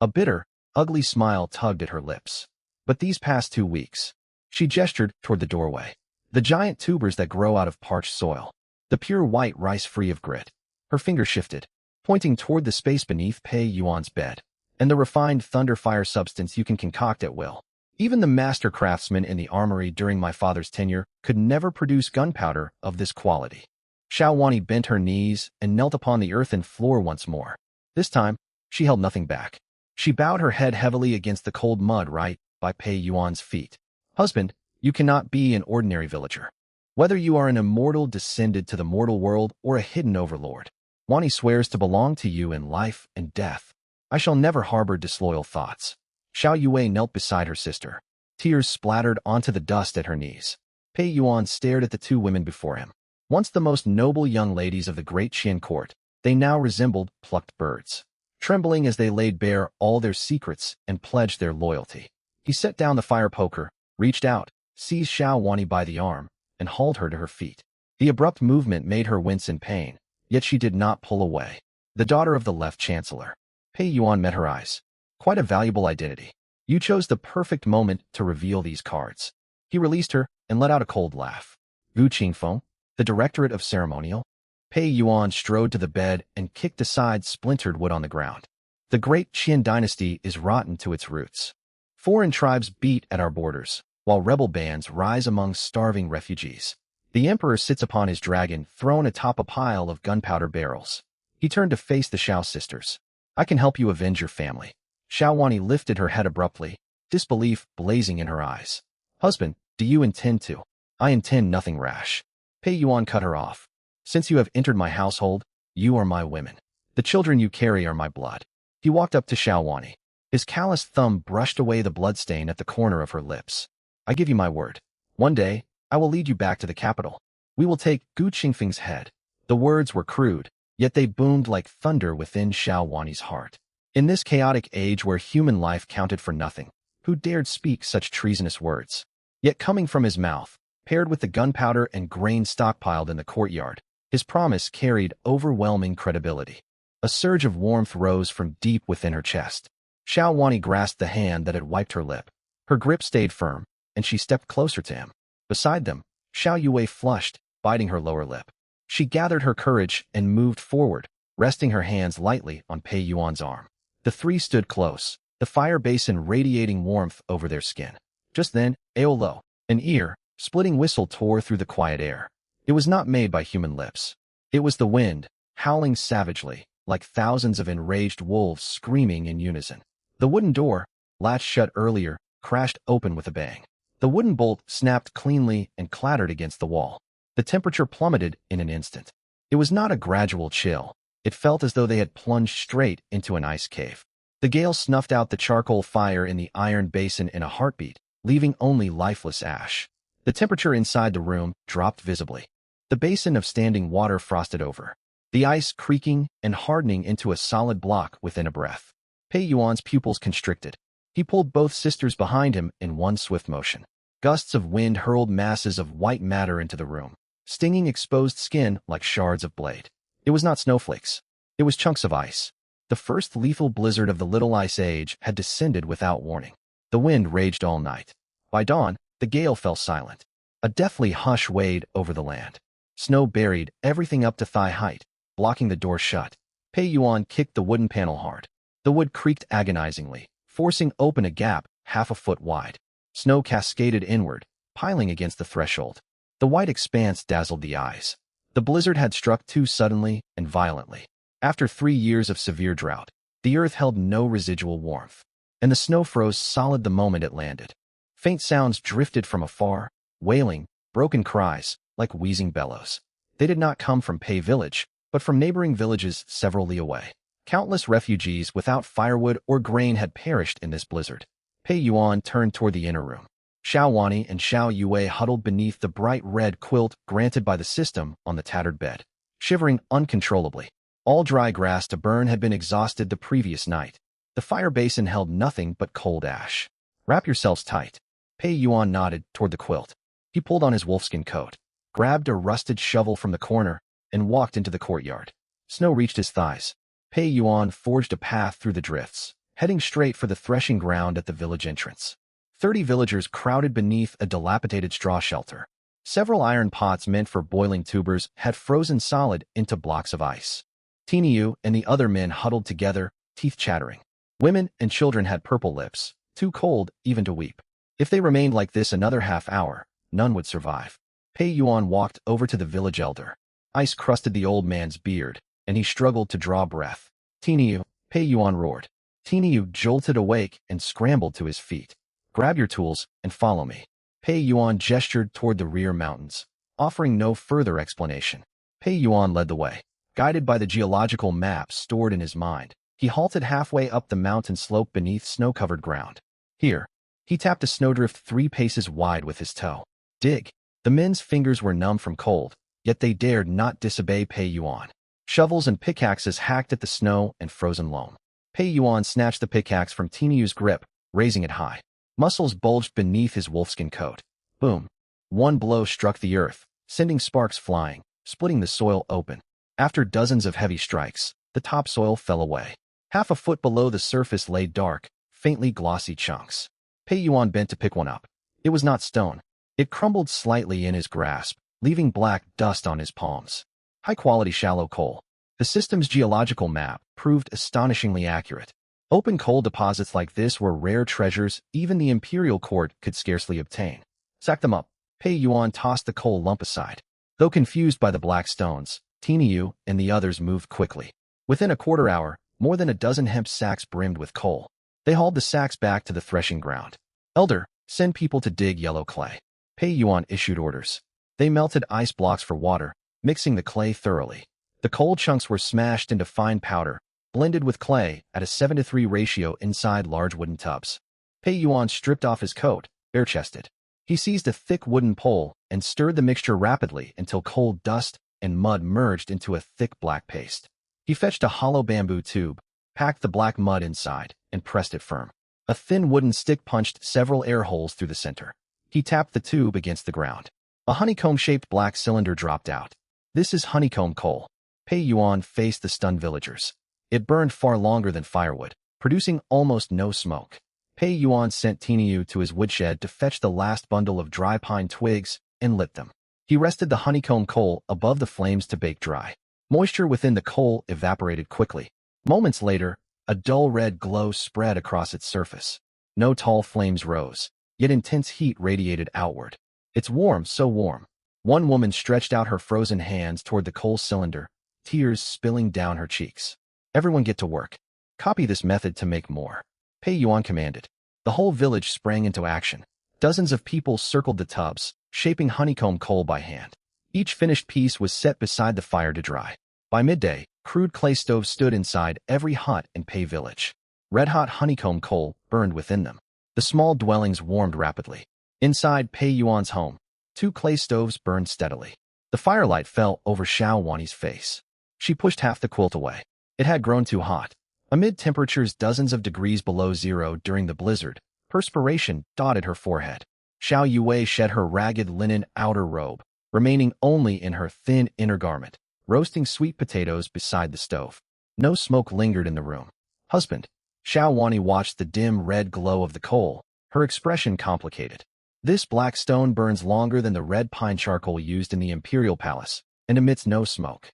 A bitter, ugly smile tugged at her lips. But these past 2 weeks, she gestured toward the doorway. The giant tubers that grow out of parched soil, the pure white rice free of grit. Her finger shifted, pointing toward the space beneath Pei Yuan's bed, and the refined thunder fire substance you can concoct at will. Even the master craftsmen in the armory during my father's tenure could never produce gunpowder of this quality. Xiao Wani bent her knees and knelt upon the earthen floor once more. This time, she held nothing back. She bowed her head heavily against the cold mud right by Pei Yuan's feet. Husband, you cannot be an ordinary villager. Whether you are an immortal descended to the mortal world or a hidden overlord, Wani swears to belong to you in life and death. I shall never harbor disloyal thoughts. Xiao Yue knelt beside her sister. Tears splattered onto the dust at her knees. Pei Yuan stared at the 2 women before him. Once the most noble young ladies of the great Qian court, they now resembled plucked birds, trembling as they laid bare all their secrets and pledged their loyalty. He set down the fire poker, reached out, seized Xiao Wani by the arm, and hauled her to her feet. The abrupt movement made her wince in pain, yet she did not pull away. The daughter of the left chancellor. Pei Yuan met her eyes. Quite a valuable identity. You chose the perfect moment to reveal these cards. He released her and let out a cold laugh. Wu Qingfeng, the Directorate of Ceremonial? Pei Yuan strode to the bed and kicked aside splintered wood on the ground. The great Qin dynasty is rotten to its roots. Foreign tribes beat at our borders, while rebel bands rise among starving refugees. The emperor sits upon his dragon thrown atop a pile of gunpowder barrels. He turned to face the Xiao sisters. I can help you avenge your family. Xiao Wani lifted her head abruptly, disbelief blazing in her eyes. Husband, do you intend to? I intend nothing rash. Pei Yuan cut her off. Since you have entered my household, you are my women. The children you carry are my blood. He walked up to Xiao Wani. His calloused thumb brushed away the bloodstain at the corner of her lips. I give you my word. One day, I will lead you back to the capital. We will take Gu Qingfeng's head. The words were crude, yet they boomed like thunder within Xiao Wani's heart. In this chaotic age where human life counted for nothing, who dared speak such treasonous words? Yet coming from his mouth, paired with the gunpowder and grain stockpiled in the courtyard, his promise carried overwhelming credibility. A surge of warmth rose from deep within her chest. Xiao Wani grasped the hand that had wiped her lip. Her grip stayed firm, and she stepped closer to him. Beside them, Xiao Yue flushed, biting her lower lip. She gathered her courage and moved forward, resting her hands lightly on Pei Yuan's arm. The 3 stood close, the fire basin radiating warmth over their skin. Just then, Aolo, an ear-splitting whistle tore through the quiet air. It was not made by human lips. It was the wind, howling savagely, like thousands of enraged wolves screaming in unison. The wooden door, latched shut earlier, crashed open with a bang. The wooden bolt snapped cleanly and clattered against the wall. The temperature plummeted in an instant. It was not a gradual chill. It felt as though they had plunged straight into an ice cave. The gale snuffed out the charcoal fire in the iron basin in a heartbeat, leaving only lifeless ash. The temperature inside the room dropped visibly. The basin of standing water frosted over, the ice creaking and hardening into a solid block within a breath. Pei Yuan's pupils constricted. He pulled both sisters behind him in one swift motion. Gusts of wind hurled masses of white matter into the room, stinging exposed skin like shards of blade. It was not snowflakes. It was chunks of ice. The first lethal blizzard of the Little Ice Age had descended without warning. The wind raged all night. By dawn, the gale fell silent. A deathly hush weighed over the land. Snow buried everything up to thigh height, blocking the door shut. Pei Yuan kicked the wooden panel hard. The wood creaked agonizingly, forcing open a gap half a foot wide. Snow cascaded inward, piling against the threshold. The white expanse dazzled the eyes. The blizzard had struck too suddenly and violently. After 3 years of severe drought, the earth held no residual warmth, and the snow froze solid the moment it landed. Faint sounds drifted from afar, wailing, broken cries, like wheezing bellows. They did not come from Pei Village, but from neighboring villages several li away. Countless refugees without firewood or grain had perished in this blizzard. Pei Yuan turned toward the inner room. Xiao Wani and Xiao Yue huddled beneath the bright red quilt granted by the system on the tattered bed, shivering uncontrollably. All dry grass to burn had been exhausted the previous night. The fire basin held nothing but cold ash. Wrap yourselves tight. Pei Yuan nodded toward the quilt. He pulled on his wolfskin coat, grabbed a rusted shovel from the corner, and walked into the courtyard. Snow reached his thighs. Pei Yuan forged a path through the drifts, heading straight for the threshing ground at the village entrance. 30 villagers crowded beneath a dilapidated straw shelter. Several iron pots meant for boiling tubers had frozen solid into blocks of ice. Tiniu and the other men huddled together, teeth chattering. Women and children had purple lips, too cold even to weep. If they remained like this another half hour, none would survive. Pei Yuan walked over to the village elder. Ice crusted the old man's beard, and he struggled to draw breath. Tiniu, Pei Yuan roared. Tiniu jolted awake and scrambled to his feet. Grab your tools and follow me. Pei Yuan gestured toward the rear mountains, offering no further explanation. Pei Yuan led the way. Guided by the geological map stored in his mind, he halted halfway up the mountain slope beneath snow-covered ground. Here, he tapped a snowdrift 3 paces wide with his toe. Dig. The men's fingers were numb from cold, yet they dared not disobey Pei Yuan. Shovels and pickaxes hacked at the snow and frozen loam. Pei Yuan snatched the pickaxe from Tiniu's grip, raising it high. Muscles bulged beneath his wolfskin coat. Boom. One blow struck the earth, sending sparks flying, splitting the soil open. After dozens of heavy strikes, the topsoil fell away. Half a foot below the surface lay dark, faintly glossy chunks. Pei Yuan bent to pick one up. It was not stone. It crumbled slightly in his grasp, leaving black dust on his palms. High-quality shallow coal. The system's geological map proved astonishingly accurate. Open coal deposits like this were rare treasures even the imperial court could scarcely obtain. Sack them up. Pei Yuan tossed the coal lump aside. Though confused by the black stones, Tiniu and the others moved quickly. Within a quarter hour, more than a dozen hemp sacks brimmed with coal. They hauled the sacks back to the threshing ground. Elder, send people to dig yellow clay. Pei Yuan issued orders. They melted ice blocks for water, mixing the clay thoroughly. The coal chunks were smashed into fine powder, blended with clay at a 7-to-3 ratio inside large wooden tubs. Pei Yuan stripped off his coat, bare-chested. He seized a thick wooden pole and stirred the mixture rapidly until coal dust and mud merged into a thick black paste. He fetched a hollow bamboo tube, packed the black mud inside, and pressed it firm. A thin wooden stick punched several air holes through the center. He tapped the tube against the ground. A honeycomb-shaped black cylinder dropped out. This is honeycomb coal. Pei Yuan faced the stunned villagers. It burned far longer than firewood, producing almost no smoke. Pei Yuan sent Tiniu to his woodshed to fetch the last bundle of dry pine twigs and lit them. He rested the honeycomb coal above the flames to bake dry. Moisture within the coal evaporated quickly. Moments later, a dull red glow spread across its surface. No tall flames rose, yet intense heat radiated outward. It's warm, so warm. One woman stretched out her frozen hands toward the coal cylinder, tears spilling down her cheeks. Everyone get to work. Copy this method to make more. Pei Yuan commanded. The whole village sprang into action. Dozens of people circled the tubs, shaping honeycomb coal by hand. Each finished piece was set beside the fire to dry. By midday, crude clay stoves stood inside every hut in Pei Village. Red-hot honeycomb coal burned within them. The small dwellings warmed rapidly. Inside Pei Yuan's home, 2 clay stoves burned steadily. The firelight fell over Xiao Wani's face. She pushed half the quilt away. It had grown too hot. Amid temperatures dozens of degrees below zero during the blizzard, perspiration dotted her forehead. Xiao Yue shed her ragged linen outer robe, remaining only in her thin inner garment, roasting sweet potatoes beside the stove. No smoke lingered in the room. Husband. Xiao Wani watched the dim red glow of the coal, her expression complicated. This black stone burns longer than the red pine charcoal used in the imperial palace, and emits no smoke.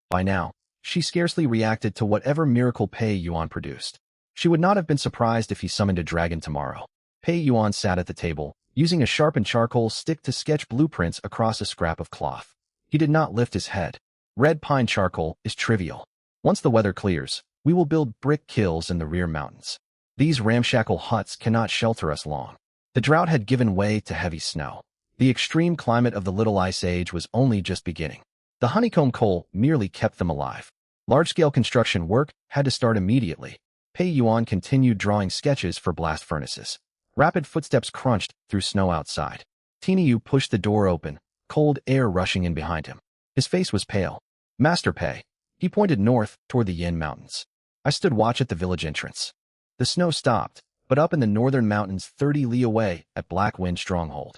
By now, she scarcely reacted to whatever miracle Pei Yuan produced. She would not have been surprised if he summoned a dragon tomorrow. Pei Yuan sat at the table, using a sharpened charcoal stick to sketch blueprints across a scrap of cloth. He did not lift his head. Red pine charcoal is trivial. Once the weather clears, we will build brick kilns in the rear mountains. These ramshackle huts cannot shelter us long. The drought had given way to heavy snow. The extreme climate of the Little Ice Age was only just beginning. The honeycomb coal merely kept them alive. Large-scale construction work had to start immediately. Pei Yuan continued drawing sketches for blast furnaces. Rapid footsteps crunched through snow outside. Yu pushed the door open, cold air rushing in behind him. His face was pale. Master Pei. He pointed north toward the Yin Mountains. I stood watch at the village entrance. The snow stopped, but up in the northern mountains 30 li away at Black Wind Stronghold.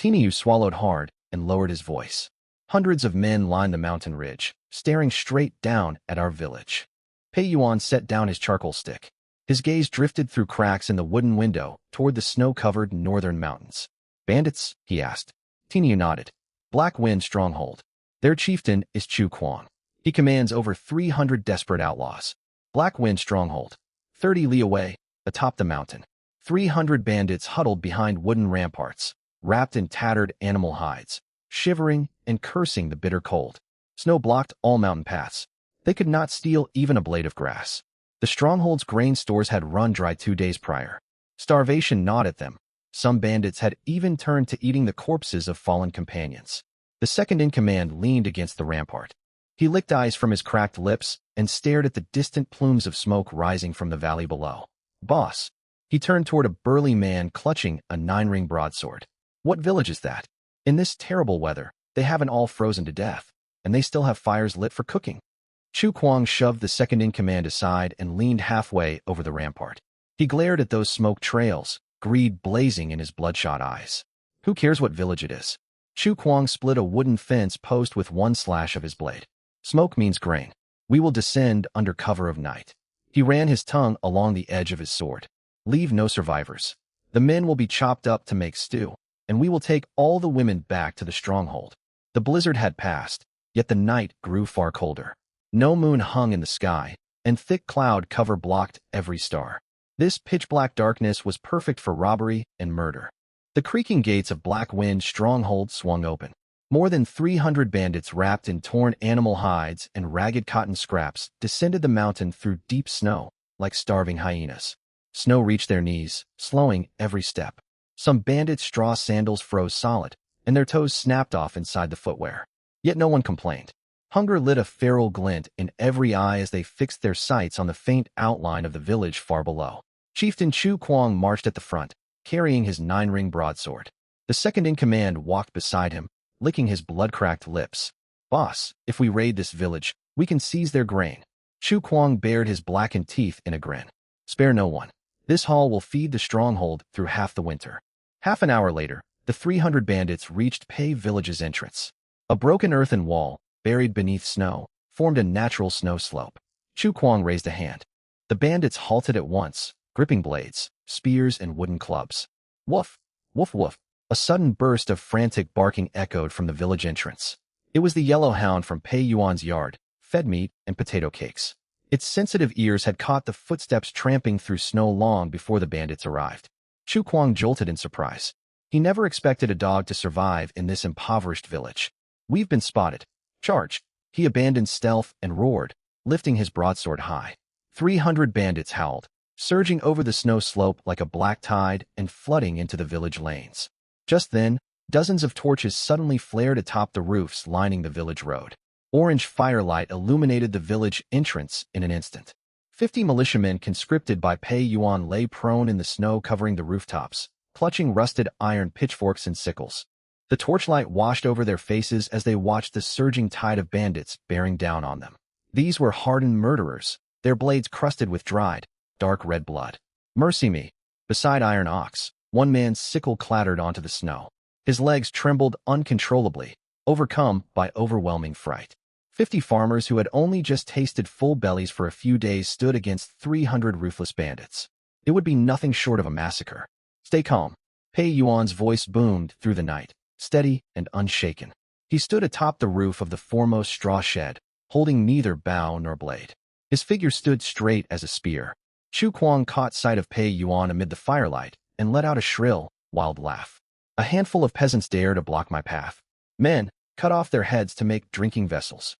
Yu swallowed hard and lowered his voice. Hundreds of men lined the mountain ridge, staring straight down at our village. Pei Yuan set down his charcoal stick. His gaze drifted through cracks in the wooden window toward the snow-covered northern mountains. Bandits? He asked. Yu nodded. Black Wind Stronghold. Their chieftain is Chu Kuang. He commands over 300 desperate outlaws. Black Wind Stronghold. 30 li away, atop the mountain. 300 bandits huddled behind wooden ramparts, wrapped in tattered animal hides, shivering and cursing the bitter cold. Snow blocked all mountain paths. They could not steal even a blade of grass. The stronghold's grain stores had run dry 2 days prior. Starvation gnawed at them. Some bandits had even turned to eating the corpses of fallen companions. The second-in-command leaned against the rampart. He licked eyes from his cracked lips and stared at the distant plumes of smoke rising from the valley below. Boss. He turned toward a burly man clutching a 9-ring broadsword. What village is that? In this terrible weather, they haven't all frozen to death, and they still have fires lit for cooking. Chu Kuang shoved the second-in-command aside and leaned halfway over the rampart. He glared at those smoke trails, greed blazing in his bloodshot eyes. Who cares what village it is? Chu Kuang split a wooden fence post with one slash of his blade. Smoke means grain. We will descend under cover of night. He ran his tongue along the edge of his sword. Leave no survivors. The men will be chopped up to make stew, and we will take all the women back to the stronghold. The blizzard had passed, yet the night grew far colder. No moon hung in the sky, and thick cloud cover blocked every star. This pitch-black darkness was perfect for robbery and murder. The creaking gates of Black Wind Stronghold swung open. More than 300 bandits wrapped in torn animal hides and ragged cotton scraps descended the mountain through deep snow, like starving hyenas. Snow reached their knees, slowing every step. Some bandits' straw sandals froze solid, and their toes snapped off inside the footwear. Yet no one complained. Hunger lit a feral glint in every eye as they fixed their sights on the faint outline of the village far below. Chieftain Chu Kuang marched at the front, carrying his 9-ring broadsword. The second-in-command walked beside him, licking his blood-cracked lips. Boss, if we raid this village, we can seize their grain. Chu Kuang bared his blackened teeth in a grin. Spare no one. This haul will feed the stronghold through half the winter. Half an hour later, the 300 bandits reached Pei Village's entrance. A broken earthen wall, buried beneath snow, formed a natural snow slope. Chu Kuang raised a hand. The bandits halted at once, gripping blades, spears, and wooden clubs. Woof! Woof woof! A sudden burst of frantic barking echoed from the village entrance. It was the yellow hound from Pei Yuan's yard, fed meat and potato cakes. Its sensitive ears had caught the footsteps tramping through snow long before the bandits arrived. Chu Kuang jolted in surprise. He never expected a dog to survive in this impoverished village. We've been spotted. Charge! He abandoned stealth and roared, lifting his broadsword high. 300 bandits howled, surging over the snow slope like a black tide and flooding into the village lanes. Just then, dozens of torches suddenly flared atop the roofs lining the village road. Orange firelight illuminated the village entrance in an instant. 50 militiamen conscripted by Pei Yuan lay prone in the snow covering the rooftops, clutching rusted iron pitchforks and sickles. The torchlight washed over their faces as they watched the surging tide of bandits bearing down on them. These were hardened murderers, their blades crusted with dried, dark red blood. Mercy me! Beside Iron Ox, one man's sickle clattered onto the snow. His legs trembled uncontrollably, overcome by overwhelming fright. 50 farmers who had only just tasted full bellies for a few days stood against 300 ruthless bandits. It would be nothing short of a massacre. Stay calm. Pei Yuan's voice boomed through the night, steady and unshaken. He stood atop the roof of the foremost straw shed, holding neither bow nor blade. His figure stood straight as a spear. Chu Kuang caught sight of Pei Yuan amid the firelight and let out a shrill, wild laugh. A handful of peasants dare to block my path. Men, cut off their heads to make drinking vessels.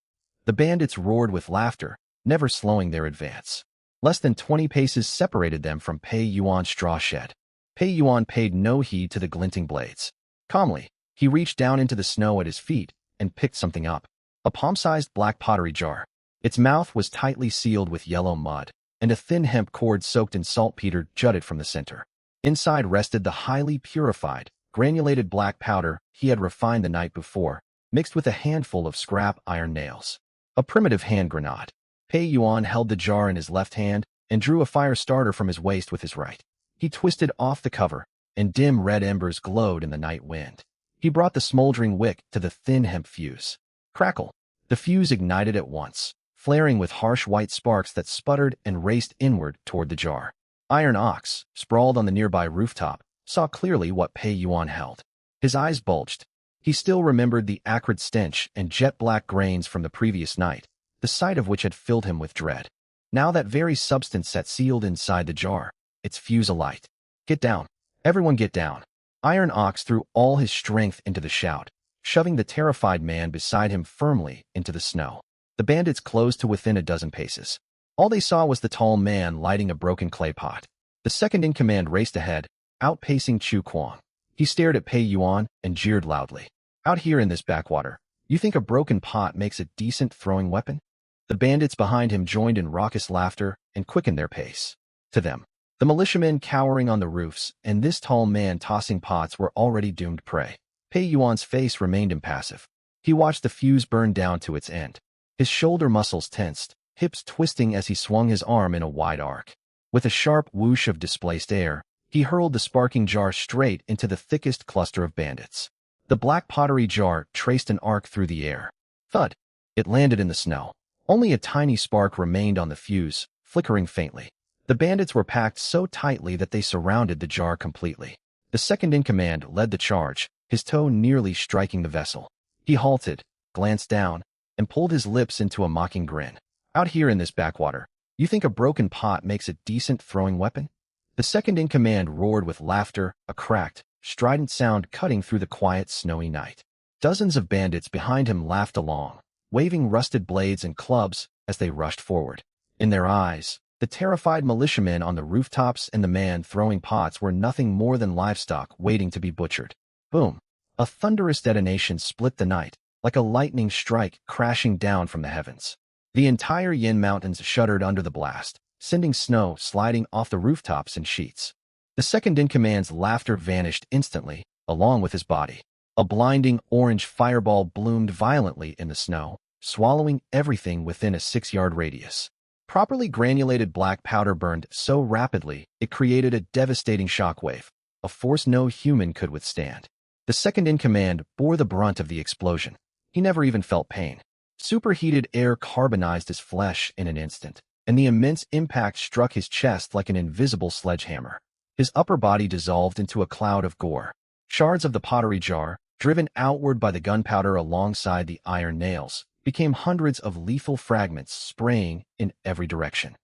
The bandits roared with laughter, never slowing their advance. Less than 20 paces separated them from Pei Yuan's straw shed. Pei Yuan paid no heed to the glinting blades. Calmly, he reached down into the snow at his feet and picked something up. A palm-sized black pottery jar. Its mouth was tightly sealed with yellow mud, and a thin hemp cord soaked in saltpeter jutted from the center. Inside rested the highly purified, granulated black powder he had refined the night before, mixed with a handful of scrap iron nails. A primitive hand grenade. Pei Yuan held the jar in his left hand and drew a fire starter from his waist with his right. He twisted off the cover, and dim red embers glowed in the night wind. He brought the smoldering wick to the thin hemp fuse. Crackle! The fuse ignited at once, flaring with harsh white sparks that sputtered and raced inward toward the jar. Iron Ox, sprawled on the nearby rooftop, saw clearly what Pei Yuan held. His eyes bulged. He still remembered the acrid stench and jet-black grains from the previous night, the sight of which had filled him with dread. Now that very substance sat sealed inside the jar, its fuse alight. Get down. Everyone get down. Iron Ox threw all his strength into the shout, shoving the terrified man beside him firmly into the snow. The bandits closed to within a dozen paces. All they saw was the tall man lighting a broken clay pot. The second-in-command raced ahead, outpacing Chu Kuang. He stared at Pei Yuan and jeered loudly. Out here in this backwater, you think a broken pot makes a decent throwing weapon? The bandits behind him joined in raucous laughter and quickened their pace. To them, the militiamen cowering on the roofs and this tall man tossing pots were already doomed prey. Pei Yuan's face remained impassive. He watched the fuse burn down to its end. His shoulder muscles tensed, hips twisting as he swung his arm in a wide arc. With a sharp whoosh of displaced air, he hurled the sparking jar straight into the thickest cluster of bandits. The black pottery jar traced an arc through the air. Thud! It landed in the snow. Only a tiny spark remained on the fuse, flickering faintly. The bandits were packed so tightly that they surrounded the jar completely. The second-in-command led the charge, his toe nearly striking the vessel. He halted, glanced down, and pulled his lips into a mocking grin. Out here in this backwater, you think a broken pot makes a decent throwing weapon? The second-in-command roared with laughter, a cracked, strident sound cutting through the quiet, snowy night. Dozens of bandits behind him laughed along, waving rusted blades and clubs as they rushed forward. In their eyes, the terrified militiamen on the rooftops and the man throwing pots were nothing more than livestock waiting to be butchered. Boom! A thunderous detonation split the night, like a lightning strike crashing down from the heavens. The entire Yin Mountains shuddered under the blast, sending snow sliding off the rooftops in sheets. The second-in-command's laughter vanished instantly, along with his body. A blinding orange fireball bloomed violently in the snow, swallowing everything within a 6-yard radius. Properly granulated black powder burned so rapidly it created a devastating shockwave, a force no human could withstand. The second-in-command bore the brunt of the explosion. He never even felt pain. Superheated air carbonized his flesh in an instant, and the immense impact struck his chest like an invisible sledgehammer. His upper body dissolved into a cloud of gore. Shards of the pottery jar, driven outward by the gunpowder alongside the iron nails, became hundreds of lethal fragments spraying in every direction.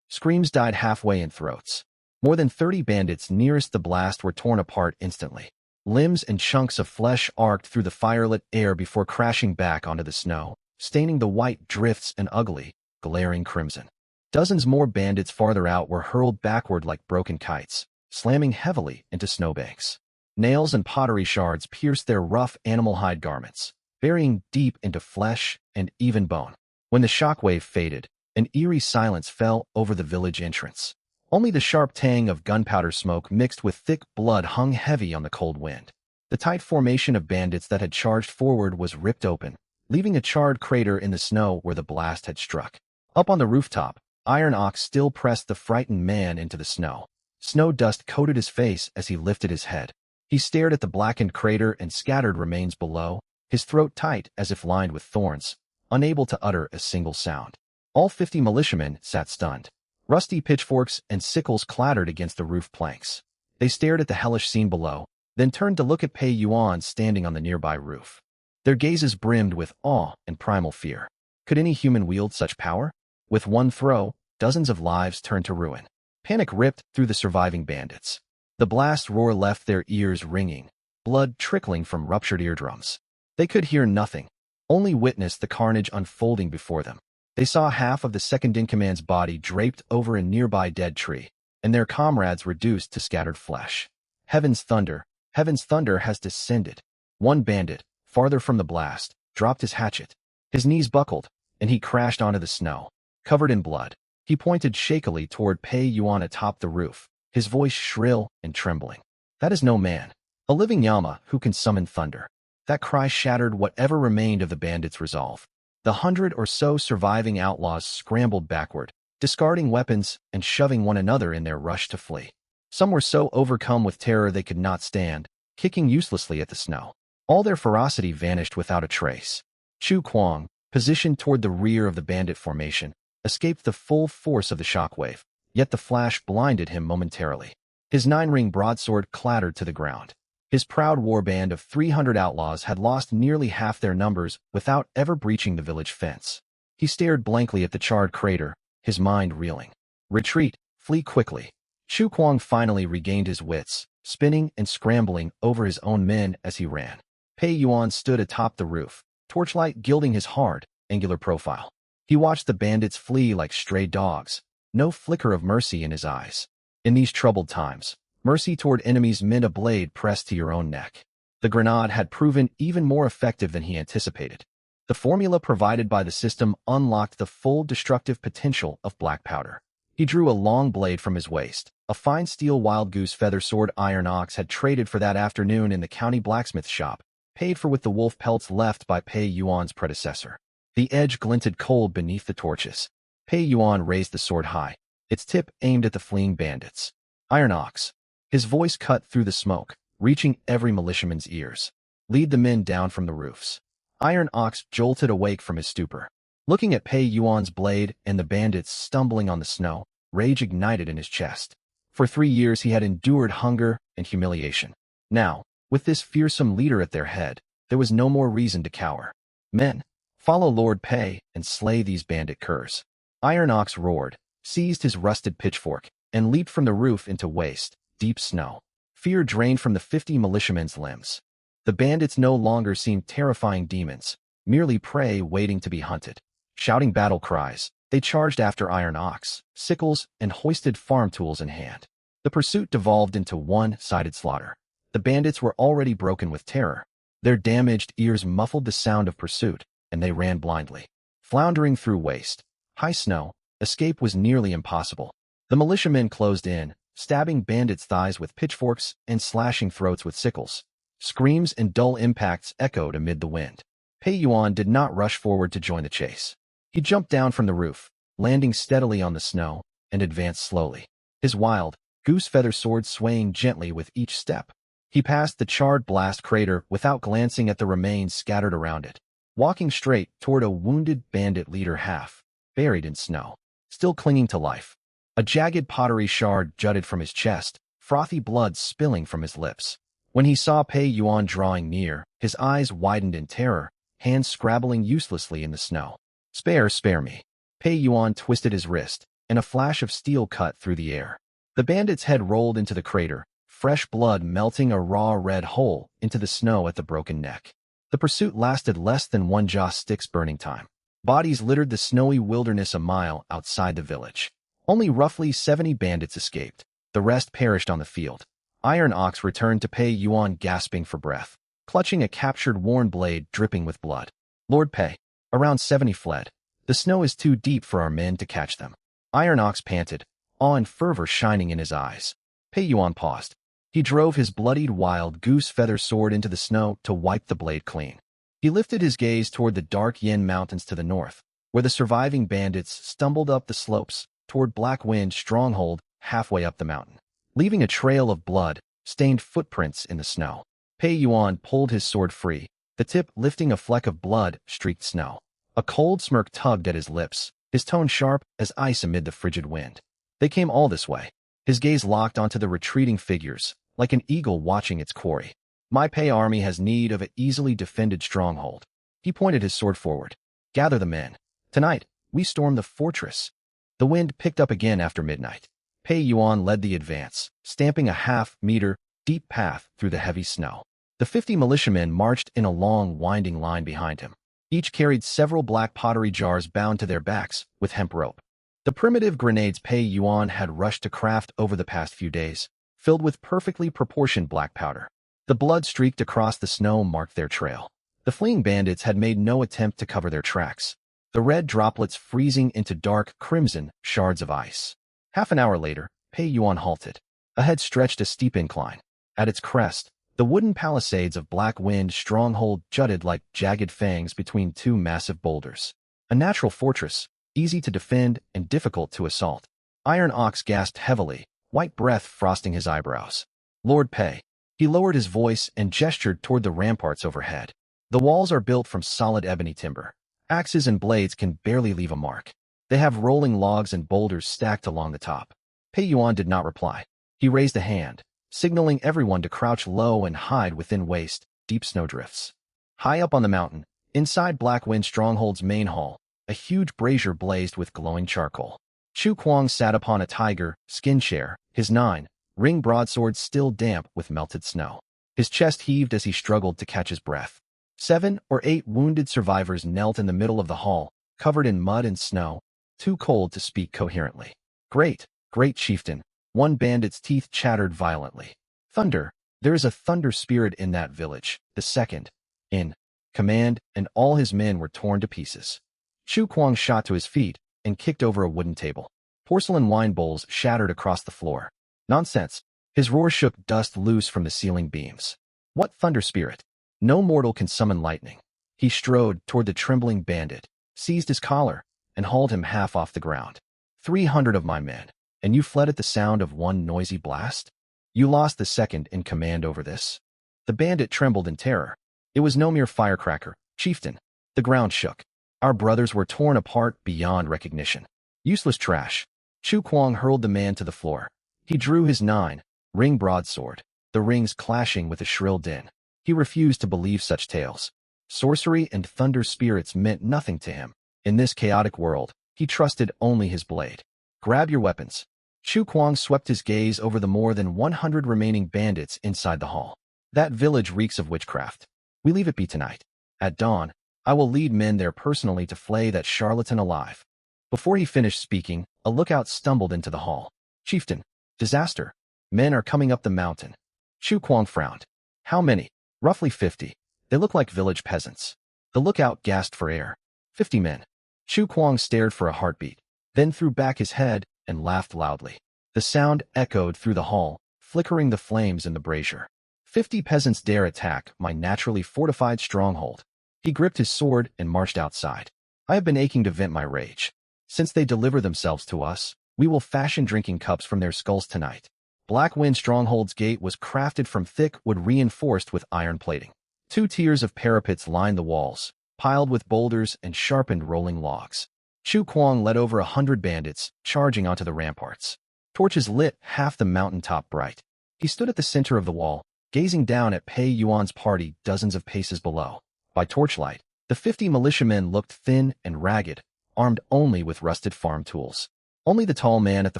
Screams died halfway in throats. More than 30 bandits nearest the blast were torn apart instantly. Limbs and chunks of flesh arced through the firelit air before crashing back onto the snow, staining the white drifts an ugly, glaring crimson. Dozens more bandits farther out were hurled backward like broken kites, slamming heavily into snowbanks. Nails and pottery shards pierced their rough animal hide garments, burying deep into flesh and even bone. When the shockwave faded, an eerie silence fell over the village entrance. Only the sharp tang of gunpowder smoke mixed with thick blood hung heavy on the cold wind. The tight formation of bandits that had charged forward was ripped open, leaving a charred crater in the snow where the blast had struck. Up on the rooftop, Iron Ox still pressed the frightened man into the snow. Snow dust coated his face as he lifted his head. He stared at the blackened crater and scattered remains below, his throat tight as if lined with thorns, unable to utter a single sound. All 50 militiamen sat stunned. Rusty pitchforks and sickles clattered against the roof planks. They stared at the hellish scene below, then turned to look at Pei Yuan standing on the nearby roof. Their gazes brimmed with awe and primal fear. Could any human wield such power? With one throw, dozens of lives turned to ruin. Panic ripped through the surviving bandits. The blast roar left their ears ringing, blood trickling from ruptured eardrums. They could hear nothing, only witness the carnage unfolding before them. They saw half of the second-in-command's body draped over a nearby dead tree, and their comrades reduced to scattered flesh. Heaven's thunder has descended. One bandit, farther from the blast, dropped his hatchet. His knees buckled, and he crashed onto the snow. Covered in blood, he pointed shakily toward Pei Yuan atop the roof, his voice shrill and trembling. "That is no man. A living Yama who can summon thunder." That cry shattered whatever remained of the bandits' resolve. The 100 or so surviving outlaws scrambled backward, discarding weapons and shoving one another in their rush to flee. Some were so overcome with terror they could not stand, kicking uselessly at the snow. All their ferocity vanished without a trace. Chu Kuang, positioned toward the rear of the bandit formation, escaped the full force of the shockwave, yet the flash blinded him momentarily. His 9-ring broadsword clattered to the ground. His proud warband of 300 outlaws had lost nearly half their numbers without ever breaching the village fence. He stared blankly at the charred crater, his mind reeling. Retreat, flee quickly. Chu Kuang finally regained his wits, spinning and scrambling over his own men as he ran. Pei Yuan stood atop the roof, torchlight gilding his hard, angular profile. He watched the bandits flee like stray dogs, no flicker of mercy in his eyes. In these troubled times, mercy toward enemies meant a blade pressed to your own neck. The grenade had proven even more effective than he anticipated. The formula provided by the system unlocked the full destructive potential of black powder. He drew a long blade from his waist, a fine steel wild goose feather sword Iron Ox had traded for that afternoon in the county blacksmith shop, paid for with the wolf pelts left by Pei Yuan's predecessor. The edge glinted cold beneath the torches. Pei Yuan raised the sword high, its tip aimed at the fleeing bandits. "Iron Ox." His voice cut through the smoke, reaching every militiaman's ears. "Lead the men down from the roofs." Iron Ox jolted awake from his stupor. Looking at Pei Yuan's blade and the bandits stumbling on the snow, rage ignited in his chest. For 3 years he had endured hunger and humiliation. Now, with this fearsome leader at their head, there was no more reason to cower. "Men, follow Lord Pei and slay these bandit curs." Iron Ox roared, seized his rusted pitchfork, and leaped from the roof into waist, deep snow. Fear drained from the 50 militiamen's limbs. The bandits no longer seemed terrifying demons, merely prey waiting to be hunted. Shouting battle cries, they charged after Iron Ox, sickles, and hoisted farm tools in hand. The pursuit devolved into one-sided slaughter. The bandits were already broken with terror. Their damaged ears muffled the sound of pursuit, and they ran blindly. Floundering through waist-high snow, escape was nearly impossible. The militiamen closed in, stabbing bandits' thighs with pitchforks and slashing throats with sickles. Screams and dull impacts echoed amid the wind. Pei Yuan did not rush forward to join the chase. He jumped down from the roof, landing steadily on the snow, and advanced slowly, his wild, goose feather sword swaying gently with each step. He passed the charred blast crater without glancing at the remains scattered around it, walking straight toward a wounded bandit leader half buried in snow, still clinging to life. A jagged pottery shard jutted from his chest, frothy blood spilling from his lips. When he saw Pei Yuan drawing near, his eyes widened in terror, hands scrabbling uselessly in the snow. Spare me." Pei Yuan twisted his wrist, and a flash of steel cut through the air. The bandit's head rolled into the crater, fresh blood melting a raw red hole into the snow at the broken neck. The pursuit lasted less than 1 joss stick's burning time. Bodies littered the snowy wilderness a mile outside the village. Only roughly 70 bandits escaped. The rest perished on the field. Iron Ox returned to Pei Yuan gasping for breath, clutching a captured worn blade dripping with blood. "Lord Pei." Around 70 fled. "The snow is too deep for our men to catch them." Iron Ox panted, awe and fervor shining in his eyes. Pei Yuan paused. He drove his bloodied wild goose feather sword into the snow to wipe the blade clean. He lifted his gaze toward the dark Yin Mountains to the north, where the surviving bandits stumbled up the slopes toward Black Wind's stronghold halfway up the mountain, leaving a trail of blood-stained footprints in the snow. Pei Yuan pulled his sword free, the tip lifting a fleck of blood-streaked snow. A cold smirk tugged at his lips, his tone sharp as ice amid the frigid wind. "They came all this way." His gaze locked onto the retreating figures, like an eagle watching its quarry. "My Pei army has need of an easily defended stronghold." He pointed his sword forward. "Gather the men. Tonight, we storm the fortress." The wind picked up again after midnight. Pei Yuan led the advance, stamping a half-meter deep path through the heavy snow. The 50 militiamen marched in a long, winding line behind him. Each carried several black pottery jars bound to their backs with hemp rope. The primitive grenades Pei Yuan had rushed to craft over the past few days, filled with perfectly proportioned black powder. The blood streaked across the snow marked their trail. The fleeing bandits had made no attempt to cover their tracks, the red droplets freezing into dark crimson shards of ice. Half an hour later, Pei Yuan halted. Ahead stretched a steep incline. At its crest, the wooden palisades of Black Wind Stronghold jutted like jagged fangs between two massive boulders. A natural fortress, easy to defend and difficult to assault. Iron Ox gasped heavily, white breath frosting his eyebrows. Lord Pei. He lowered his voice and gestured toward the ramparts overhead. The walls are built from solid ebony timber. Axes and blades can barely leave a mark. They have rolling logs and boulders stacked along the top. Pei Yuan did not reply. He raised a hand, signaling everyone to crouch low and hide within waist-deep snowdrifts. High up on the mountain, inside Black Wind Stronghold's main hall, a huge brazier blazed with glowing charcoal. Chu Kuang sat upon a tiger skin chair, his 9-ring broadsword still damp with melted snow. His chest heaved as he struggled to catch his breath. 7 or 8 wounded survivors knelt in the middle of the hall, covered in mud and snow, too cold to speak coherently. Great, great chieftain. One bandit's teeth chattered violently. Thunder. There is a thunder spirit in that village. The second, in command, and all his men were torn to pieces. Chu Kuang shot to his feet and kicked over a wooden table. Porcelain wine bowls shattered across the floor. Nonsense. His roar shook dust loose from the ceiling beams. What thunder spirit? No mortal can summon lightning. He strode toward the trembling bandit, seized his collar, and hauled him half off the ground. 300 of my men, and you fled at the sound of one noisy blast? You lost the second in command over this? The bandit trembled in terror. It was no mere firecracker, chieftain. The ground shook. Our brothers were torn apart beyond recognition. Useless trash. Chu Kuang hurled the man to the floor. He drew his 9-ring broadsword, the rings clashing with a shrill din. He refused to believe such tales. Sorcery and thunder spirits meant nothing to him. In this chaotic world, he trusted only his blade. Grab your weapons. Chu Kuang swept his gaze over the more than 100 remaining bandits inside the hall. That village reeks of witchcraft. We leave it be tonight. At dawn, I will lead men there personally to flay that charlatan alive. Before he finished speaking, a lookout stumbled into the hall. Chieftain, disaster. Men are coming up the mountain. Chu Kuang frowned. How many? Roughly 50. They look like village peasants. The lookout gasped for air. 50 men. Chu Kuang stared for a heartbeat, then threw back his head and laughed loudly. The sound echoed through the hall, flickering the flames in the brazier. 50 peasants dare attack my naturally fortified stronghold. He gripped his sword and marched outside. I have been aching to vent my rage. Since they deliver themselves to us, we will fashion drinking cups from their skulls tonight. Black Wind Stronghold's gate was crafted from thick wood reinforced with iron plating. 2 tiers of parapets lined the walls, piled with boulders and sharpened rolling logs. Chu Kuang led over 100 bandits, charging onto the ramparts. Torches lit half the mountaintop bright. He stood at the center of the wall, gazing down at Pei Yuan's party dozens of paces below. By torchlight, the 50 militiamen looked thin and ragged, armed only with rusted farm tools. Only the tall man at the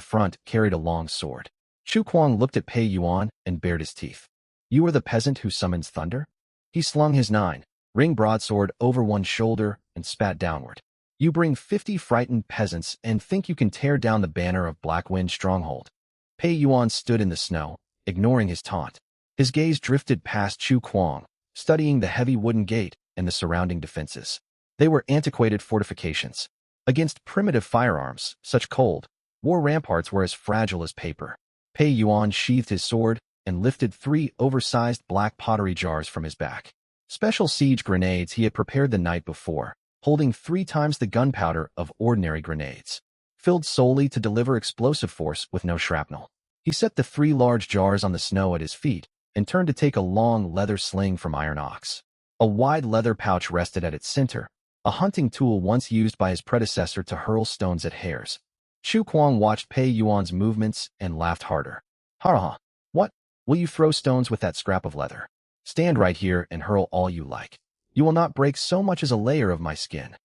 front carried a long sword. Chu Kuang looked at Pei Yuan and bared his teeth. You are the peasant who summons thunder? He slung his 9-ring broadsword over one shoulder and spat downward. You bring 50 frightened peasants and think you can tear down the banner of Black Wind Stronghold. Pei Yuan stood in the snow, ignoring his taunt. His gaze drifted past Chu Kuang, studying the heavy wooden gate and the surrounding defenses. They were antiquated fortifications. Against primitive firearms, such cold, war ramparts were as fragile as paper. Pei Yuan sheathed his sword and lifted 3 oversized black pottery jars from his back. Special siege grenades he had prepared the night before, holding 3 times the gunpowder of ordinary grenades, filled solely to deliver explosive force with no shrapnel. He set the 3 large jars on the snow at his feet and turned to take a long leather sling from Iron Ox. A wide leather pouch rested at its center, a hunting tool once used by his predecessor to hurl stones at hares. Chu Kuang watched Pei Yuan's movements and laughed harder. Ha ha! What? Will you throw stones with that scrap of leather? Stand right here and hurl all you like. You will not break so much as a layer of my skin.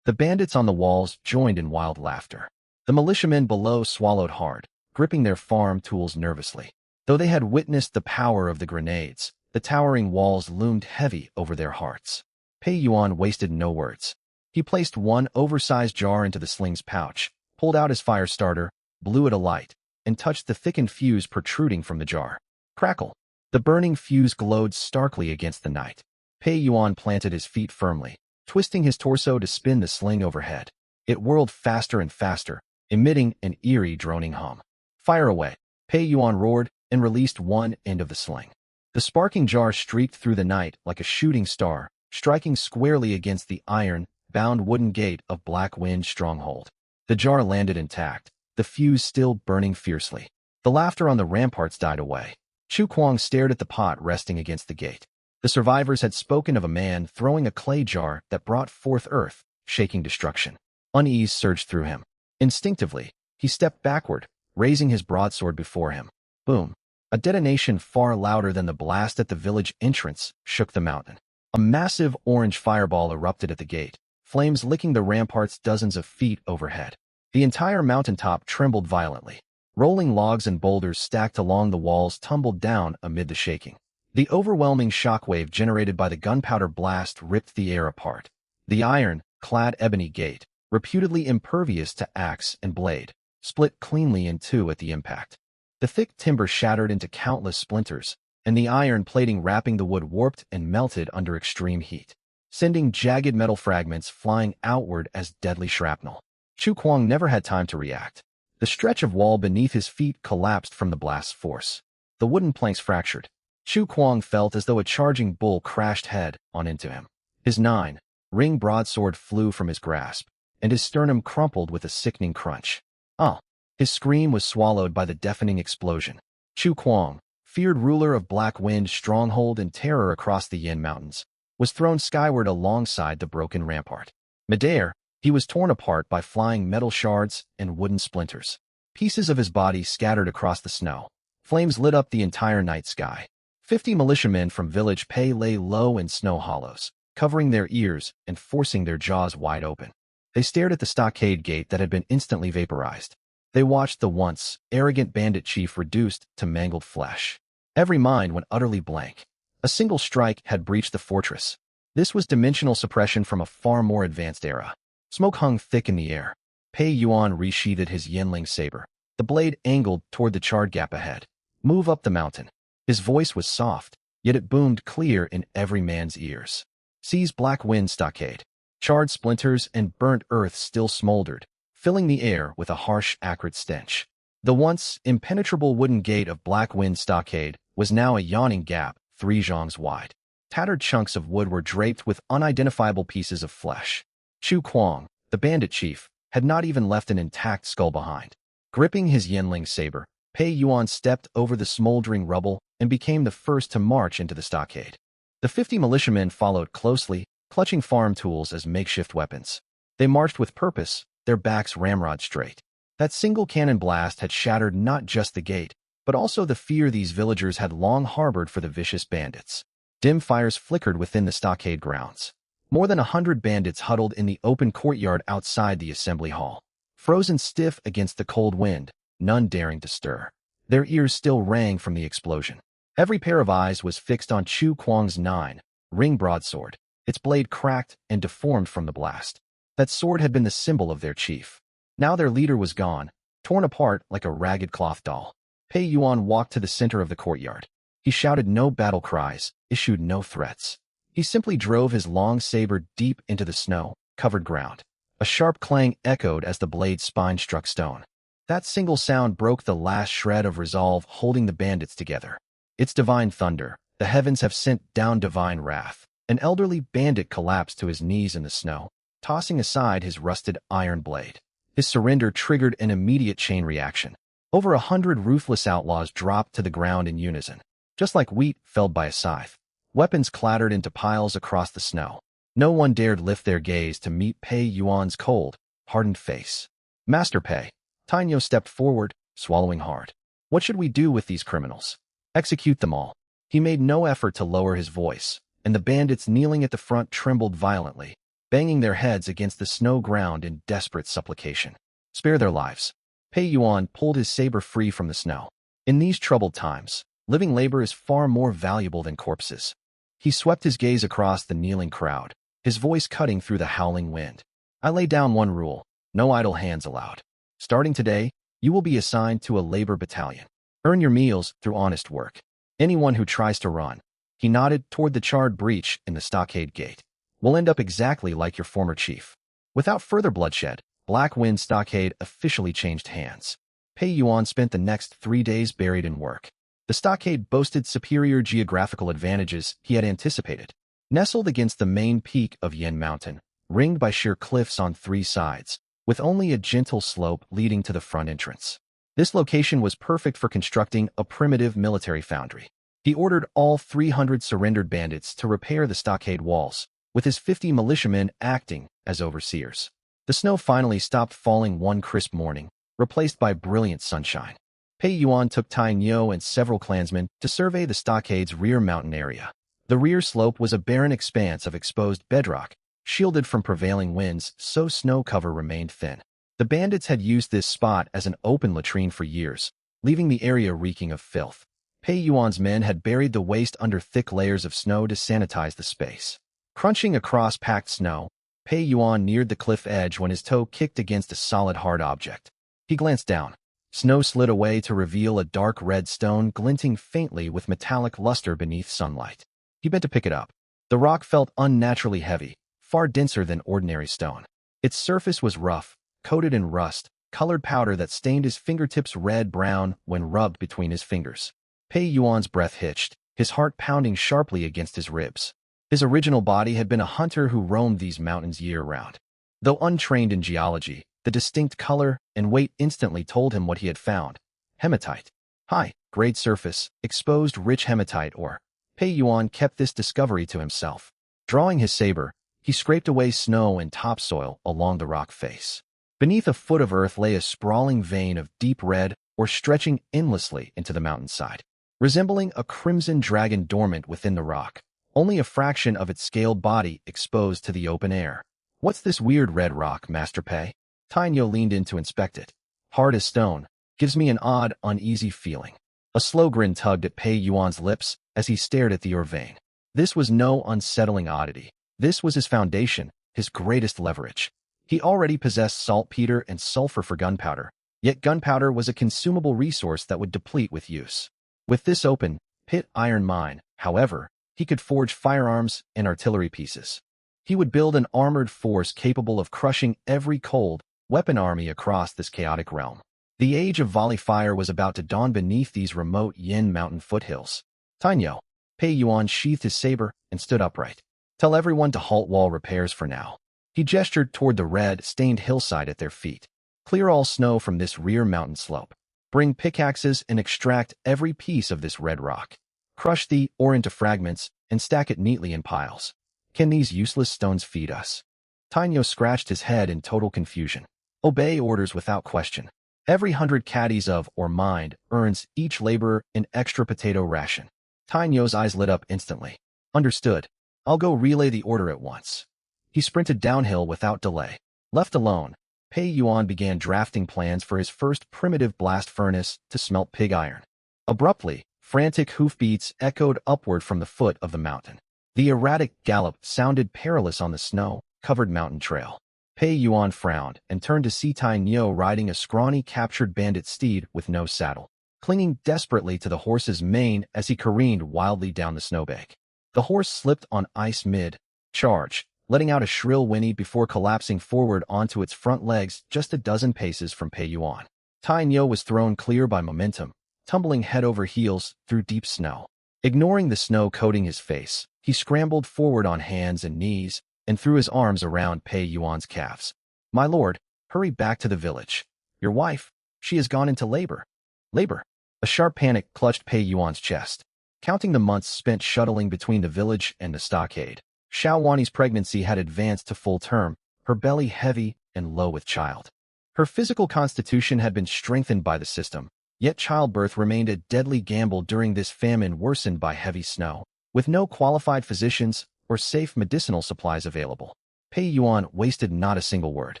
The bandits on the walls joined in wild laughter. The militiamen below swallowed hard, gripping their farm tools nervously. Though they had witnessed the power of the grenades, the towering walls loomed heavy over their hearts. Pei Yuan wasted no words. He placed 1 oversized jar into the sling's pouch, pulled out his fire starter, blew it alight, and touched the thickened fuse protruding from the jar. Crackle! The burning fuse glowed starkly against the night. Pei Yuan planted his feet firmly, twisting his torso to spin the sling overhead. It whirled faster and faster, emitting an eerie droning hum. Fire away! Pei Yuan roared, and released one end of the sling. The sparking jar streaked through the night like a shooting star, striking squarely against the iron-bound wooden gate of Black Wind's stronghold. The jar landed intact, the fuse still burning fiercely. The laughter on the ramparts died away. Chu Kuang stared at the pot resting against the gate. The survivors had spoken of a man throwing a clay jar that brought forth earth, shaking destruction. Unease surged through him. Instinctively, he stepped backward, raising his broadsword before him. Boom! A detonation far louder than the blast at the village entrance shook the mountain. A massive orange fireball erupted at the gate, flames licking the ramparts dozens of feet overhead. The entire mountaintop trembled violently. Rolling logs and boulders stacked along the walls tumbled down amid the shaking. The overwhelming shockwave generated by the gunpowder blast ripped the air apart. The iron-clad ebony gate, reputedly impervious to axe and blade, split cleanly in two at the impact. The thick timber shattered into countless splinters, and the iron plating wrapping the wood warped and melted under extreme heat, sending jagged metal fragments flying outward as deadly shrapnel. Chu Kuang never had time to react. The stretch of wall beneath his feet collapsed from the blast's force. The wooden planks fractured. Chu Kuang felt as though a charging bull crashed head-on into him. His 9-ring broadsword flew from his grasp, and his sternum crumpled with a sickening crunch. Ah! His scream was swallowed by the deafening explosion. Chu Kuang, feared ruler of Black Wind's stronghold and terror across the Yin Mountains, was thrown skyward alongside the broken rampart. Midair, he was torn apart by flying metal shards and wooden splinters. Pieces of his body scattered across the snow. Flames lit up the entire night sky. 50 militiamen from Village Pei lay low in snow hollows, covering their ears and forcing their jaws wide open. They stared at the stockade gate that had been instantly vaporized. They watched the once arrogant bandit chief reduced to mangled flesh. Every mind went utterly blank. A single strike had breached the fortress. This was dimensional suppression from a far more advanced era. Smoke hung thick in the air. Pei Yuan resheathed his Yinling saber. The blade angled toward the charred gap ahead. Move up the mountain. His voice was soft, yet it boomed clear in every man's ears. Seize Black Wind stockade. Charred splinters and burnt earth still smoldered, filling the air with a harsh, acrid stench. The once impenetrable wooden gate of Black Wind stockade was now a yawning gap 3 zhongs wide. Tattered chunks of wood were draped with unidentifiable pieces of flesh. Chu Kuang, the bandit chief, had not even left an intact skull behind. Gripping his Yinling saber, Pei Yuan stepped over the smoldering rubble and became the first to march into the stockade. The 50 militiamen followed closely, clutching farm tools as makeshift weapons. They marched with purpose, their backs ramrod straight. That single cannon blast had shattered not just the gate, but also the fear these villagers had long harbored for the vicious bandits. Dim fires flickered within the stockade grounds. More than 100 bandits huddled in the open courtyard outside the assembly hall, frozen stiff against the cold wind, none daring to stir. Their ears still rang from the explosion. Every pair of eyes was fixed on Chu Kuang's 9-ring broadsword, its blade cracked and deformed from the blast. That sword had been the symbol of their chief. Now their leader was gone, torn apart like a ragged cloth doll. Pei Yuan walked to the center of the courtyard. He shouted no battle cries, issued no threats. He simply drove his long saber deep into the snow-covered ground. A sharp clang echoed as the blade's spine struck stone. That single sound broke the last shred of resolve holding the bandits together. It's divine thunder. The heavens have sent down divine wrath. An elderly bandit collapsed to his knees in the snow, tossing aside his rusted iron blade. His surrender triggered an immediate chain reaction. Over 100 ruthless outlaws dropped to the ground in unison, just like wheat felled by a scythe. Weapons clattered into piles across the snow. No one dared lift their gaze to meet Pei Yuan's cold, hardened face. Master Pei. Tainyo stepped forward, swallowing hard. What should we do with these criminals? Execute them all. He made no effort to lower his voice, and the bandits kneeling at the front trembled violently, banging their heads against the snow ground in desperate supplication. Spare their lives. Pei Yuan pulled his saber free from the snow. In these troubled times, living labor is far more valuable than corpses. He swept his gaze across the kneeling crowd, his voice cutting through the howling wind. I lay down one rule: no idle hands allowed. Starting today, you will be assigned to a labor battalion. Earn your meals through honest work. Anyone who tries to run, he nodded toward the charred breach in the stockade gate, will end up exactly like your former chief. Without further bloodshed, Black Wind stockade officially changed hands. Pei Yuan spent the next 3 days buried in work. The stockade boasted superior geographical advantages he had anticipated. Nestled against the main peak of Yin Mountain, ringed by sheer cliffs on 3 sides, with only a gentle slope leading to the front entrance. This location was perfect for constructing a primitive military foundry. He ordered all 300 surrendered bandits to repair the stockade walls, with his 50 militiamen acting as overseers. The snow finally stopped falling one crisp morning, replaced by brilliant sunshine. Pei Yuan took Tai Nyo and several clansmen to survey the stockade's rear mountain area. The rear slope was a barren expanse of exposed bedrock, shielded from prevailing winds so snow cover remained thin. The bandits had used this spot as an open latrine for years, leaving the area reeking of filth. Pei Yuan's men had buried the waste under thick layers of snow to sanitize the space. Crunching across packed snow, Pei Yuan neared the cliff edge when his toe kicked against a solid hard object. He glanced down. Snow slid away to reveal a dark red stone glinting faintly with metallic luster beneath sunlight. He bent to pick it up. The rock felt unnaturally heavy, far denser than ordinary stone. Its surface was rough, coated in rust, colored powder that stained his fingertips red-brown when rubbed between his fingers. Pei Yuan's breath hitched, his heart pounding sharply against his ribs. His original body had been a hunter who roamed these mountains year-round. Though untrained in geology, the distinct color and weight instantly told him what he had found. Hematite. High, grade surface, exposed rich hematite ore. Pei Yuan kept this discovery to himself. Drawing his saber, he scraped away snow and topsoil along the rock face. Beneath a foot of earth lay a sprawling vein of deep red ore stretching endlessly into the mountainside. Resembling a crimson dragon dormant within the rock, only a fraction of its scaled body exposed to the open air. What's this weird red rock, Master Pei? Tai Nyo leaned in to inspect it. Hard as stone, gives me an odd, uneasy feeling. A slow grin tugged at Pei Yuan's lips as he stared at the ore vein. This was no unsettling oddity. This was his foundation, his greatest leverage. He already possessed saltpeter and sulfur for gunpowder, yet gunpowder was a consumable resource that would deplete with use. With this open, pit iron mine, however, he could forge firearms and artillery pieces. He would build an armored force capable of crushing every cold weapon army across this chaotic realm. The age of volley fire was about to dawn beneath these remote Yin Mountain foothills. Tai Nyo. Pei Yuan sheathed his saber and stood upright. Tell everyone to halt wall repairs for now. He gestured toward the red-stained hillside at their feet. Clear all snow from this rear mountain slope. Bring pickaxes and extract every piece of this red rock. Crush the ore into fragments and stack it neatly in piles. Can these useless stones feed us? Tai Nyo scratched his head in total confusion. Obey orders without question. Every 100 caddies of or mined earns each laborer an extra potato ration. Tai Nyo's eyes lit up instantly. Understood. I'll go relay the order at once. He sprinted downhill without delay. Left alone, Pei Yuan began drafting plans for his first primitive blast furnace to smelt pig iron. Abruptly, frantic hoofbeats echoed upward from the foot of the mountain. The erratic gallop sounded perilous on the snow-covered mountain trail. Pei Yuan frowned and turned to see Tai Nyo riding a scrawny captured bandit steed with no saddle, clinging desperately to the horse's mane as he careened wildly down the snowbank. The horse slipped on ice mid-charge, letting out a shrill whinny before collapsing forward onto its front legs just a dozen paces from Pei Yuan. Tai Nyo was thrown clear by momentum, tumbling head over heels through deep snow. Ignoring the snow coating his face, he scrambled forward on hands and knees and threw his arms around Pei Yuan's calves. My lord, hurry back to the village. Your wife, she has gone into labor. Labor. A sharp panic clutched Pei Yuan's chest. Counting the months spent shuttling between the village and the stockade, Xiao Wani's pregnancy had advanced to full term, her belly heavy and low with child. Her physical constitution had been strengthened by the system, yet childbirth remained a deadly gamble during this famine worsened by heavy snow, with no qualified physicians or safe medicinal supplies available. Pei Yuan wasted not a single word.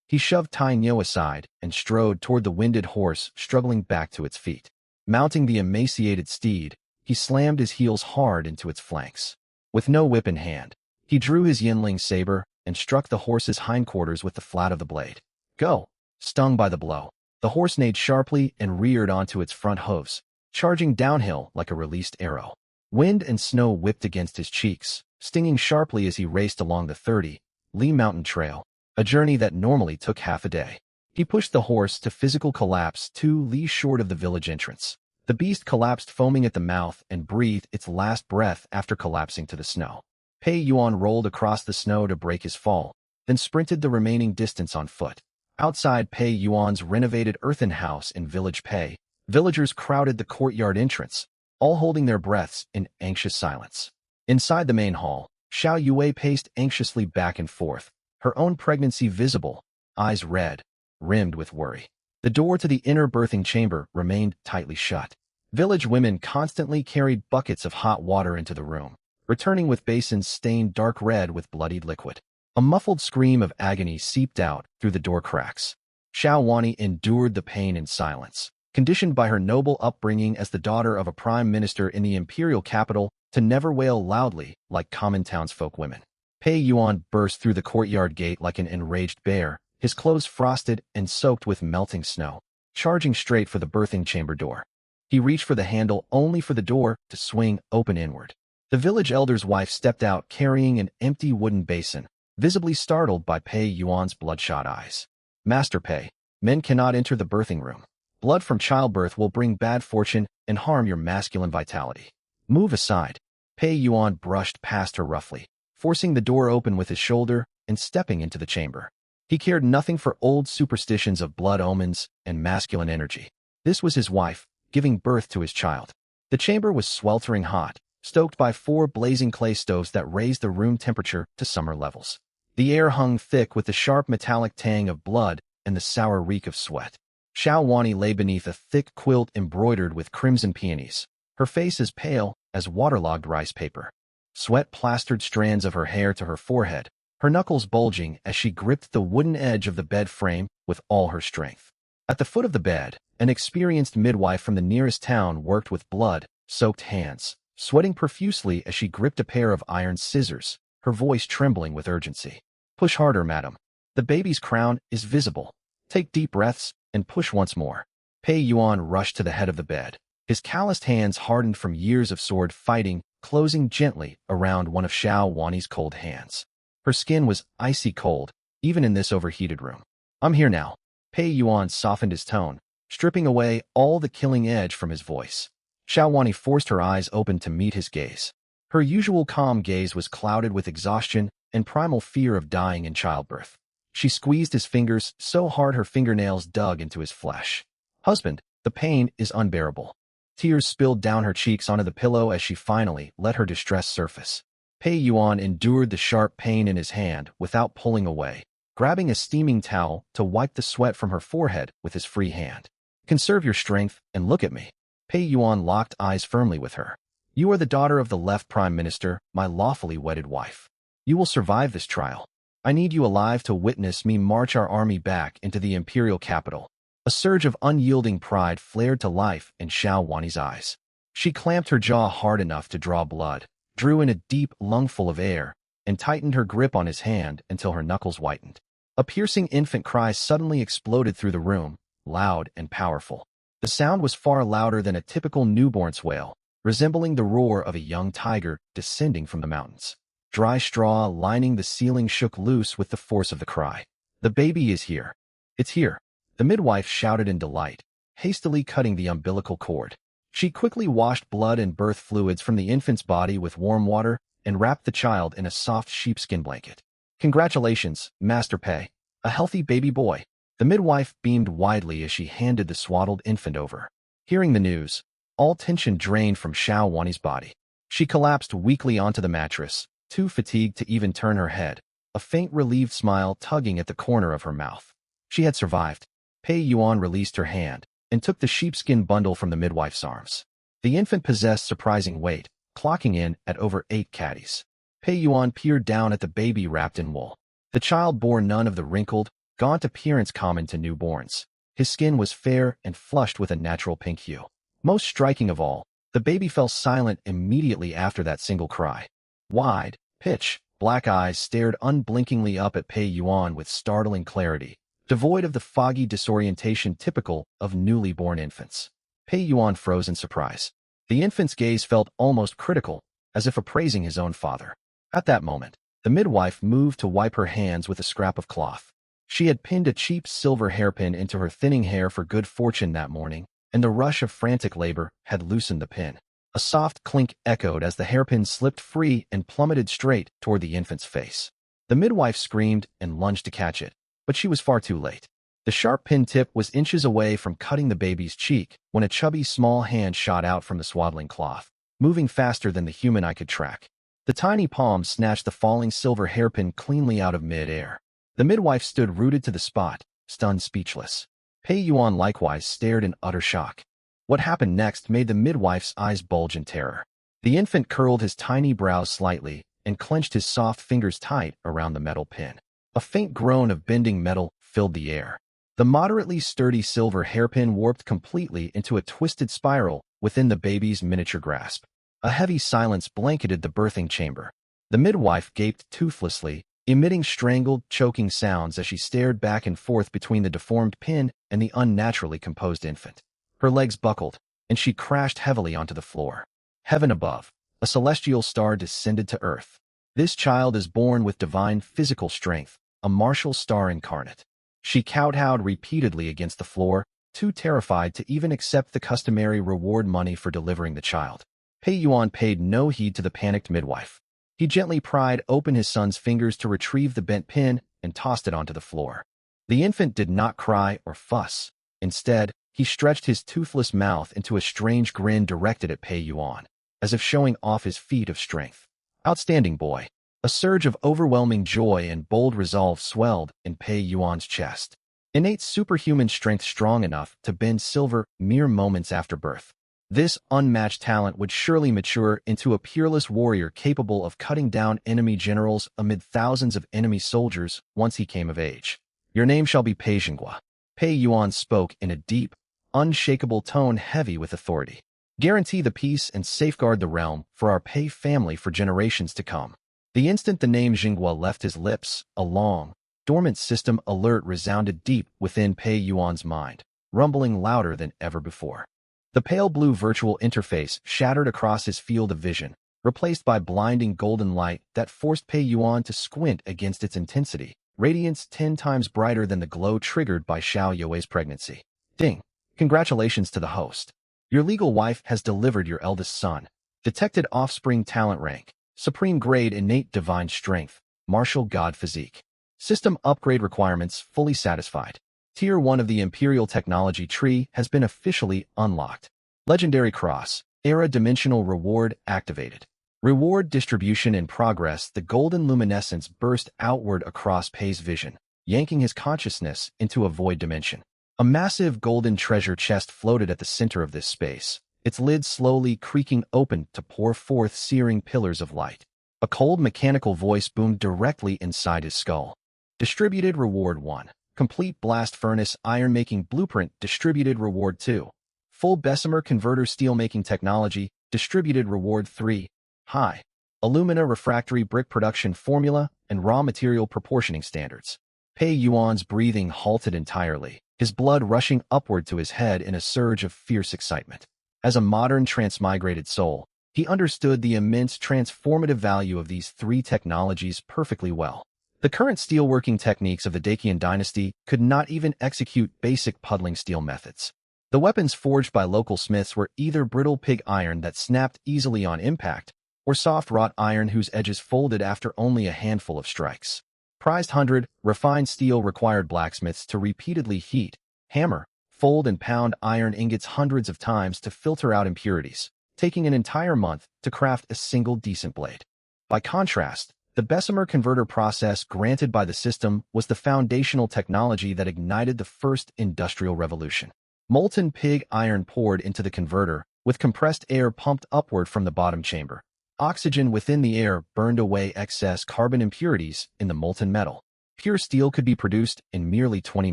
He shoved Tai Nyo aside and strode toward the winded horse struggling back to its feet. Mounting the emaciated steed, he slammed his heels hard into its flanks. With no whip in hand, he drew his Yinling saber and struck the horse's hindquarters with the flat of the blade. Go! Stung by the blow, the horse neighed sharply and reared onto its front hooves, charging downhill like a released arrow. Wind and snow whipped against his cheeks, stinging sharply as he raced along the 30-li mountain trail, a journey that normally took half a day. He pushed the horse to physical collapse 2 li short of the village entrance. The beast collapsed foaming at the mouth and breathed its last breath after collapsing to the snow. Pei Yuan rolled across the snow to break his fall, then sprinted the remaining distance on foot. Outside Pei Yuan's renovated earthen house in Village Pei, villagers crowded the courtyard entrance, all holding their breaths in anxious silence. Inside the main hall, Xiao Yue paced anxiously back and forth, her own pregnancy visible, eyes red, rimmed with worry. The door to the inner birthing chamber remained tightly shut. Village women constantly carried buckets of hot water into the room, returning with basins stained dark red with bloodied liquid. A muffled scream of agony seeped out through the door cracks. Xiao Wani endured the pain in silence, conditioned by her noble upbringing as the daughter of a prime minister in the imperial capital to never wail loudly like common townsfolk women. Pei Yuan burst through the courtyard gate like an enraged bear, his clothes frosted and soaked with melting snow, charging straight for the birthing chamber door. He reached for the handle only for the door to swing open inward. The village elder's wife stepped out carrying an empty wooden basin, visibly startled by Pei Yuan's bloodshot eyes. Master Pei, men cannot enter the birthing room. Blood from childbirth will bring bad fortune and harm your masculine vitality. Move aside. Pei Yuan brushed past her roughly, forcing the door open with his shoulder and stepping into the chamber. He cared nothing for old superstitions of blood omens and masculine energy. This was his wife, giving birth to his child. The chamber was sweltering hot, stoked by 4 blazing clay stoves that raised the room temperature to summer levels. The air hung thick with the sharp metallic tang of blood and the sour reek of sweat. Xiao Wani lay beneath a thick quilt embroidered with crimson peonies, her face as pale as waterlogged rice paper. Sweat plastered strands of her hair to her forehead, her knuckles bulging as she gripped the wooden edge of the bed frame with all her strength. At the foot of the bed, an experienced midwife from the nearest town worked with blood-soaked hands, sweating profusely as she gripped a pair of iron scissors, her voice trembling with urgency. Push harder, madam. The baby's crown is visible. Take deep breaths and push once more. Pei Yuan rushed to the head of the bed. His calloused hands hardened from years of sword fighting, closing gently around one of Xiao Wani's cold hands. Her skin was icy cold, even in this overheated room. I'm here now. Pei Yuan softened his tone, stripping away all the killing edge from his voice. Xiao Wani forced her eyes open to meet his gaze. Her usual calm gaze was clouded with exhaustion and primal fear of dying in childbirth. She squeezed his fingers so hard her fingernails dug into his flesh. Husband, the pain is unbearable. Tears spilled down her cheeks onto the pillow as she finally let her distress surface. Pei Yuan endured the sharp pain in his hand without pulling away, grabbing a steaming towel to wipe the sweat from her forehead with his free hand. Conserve your strength and look at me. Pei Yuan locked eyes firmly with her. You are the daughter of the left prime minister, my lawfully wedded wife. You will survive this trial. I need you alive to witness me march our army back into the imperial capital. A surge of unyielding pride flared to life in Xiao Wani's eyes. She clamped her jaw hard enough to draw blood, drew in a deep lungful of air, and tightened her grip on his hand until her knuckles whitened. A piercing infant cry suddenly exploded through the room, loud and powerful. The sound was far louder than a typical newborn's wail, resembling the roar of a young tiger descending from the mountains. Dry straw lining the ceiling shook loose with the force of the cry. The baby is here. It's here. The midwife shouted in delight, hastily cutting the umbilical cord. She quickly washed blood and birth fluids from the infant's body with warm water and wrapped the child in a soft sheepskin blanket. Congratulations, Master Pei. A healthy baby boy. The midwife beamed widely as she handed the swaddled infant over. Hearing the news, all tension drained from Xiao Wani's body. She collapsed weakly onto the mattress, too fatigued to even turn her head, a faint relieved smile tugging at the corner of her mouth. She had survived. Pei Yuan released her hand and took the sheepskin bundle from the midwife's arms. The infant possessed surprising weight, clocking in at over 8 caddies. Pei Yuan peered down at the baby wrapped in wool. The child bore none of the wrinkled, gaunt appearance common to newborns. His skin was fair and flushed with a natural pink hue. Most striking of all, the baby fell silent immediately after that single cry. Wide, pitch, black eyes stared unblinkingly up at Pei Yuan with startling clarity, devoid of the foggy disorientation typical of newly born infants. Pei Yuan froze in surprise. The infant's gaze felt almost critical, as if appraising his own father. At that moment, the midwife moved to wipe her hands with a scrap of cloth. She had pinned a cheap silver hairpin into her thinning hair for good fortune that morning, and the rush of frantic labor had loosened the pin. A soft clink echoed as the hairpin slipped free and plummeted straight toward the infant's face. The midwife screamed and lunged to catch it, but she was far too late. The sharp pin tip was inches away from cutting the baby's cheek when a chubby small hand shot out from the swaddling cloth, moving faster than the human eye could track. The tiny palm snatched the falling silver hairpin cleanly out of mid-air. The midwife stood rooted to the spot, stunned speechless. Pei Yuan likewise stared in utter shock. What happened next made the midwife's eyes bulge in terror. The infant curled his tiny brows slightly and clenched his soft fingers tight around the metal pin. A faint groan of bending metal filled the air. The moderately sturdy silver hairpin warped completely into a twisted spiral within the baby's miniature grasp. A heavy silence blanketed the birthing chamber. The midwife gaped toothlessly, emitting strangled, choking sounds as she stared back and forth between the deformed pin and the unnaturally composed infant. Her legs buckled, and she crashed heavily onto the floor. Heaven above, a celestial star descended to earth. This child is born with divine physical strength, a martial star incarnate. She kowtowed repeatedly against the floor, too terrified to even accept the customary reward money for delivering the child. Pei Yuan paid no heed to the panicked midwife. He gently pried open his son's fingers to retrieve the bent pin and tossed it onto the floor. The infant did not cry or fuss. Instead, he stretched his toothless mouth into a strange grin directed at Pei Yuan, as if showing off his feat of strength. Outstanding boy. A surge of overwhelming joy and bold resolve swelled in Pei Yuan's chest. Innate superhuman strength strong enough to bend silver mere moments after birth. This unmatched talent would surely mature into a peerless warrior capable of cutting down enemy generals amid thousands of enemy soldiers once he came of age. Your name shall be Pei Xinghua. Pei Yuan spoke in a deep, unshakable tone heavy with authority. Guarantee the peace and safeguard the realm for our Pei family for generations to come. The instant the name Xinghua left his lips, a long, dormant system alert resounded deep within Pei Yuan's mind, rumbling louder than ever before. The pale blue virtual interface shattered across his field of vision, replaced by blinding golden light that forced Pei Yuan to squint against its intensity, radiance 10 times brighter than the glow triggered by Xiao Yue's pregnancy. Ding! Congratulations to the host. Your legal wife has delivered your eldest son. Detected offspring talent rank. Supreme grade innate divine strength. Martial god physique. System upgrade requirements fully satisfied. Tier 1 of the Imperial Technology Tree has been officially unlocked. Legendary Cross. Era Dimensional Reward activated. Reward distribution in progress. The golden luminescence burst outward across Pei's vision, yanking his consciousness into a void dimension. A massive golden treasure chest floated at the center of this space, its lid slowly creaking open to pour forth searing pillars of light. A cold mechanical voice boomed directly inside his skull. Distributed Reward 1. Complete Blast Furnace Iron-Making Blueprint. Distributed Reward 2. Full Bessemer Converter Steelmaking Technology. Distributed Reward 3. High. Alumina Refractory Brick Production Formula and Raw Material Proportioning Standards. Pei Yuan's breathing halted entirely, his blood rushing upward to his head in a surge of fierce excitement. As a modern transmigrated soul, he understood the immense transformative value of these 3 technologies perfectly well. The current steelworking techniques of the Dacian dynasty could not even execute basic puddling steel methods. The weapons forged by local smiths were either brittle pig iron that snapped easily on impact, or soft wrought iron whose edges folded after only a handful of strikes. Prized 100, refined steel required blacksmiths to repeatedly heat, hammer, fold and pound iron ingots hundreds of times to filter out impurities, taking an entire month to craft a single decent blade. By contrast, the Bessemer converter process granted by the system was the foundational technology that ignited the first industrial revolution. Molten pig iron poured into the converter, with compressed air pumped upward from the bottom chamber. Oxygen within the air burned away excess carbon impurities in the molten metal. Pure steel could be produced in merely 20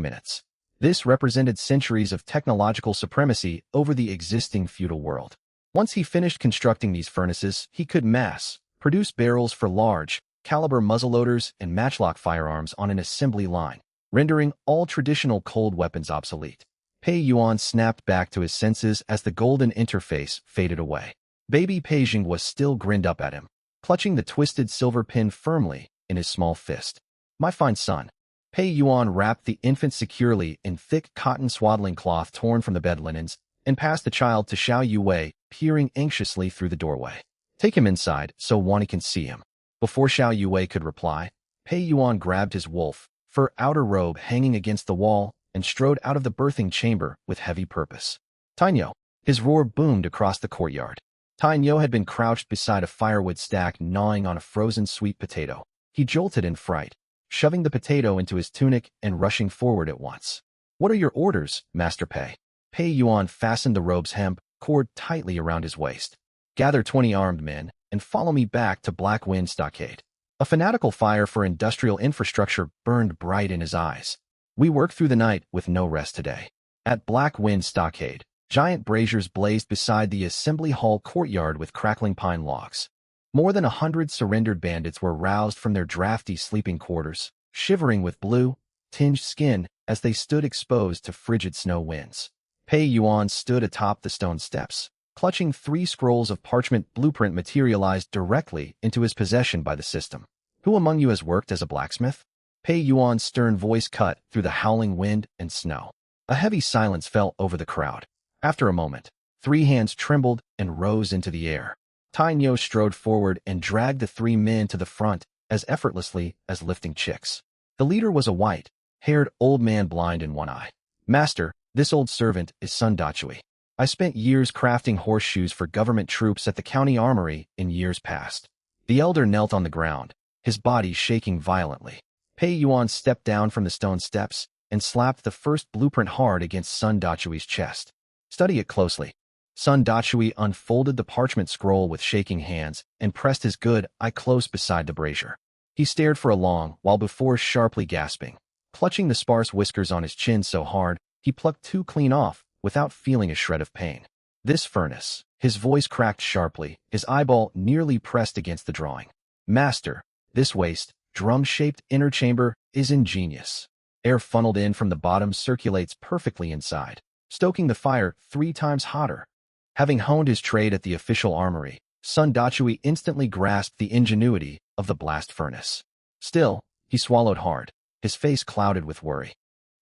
minutes. This represented centuries of technological supremacy over the existing feudal world. Once he finished constructing these furnaces, he could mass-produce barrels for large-caliber muzzleloaders and matchlock firearms on an assembly line, rendering all traditional cold weapons obsolete. Pei Yuan snapped back to his senses as the golden interface faded away. Baby Pei Xinghua still grinned up at him, clutching the twisted silver pin firmly in his small fist. My fine son. Pei Yuan wrapped the infant securely in thick cotton swaddling cloth torn from the bed linens and passed the child to Xiao Yuwei, peering anxiously through the doorway. Take him inside so Wani can see him. Before Xiao Yuwei could reply, Pei Yuan grabbed his wolf fur outer robe hanging against the wall and strode out of the birthing chamber with heavy purpose. Tainyo. His roar boomed across the courtyard. Tainyo had been crouched beside a firewood stack gnawing on a frozen sweet potato. He jolted in fright, shoving the potato into his tunic and rushing forward at once. What are your orders, Master Pei? Pei Yuan fastened the robe's hemp cord tightly around his waist. Gather 20 armed men and follow me back to Black Wind Stockade. A fanatical fire for industrial infrastructure burned bright in his eyes. We work through the night with no rest today. At Black Wind Stockade, giant braziers blazed beside the assembly hall courtyard with crackling pine logs. More than 100 surrendered bandits were roused from their drafty sleeping quarters, shivering with blue-tinged skin as they stood exposed to frigid snow winds. Pei Yuan stood atop the stone steps, clutching 3 scrolls of parchment blueprint materialized directly into his possession by the system. Who among you has worked as a blacksmith? Pei Yuan's stern voice cut through the howling wind and snow. A heavy silence fell over the crowd. After a moment, 3 hands trembled and rose into the air. Tainyo strode forward and dragged the 3 men to the front as effortlessly as lifting chicks. The leader was a white-haired old man blind in one eye. Master, this old servant is Sun Dachui. I spent years crafting horseshoes for government troops at the county armory in years past. The elder knelt on the ground, his body shaking violently. Pei Yuan stepped down from the stone steps and slapped the first blueprint hard against Sun Dachui's chest. Study it closely. Sun Dachui unfolded the parchment scroll with shaking hands and pressed his good eye close beside the brazier. He stared for a long while before sharply gasping, clutching the sparse whiskers on his chin so hard he plucked 2 clean off without feeling a shred of pain. This furnace. His voice cracked sharply, his eyeball nearly pressed against the drawing. Master, this waste, drum-shaped inner chamber is ingenious. Air funneled in from the bottom circulates perfectly inside, stoking the fire 3 times hotter. Having honed his trade at the official armory, Sun Dachui instantly grasped the ingenuity of the blast furnace. Still, he swallowed hard, his face clouded with worry.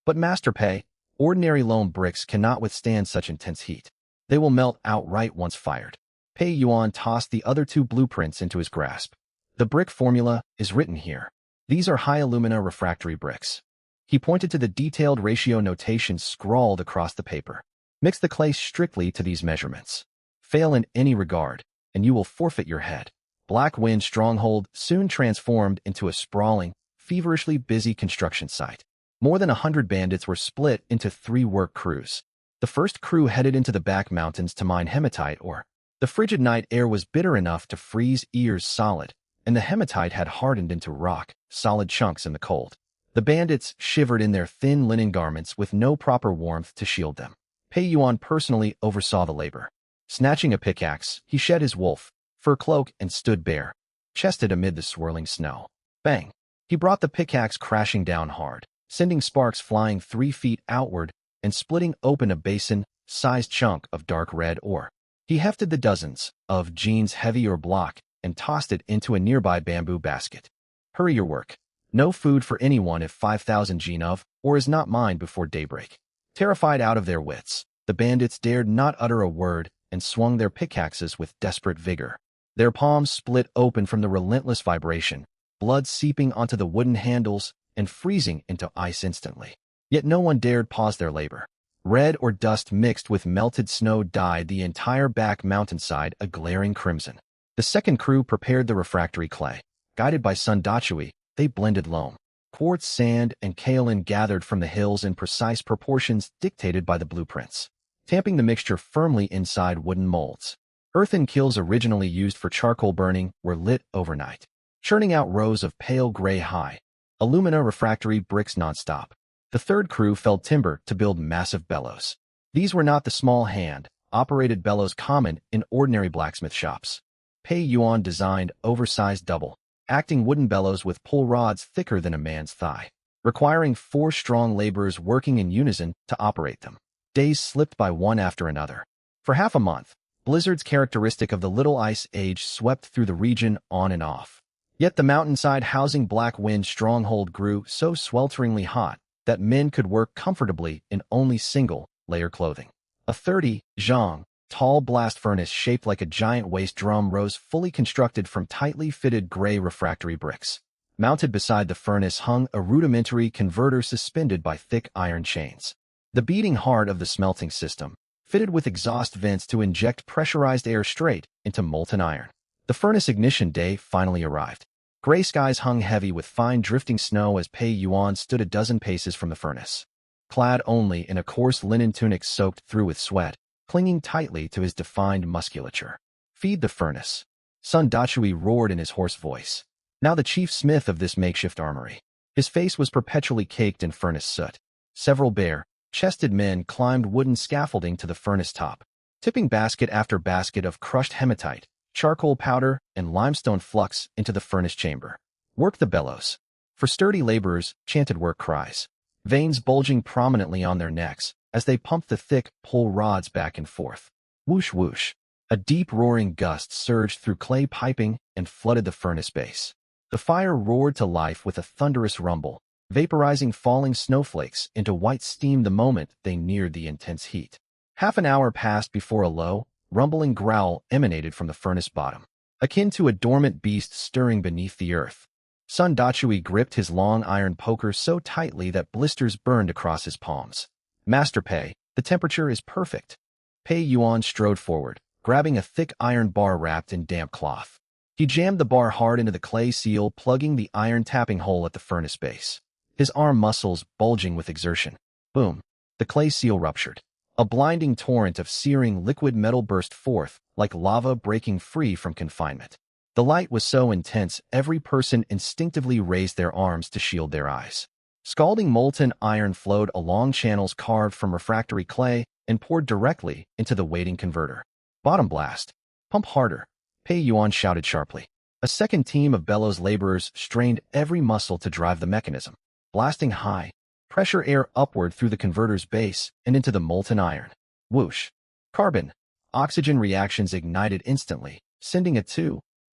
But Master Pei, ordinary loam bricks cannot withstand such intense heat. They will melt outright once fired. Pei Yuan tossed the other 2 blueprints into his grasp. The brick formula is written here. These are high alumina refractory bricks. He pointed to the detailed ratio notation scrawled across the paper. Mix the clay strictly to these measurements. Fail in any regard, and you will forfeit your head. Black Wind Stronghold soon transformed into a sprawling, feverishly busy construction site. More than 100 bandits were split into 3 work crews. The first crew headed into the back mountains to mine hematite ore. The frigid night air was bitter enough to freeze ears solid, and the hematite had hardened into rock, solid chunks in the cold. The bandits shivered in their thin linen garments with no proper warmth to shield them. Pei Yuan personally oversaw the labor. Snatching a pickaxe, he shed his wolf fur cloak and stood bare, chested amid the swirling snow. Bang! He brought the pickaxe crashing down hard, sending sparks flying 3 feet outward and splitting open a basin-sized chunk of dark red ore. He hefted the dozens of jeans heavy or block and tossed it into a nearby bamboo basket. Hurry your work. No food for anyone if 5,000 jin of ore is not mined before daybreak. Terrified out of their wits, the bandits dared not utter a word and swung their pickaxes with desperate vigor. Their palms split open from the relentless vibration, blood seeping onto the wooden handles and freezing into ice instantly. Yet no one dared pause their labor. Red or dust mixed with melted snow dyed the entire back mountainside a glaring crimson. The second crew prepared the refractory clay. Guided by Sun Dachui, they blended loam, quartz, sand, and kaolin gathered from the hills in precise proportions dictated by the blueprints, tamping the mixture firmly inside wooden molds. Earthen kilns originally used for charcoal burning were lit overnight, churning out rows of pale gray high alumina refractory bricks nonstop. The third crew felled timber to build massive bellows. These were not the small hand-operated bellows common in ordinary blacksmith shops. Pei Yuan designed oversized double-acting wooden bellows with pull rods thicker than a man's thigh, requiring 4 strong laborers working in unison to operate them. Days slipped by one after another. For half a month, blizzards characteristic of the Little Ice Age swept through the region on and off. Yet the mountainside housing Black Wind Stronghold grew so swelteringly hot that men could work comfortably in only single-layer clothing. A 30 zhang tall blast furnace shaped like a giant waste drum rose fully constructed from tightly fitted gray refractory bricks. Mounted beside the furnace hung a rudimentary converter suspended by thick iron chains. The beating heart of the smelting system, fitted with exhaust vents to inject pressurized air straight into molten iron. The furnace ignition day finally arrived. Gray skies hung heavy with fine drifting snow as Pei Yuan stood a dozen paces from the furnace. Clad only in a coarse linen tunic soaked through with sweat, clinging tightly to his defined musculature. "Feed the furnace," Sun Dachui roared in his hoarse voice, now the chief smith of this makeshift armory. His face was perpetually caked in furnace soot. Several bare-chested men climbed wooden scaffolding to the furnace top, tipping basket after basket of crushed hematite, charcoal powder, and limestone flux into the furnace chamber. "Work the bellows." For sturdy laborers, chanted work cries, veins bulging prominently on their necks as they pumped the thick pole rods back and forth. Whoosh whoosh. A deep roaring gust surged through clay piping and flooded the furnace base. The fire roared to life with a thunderous rumble, vaporizing falling snowflakes into white steam the moment they neared the intense heat. Half an hour passed before a low, rumbling growl emanated from the furnace bottom, akin to a dormant beast stirring beneath the earth. Sun Dachui gripped his long iron poker so tightly that blisters burned across his palms. "Master Pei, the temperature is perfect." Pei Yuan strode forward, grabbing a thick iron bar wrapped in damp cloth. He jammed the bar hard into the clay seal, plugging the iron tapping hole at the furnace base. His arm muscles bulging with exertion. Boom! The clay seal ruptured. A blinding torrent of searing liquid metal burst forth, like lava breaking free from confinement. The light was so intense, every person instinctively raised their arms to shield their eyes. Scalding molten iron flowed along channels carved from refractory clay and poured directly into the waiting converter. "Bottom blast! Pump harder!" Pei Yuan shouted sharply. A second team of bellows laborers strained every muscle to drive the mechanism, blasting high, pressure air upward through the converter's base and into the molten iron. Whoosh! Carbon, oxygen reactions ignited instantly, sending a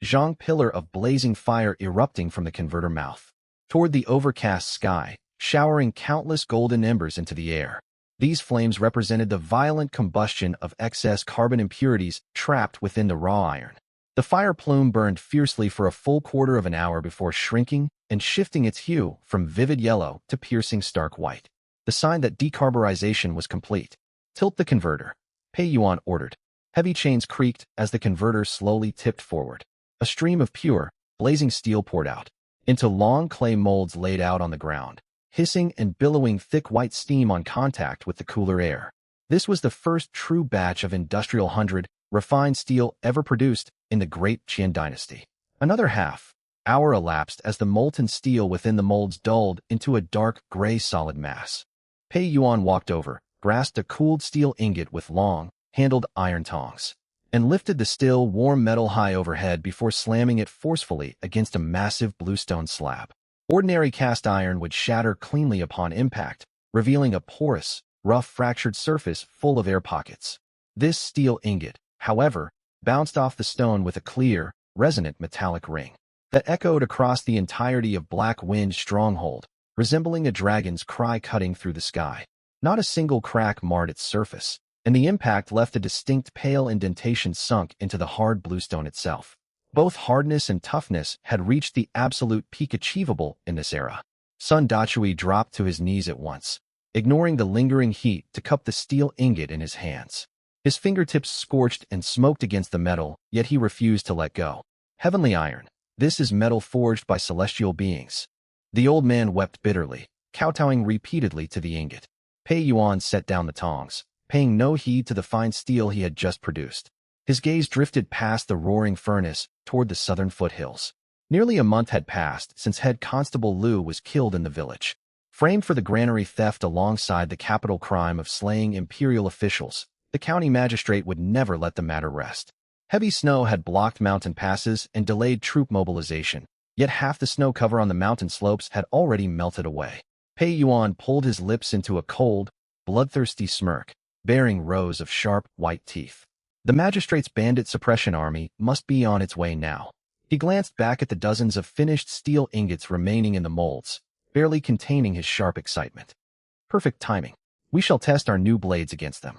zhang pillar of blazing fire erupting from the converter mouth toward the overcast sky, showering countless golden embers into the air. These flames represented the violent combustion of excess carbon impurities trapped within the raw iron. The fire plume burned fiercely for a full quarter of an hour before shrinking and shifting its hue from vivid yellow to piercing stark white, the sign that decarburization was complete. "Tilt the converter," Pei Yuan ordered. Heavy chains creaked as the converter slowly tipped forward. A stream of pure, blazing steel poured out into long clay molds laid out on the ground, hissing and billowing thick white steam on contact with the cooler air. This was the first true batch of industrial 100 refined steel ever produced in the Great Qin Dynasty. Another half-hour elapsed as the molten steel within the molds dulled into a dark gray solid mass. Pei Yuan walked over, grasped a cooled steel ingot with long, handled iron tongs, and lifted the still, warm metal high overhead before slamming it forcefully against a massive bluestone slab. Ordinary cast iron would shatter cleanly upon impact, revealing a porous, rough fractured surface full of air pockets. This steel ingot, however, bounced off the stone with a clear, resonant metallic ring that echoed across the entirety of Black Wind's stronghold, resembling a dragon's cry cutting through the sky. Not a single crack marred its surface, and the impact left a distinct pale indentation sunk into the hard bluestone itself. Both hardness and toughness had reached the absolute peak achievable in this era. Sun Dachui dropped to his knees at once, ignoring the lingering heat to cup the steel ingot in his hands. His fingertips scorched and smoked against the metal, yet he refused to let go. "Heavenly iron, this is metal forged by celestial beings." The old man wept bitterly, kowtowing repeatedly to the ingot. Pei Yuan set down the tongs, paying no heed to the fine steel he had just produced. His gaze drifted past the roaring furnace toward the southern foothills. Nearly a month had passed since head constable Liu was killed in the village, framed for the granary theft alongside the capital crime of slaying imperial officials. The county magistrate would never let the matter rest. Heavy snow had blocked mountain passes and delayed troop mobilization, yet half the snow cover on the mountain slopes had already melted away. Pei Yuan pulled his lips into a cold, bloodthirsty smirk, baring rows of sharp, white teeth. The magistrate's bandit suppression army must be on its way now. He glanced back at the dozens of finished steel ingots remaining in the molds, barely containing his sharp excitement. "Perfect timing. We shall test our new blades against them."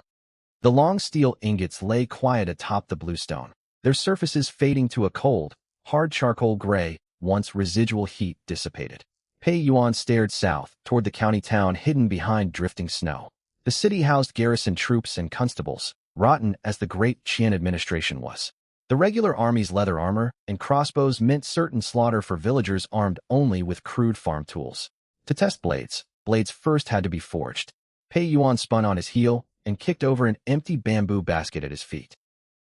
The long steel ingots lay quiet atop the bluestone, their surfaces fading to a cold, hard charcoal gray once residual heat dissipated. Pei Yuan stared south, toward the county town hidden behind drifting snow. The city housed garrison troops and constables, rotten as the great Qian administration was. The regular army's leather armor and crossbows meant certain slaughter for villagers armed only with crude farm tools. To test blades first had to be forged. Pei Yuan spun on his heel and kicked over an empty bamboo basket at his feet.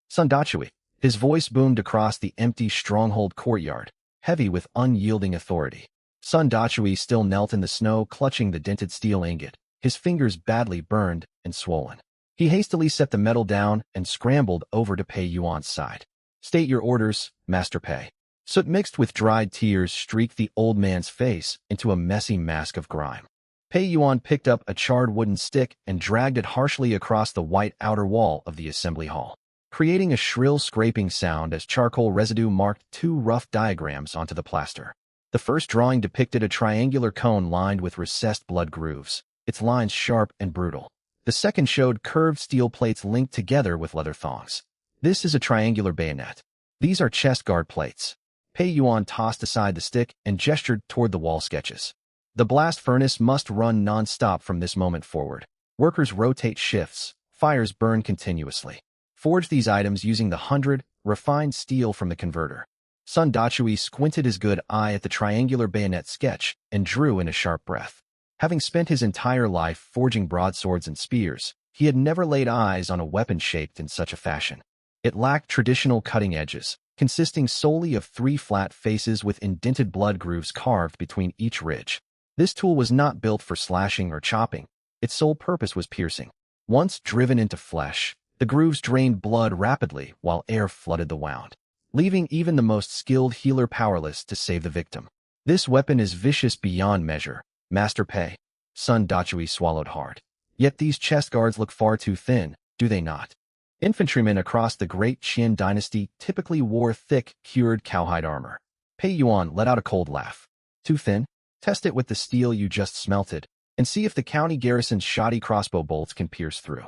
Sun Dachui, his voice boomed across the empty stronghold courtyard, heavy with unyielding authority. Sun Dachui still knelt in the snow, clutching the dented steel ingot, his fingers badly burned and swollen. He hastily set the metal down and scrambled over to Pei Yuan's side. "State your orders, Master Pei." Soot mixed with dried tears streaked the old man's face into a messy mask of grime. Pei Yuan picked up a charred wooden stick and dragged it harshly across the white outer wall of the assembly hall, creating a shrill scraping sound as charcoal residue marked two rough diagrams onto the plaster. The first drawing depicted a triangular cone lined with recessed blood grooves, its lines sharp and brutal. The second showed curved steel plates linked together with leather thongs. "This is a triangular bayonet. These are chest guard plates." Pei Yuan tossed aside the stick and gestured toward the wall sketches. "The blast furnace must run non-stop from this moment forward. Workers rotate shifts, fires burn continuously. Forge these items using the 100 refined steel from the converter." Sun Dachui squinted his good eye at the triangular bayonet sketch and drew in a sharp breath. Having spent his entire life forging broadswords and spears, he had never laid eyes on a weapon shaped in such a fashion. It lacked traditional cutting edges, consisting solely of 3 flat faces with indented blood grooves carved between each ridge. This tool was not built for slashing or chopping. Its sole purpose was piercing. Once driven into flesh, the grooves drained blood rapidly while air flooded the wound, leaving even the most skilled healer powerless to save the victim. "This weapon is vicious beyond measure, Master Pei." Sun Dachui swallowed hard. "Yet these chest guards look far too thin, do they not?" Infantrymen across the great Qian dynasty typically wore thick, cured cowhide armor. Pei Yuan let out a cold laugh. "Too thin? Test it with the steel you just smelted, and see if the county garrison's shoddy crossbow bolts can pierce through."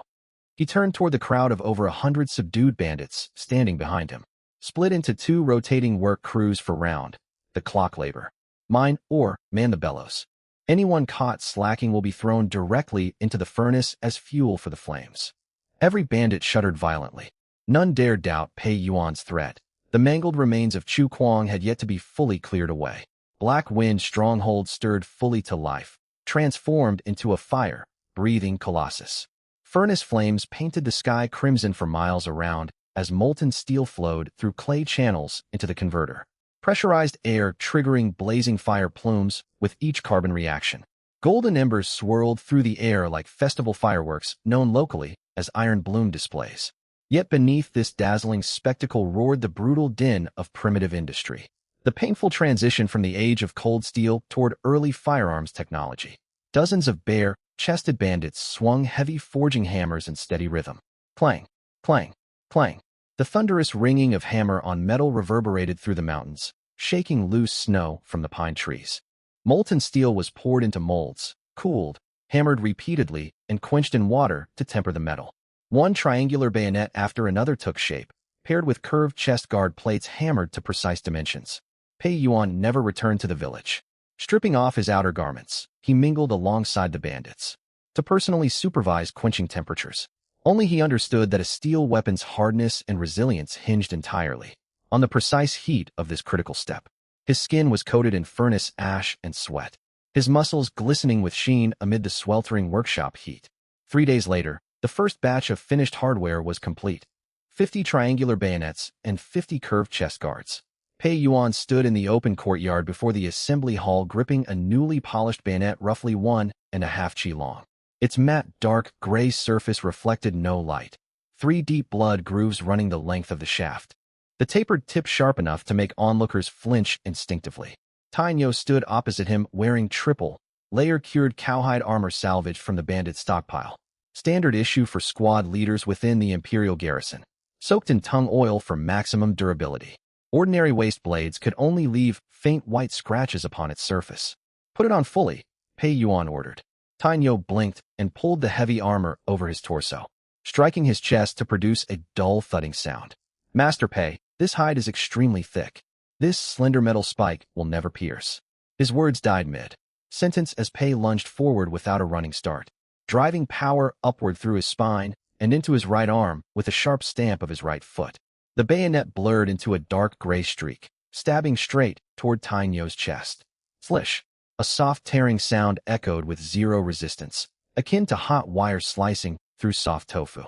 He turned toward the crowd of over 100 subdued bandits standing behind him. "Split into 2 rotating work crews for round, the clock labor. Mine or man the bellows. Anyone caught slacking will be thrown directly into the furnace as fuel for the flames." Every bandit shuddered violently. None dared doubt Pei Yuan's threat. The mangled remains of Chu Kuang had yet to be fully cleared away. Black Wind stronghold stirred fully to life, transformed into a fire-breathing colossus. Furnace flames painted the sky crimson for miles around as molten steel flowed through clay channels into the converter. Pressurized air triggering blazing fire plumes with each carbon reaction. Golden embers swirled through the air like festival fireworks known locally as iron bloom displays. Yet beneath this dazzling spectacle roared the brutal din of primitive industry. The painful transition from the age of cold steel toward early firearms technology. Dozens of bare-chested bandits swung heavy forging hammers in steady rhythm. Clang, clang, clang. The thunderous ringing of hammer on metal reverberated through the mountains, shaking loose snow from the pine trees. Molten steel was poured into molds, cooled, hammered repeatedly, and quenched in water to temper the metal. One triangular bayonet after another took shape, paired with curved chest guard plates hammered to precise dimensions. Pei Yuan never returned to the village. Stripping off his outer garments, he mingled alongside the bandits to personally supervise quenching temperatures. Only he understood that a steel weapon's hardness and resilience hinged entirely on the precise heat of this critical step. His skin was coated in furnace ash and sweat, his muscles glistening with sheen amid the sweltering workshop heat. 3 days later, the first batch of finished hardware was complete. 50 triangular bayonets and 50 curved chest guards. Pei Yuan stood in the open courtyard before the assembly hall gripping a newly polished bayonet roughly 1.5 chi long. Its matte, dark, gray surface reflected no light. 3 deep blood grooves running the length of the shaft. The tapered tip sharp enough to make onlookers flinch instinctively. Tainyo stood opposite him wearing triple, layer-cured cowhide armor salvaged from the bandit stockpile. Standard issue for squad leaders within the Imperial garrison. Soaked in tung oil for maximum durability. Ordinary waist blades could only leave faint white scratches upon its surface. "Put it on fully," Pei Yuan ordered. Tainyo blinked and pulled the heavy armor over his torso. striking his chest to produce a dull thudding sound. Master Pei, this hide is extremely thick. This slender metal spike will never pierce. His words died mid-sentence as Pei lunged forward without a running start, driving power upward through his spine and into his right arm with a sharp stamp of his right foot. The bayonet blurred into a dark gray streak, stabbing straight toward Tainyo's chest. Slish! A soft tearing sound echoed with zero resistance, akin to hot wire slicing through soft tofu.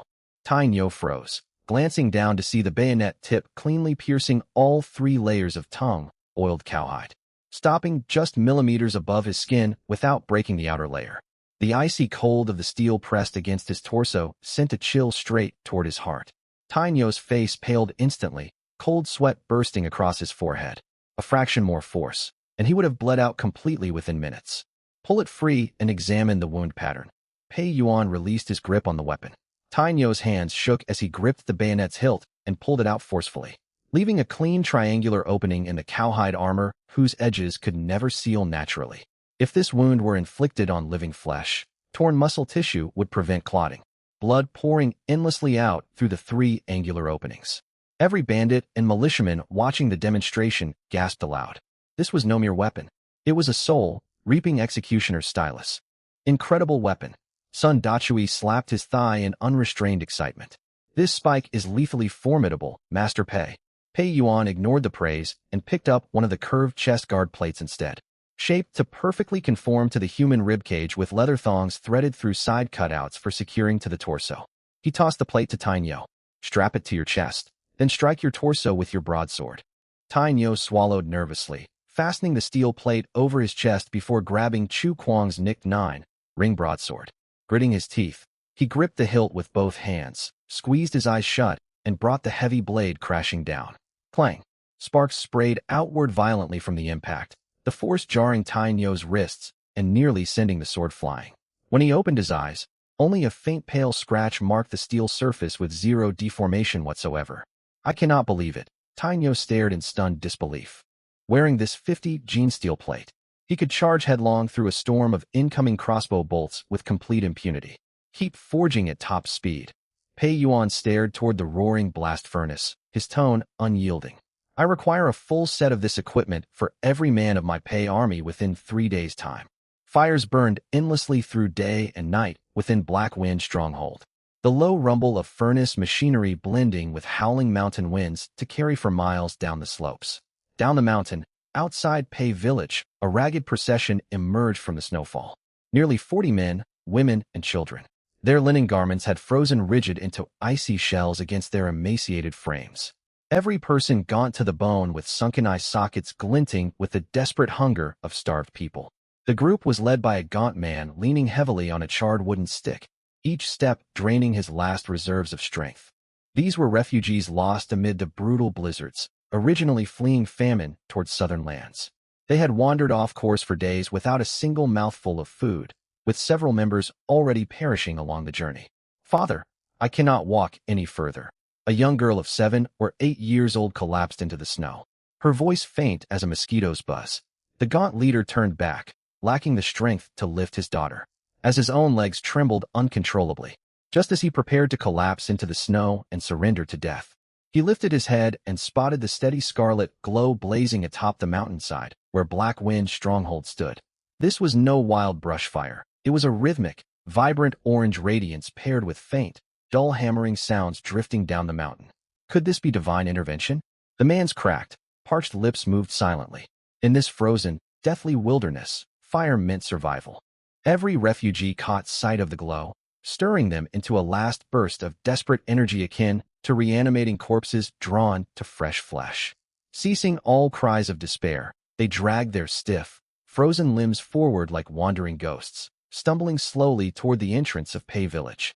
Tainyo froze, glancing down to see the bayonet tip cleanly piercing all 3 layers of tongue-oiled cowhide, stopping just millimeters above his skin without breaking the outer layer. The icy cold of the steel pressed against his torso sent a chill straight toward his heart. Tainyo's face paled instantly, cold sweat bursting across his forehead. A fraction more force, and he would have bled out completely within minutes. Pull it free and examine the wound pattern. Pei Yuan released his grip on the weapon. Tainyo's hands shook as he gripped the bayonet's hilt and pulled it out forcefully, leaving a clean triangular opening in the cowhide armor whose edges could never seal naturally. If this wound were inflicted on living flesh, torn muscle tissue would prevent clotting, blood pouring endlessly out through the 3 angular openings. Every bandit and militiaman watching the demonstration gasped aloud. This was no mere weapon. It was a soul-reaping executioner's stylus. Incredible weapon. Sun Dachui slapped his thigh in unrestrained excitement. This spike is lethally formidable, Master Pei. Pei Yuan ignored the praise and picked up one of the curved chest guard plates instead. Shaped to perfectly conform to the human ribcage with leather thongs threaded through side cutouts for securing to the torso. He tossed the plate to Tainyo. Strap it to your chest, then strike your torso with your broadsword. Tainyo swallowed nervously, fastening the steel plate over his chest before grabbing Chu Kuang's nicked 9-ring broadsword. Gritting his teeth, he gripped the hilt with both hands, squeezed his eyes shut, and brought the heavy blade crashing down. Clang! Sparks sprayed outward violently from the impact, the force jarring Tainyo's wrists and nearly sending the sword flying. When he opened his eyes, only a faint pale scratch marked the steel surface with zero deformation whatsoever. I cannot believe it. Tainyo stared in stunned disbelief. Wearing this 50-gene steel plate, he could charge headlong through a storm of incoming crossbow bolts with complete impunity. Keep forging at top speed. Pei Yuan stared toward the roaring blast furnace, his tone unyielding. I require a full set of this equipment for every man of my Pei army within 3 days' time. Fires burned endlessly through day and night within Black Wind Stronghold. The low rumble of furnace machinery blending with howling mountain winds to carry for miles down the slopes. Down the mountain, outside Pei Village, a ragged procession emerged from the snowfall. Nearly 40 men, women, and children. Their linen garments had frozen rigid into icy shells against their emaciated frames. Every person gaunt to the bone with sunken eye sockets glinting with the desperate hunger of starved people. The group was led by a gaunt man leaning heavily on a charred wooden stick, each step draining his last reserves of strength. These were refugees lost amid the brutal blizzards, originally fleeing famine towards southern lands. They had wandered off course for days without a single mouthful of food, with several members already perishing along the journey. Father, I cannot walk any further. A young girl of 7 or 8 years old collapsed into the snow, her voice faint as a mosquito's buzz. The gaunt leader turned back, lacking the strength to lift his daughter, as his own legs trembled uncontrollably. Just as he prepared to collapse into the snow and surrender to death, he lifted his head and spotted the steady scarlet glow blazing atop the mountainside where Black Wind Stronghold stood. This was no wild brush fire. It was a rhythmic, vibrant orange radiance paired with faint, dull hammering sounds drifting down the mountain. Could this be divine intervention? The man's cracked, parched lips moved silently. In this frozen, deathly wilderness, fire meant survival. Every refugee caught sight of the glow, stirring them into a last burst of desperate energy akin to reanimating corpses drawn to fresh flesh. Ceasing all cries of despair, they dragged their stiff, frozen limbs forward like wandering ghosts, stumbling slowly toward the entrance of Pei Village.